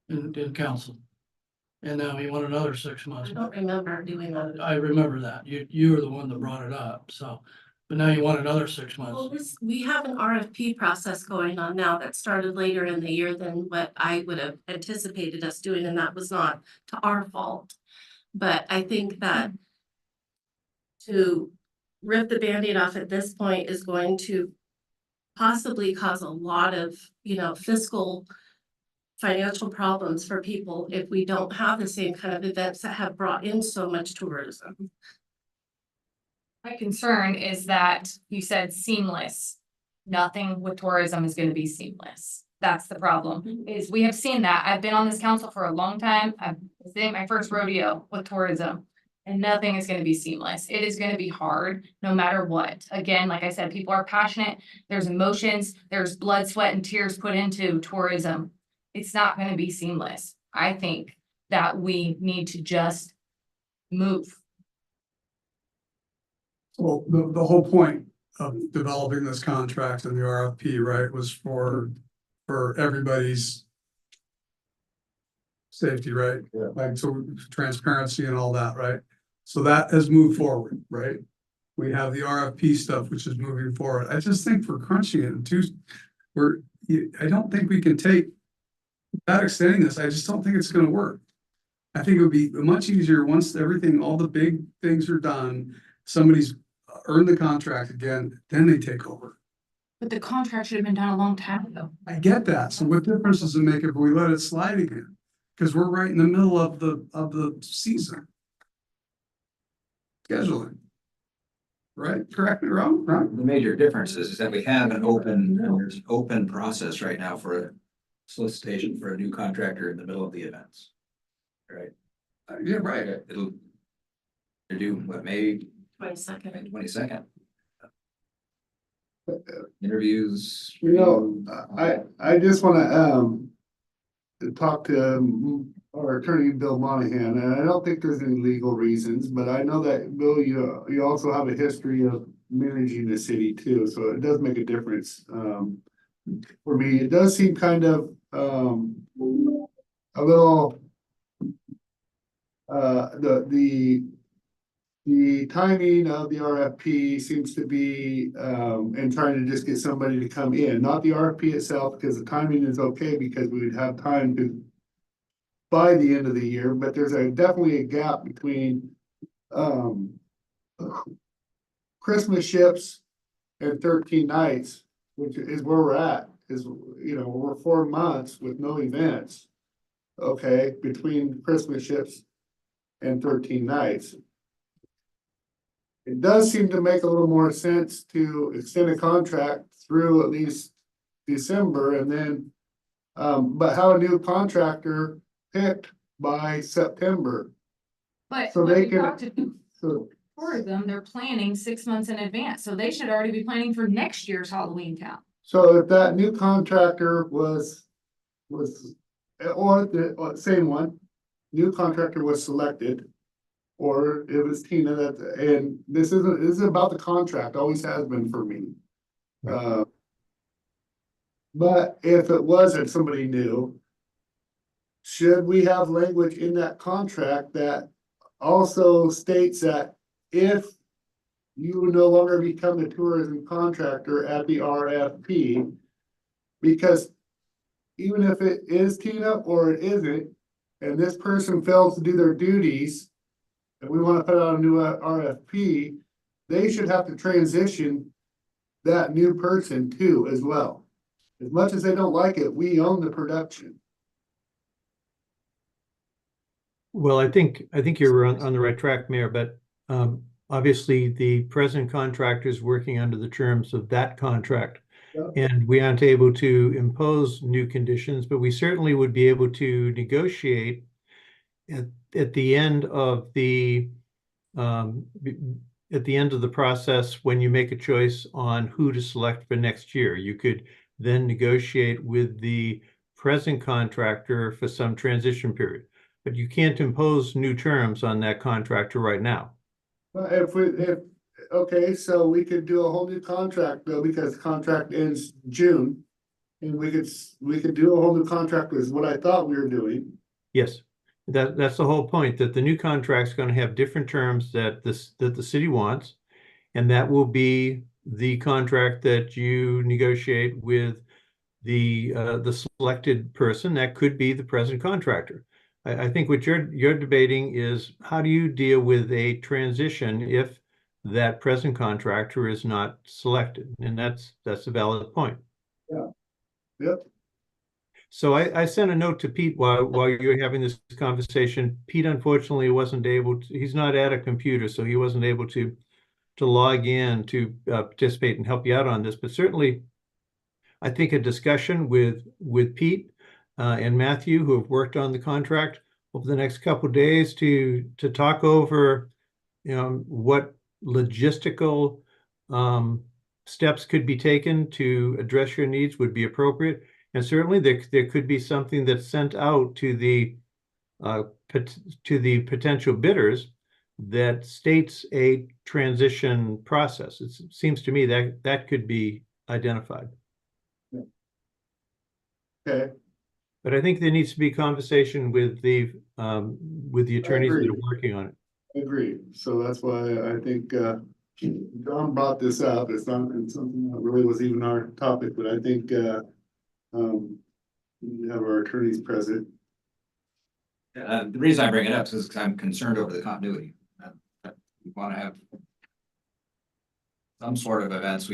in council. And now you want another 6 months. I don't remember doing that. I remember that. You were the one that brought it up, so, but now you want another 6 Well, months. we have an RFP process going on now that started later in the year than what I would have anticipated us doing, and that was not to our fault. But I think that to rip the Band-Aid off at this point is going to possibly cause a lot of, fiscal financial problems for people if we don't have the same kind of events that have brought in so much tourism. My concern is that you said seamless. Nothing with tourism is gonna be seamless. That's the problem, is we have seen that. I've been on this council for a long time. This ain't my first rodeo with tourism. And nothing is gonna be seamless. It is gonna be hard, no matter what. Again, like I said, people are passionate. There's emotions, there's blood, sweat, and tears put into tourism. It's not gonna be seamless. I think that we need to just move. Well, the whole point of developing this contract and the RFP, right, was for everybody's safety, right? Yeah. Like, so transparency and all that, right? So that has moved forward, right? We have the RFP stuff, which is moving forward. I just think for crunching it into, I don't think we can take, without extending this, I just don't think it's gonna work. I think it would be much easier once everything, all the big things are done, somebody's earned the contract again, then they take over. But the contract should have been done a long time ago. I get that. So what difference does it make if we let it slide again? Because we're right in the middle of the season. Scheduling. Right? Correct me wrong, right? The major difference is that we have there's an open process right now for a solicitation for a new contractor in the middle of the events. Right? Yeah, right. They're due, May 22nd. 22nd. Interviews. I just wanna, talk to our attorney, Bill Monahan, and I don't think there's any legal reasons, but I know that, Bill, you also have a history of managing the city too, so it does make a difference. For me, it does seem kind of, a little, the timing of the RFP seems to be, and trying to just get somebody to come in, not the RFP itself, because the timing is okay, because we would have time to by the end of the year, but there's definitely a gap between, Christmas ships and 13 nights, which is where we're at, is, you know, we're 4 months with no events. Okay, between Christmas ships and 13 nights. It does seem to make a little more sense to extend a contract through at least December and then, but how a new contractor picked by September. But So when they we can- talked to So, four of them, they're planning 6 months in advance, so they should already be planning for next year's Halloween Town. so if that new contractor was, or the same one, new contractor was selected. Or it was Tina that, and this is about the contract, always has been for me. But if it wasn't somebody new, should we have language in that contract that also states that if you no longer become a tourism contractor at the RFP, because even if it is Tina or it isn't, and this person fails to do their duties, and we want to put out a new RFP, they should have to transition that new person too as well. As much as they don't like it, we own the production. Well, I think you're on the right track, Mayor, but obviously the present contractor is working under the terms of that contract. Yep. And we aren't able to impose new conditions, but we certainly would be able to negotiate at the end of the process when you make a choice on who to select for next year. You could then negotiate with the present contractor for some transition period, but you can't impose new terms on that contractor right now. But okay, so we could do a whole new contract though, because the contract ends June. And we could do a whole new contract is what I thought we were doing. Yes, that's the whole point, that the new contract's going to have different terms that the city wants. And that will be the contract that you negotiate with the selected person. That could be the present contractor. I think what you're debating is how do you deal with a transition if that present contractor is not selected? And that's a valid point. Yeah. Yep. So I sent a note to Pete while you were having this conversation. Pete unfortunately wasn't able to, he's not at a computer, so he wasn't able to log in to participate and help you out on this. But certainly, I think a discussion with Pete and Matthew, who have worked on the contract over the next couple of days to talk over, what logistical steps could be taken to address your needs would be appropriate. And certainly there could be something that's sent out to the potential bidders that states a transition process. It seems to me that could be identified. Okay. But I think there needs to be conversation with the attorneys that are working on it. I agree. So that's why I think John brought this up. It's not something that really was even our topic, but I think we have our attorneys present. The reason I bring it up is because I'm concerned over the continuity. We want to have some sort of events.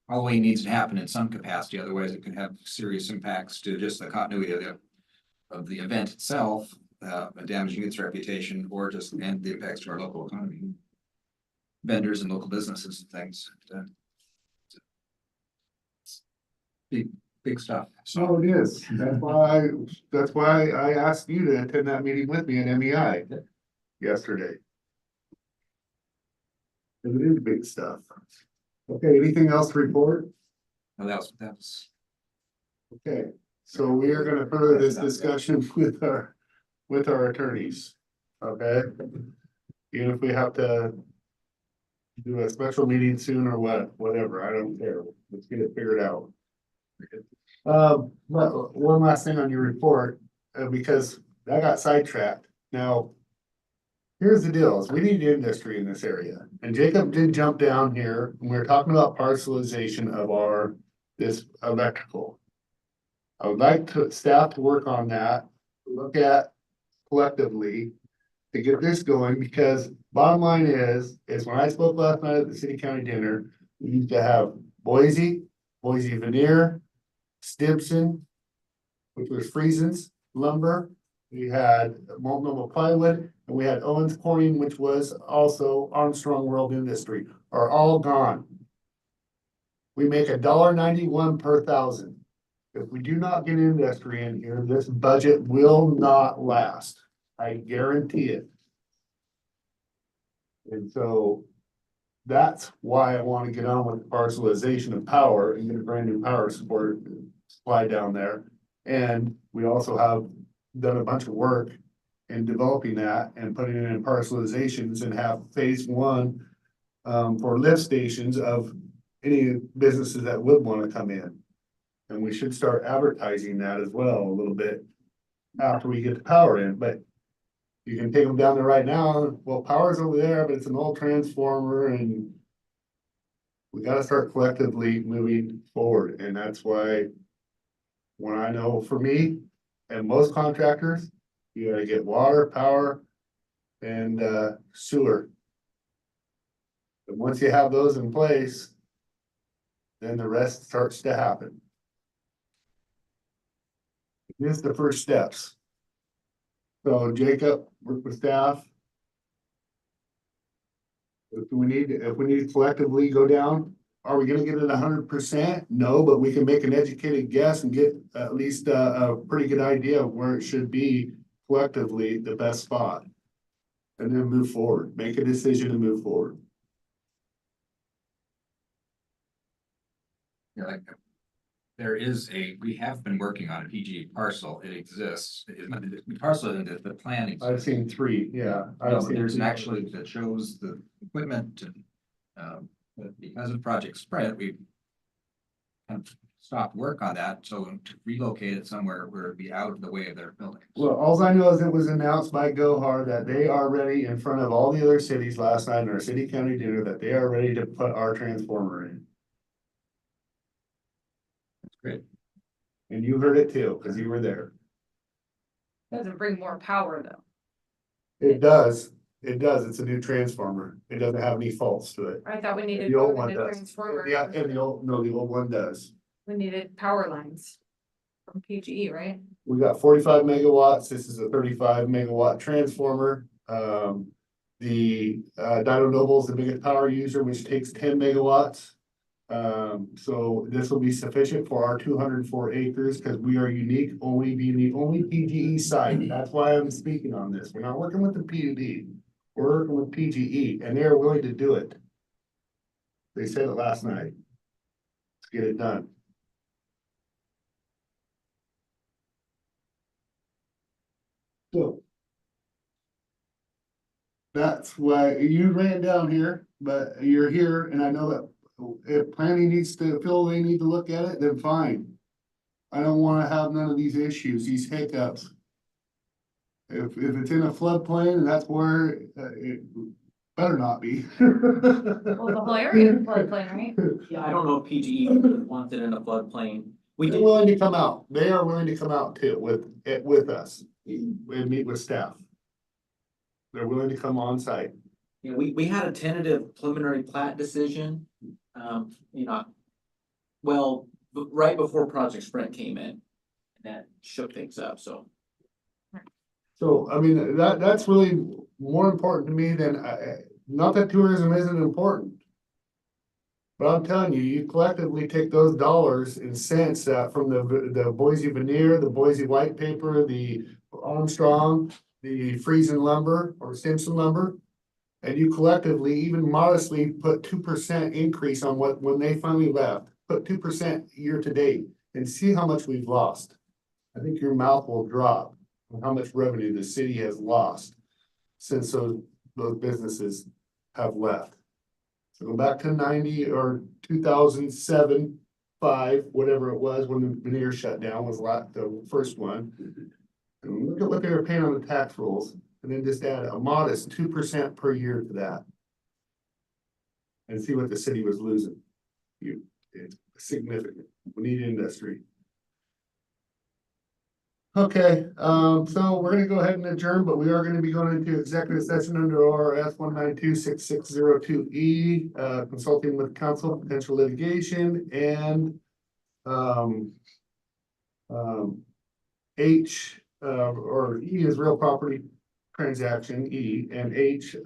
Halloween needs to happen in some capacity, otherwise it could have serious impacts to just the continuity of the event itself, damaging its reputation, or just and the impacts to our local economy, vendors and local businesses and things. Big stuff. So it is. That's why I asked you to attend that meeting with me at MEI yesterday. It is big stuff. Okay, anything else to report? No, that was. Okay, so we are gonna further this discussion with our attorneys. Okay? Even if we have to do a special meeting soon or whatever, I don't care. Let's get it figured out. But one last thing on your report, because I got sidetracked. Now, here's the deal, is we need industry in this area, and Jacob did jump down here, and we were talking about parcelization of this electrical. I would like staff to work on that, look at collectively, to get this going, because bottom line is when I spoke last night at the city county dinner, we used to have Boise veneer, Stimson, which was Friesens lumber. We had Multnomah plywood, and we had Owens Corning, which was also Armstrong World Industry, are all gone. We make $1.91 per thousand. If we do not get industry in here, this budget will not last. I guarantee it. And so that's why I want to get on with the parcelization of power and get a brand new power supply down there. And we also have done a bunch of work in developing that and putting it in parcelizations and have phase one for lift stations of any businesses that would want to come in. And we should start advertising that as well a little bit after we get the power in, but you can take them down there right now. Well, power's over there, but it's an old transformer, and we gotta start collectively moving forward. And that's why when I know for me and most contractors, you gotta get water, power, and sewer. And once you have those in place, then the rest starts to happen. This is the first steps. So Jacob, work with staff. If we need to collectively go down, are we gonna get it 100%? No, but we can make an educated guess and get at least a pretty good idea of where it should be collectively the best spot. And then move forward, make a decision and move forward. Yeah, like, we have been working on a PG parcel, it exists, the parcel, the plan exists. I've seen three, yeah. No, but there's actually that shows the equipment and, but because of Project Sprint, we've kind of stopped work on that, so to relocate it somewhere where it'd be out of the way of their building. Well, all I know is it was announced by Gohar that they are ready in front of all the other cities last night in our city county dinner, that they are ready to put our transformer in. That's great. And you heard it too, because you were there. Doesn't bring more power though. It does, it's a new transformer, it doesn't have any faults to it. I thought we needed The old more one than a does. transformer. Yeah, and the old one does. We needed power lines from PGE, right? We got 45 megawatts, this is a 35 megawatt transformer. The Dyno Noble is the biggest power user, which takes 10 megawatts. So this will be sufficient for our 204 acres, because we are unique, only being the only PGE site. That's why I'm speaking on this. We're not working with the PUD. We're working with PGE, and they are willing to do it. They said it last night. Let's get it done. So that's why you ran down here, but you're here, and I know that if planning needs to feel they need to look at it, then fine. I don't wanna have none of these issues, these hiccups. If it's in a floodplain, and that's where it better not be. Well, the whole area is floodplain, right? Yeah, I don't know if PGE wants it in a floodplain. They're willing to come out. They are willing to come out too with us and meet with staff. They're willing to come on site. Yeah, we had a tentative preliminary plat decision, right before Project Sprint came in. And that shook things up, so. So, I mean, that's really more important to me than, not that tourism isn't important. But I'm telling you, you collectively take those dollars and cents from the Boise veneer, the Boise white paper, the Armstrong, the Friesen lumber or Stimson lumber. And you collectively, even modestly, put 2% increase on when they finally left, put 2% year to date and see how much we've lost. I think your mouth will drop on how much revenue the city has lost since those businesses have left. So go back to 90 or 2007, 5, whatever it was when the veneer shut down was the first one. And look at what they were paying on the tax rolls, and then just add a modest 2% per year to that. And see what the city was losing. It's significant. We need industry. Okay, so we're gonna go ahead and adjourn, but we are gonna be going into executive session under ORS 1926602E, consulting with counsel, potential litigation, and H, or E is real property transaction, E, and H,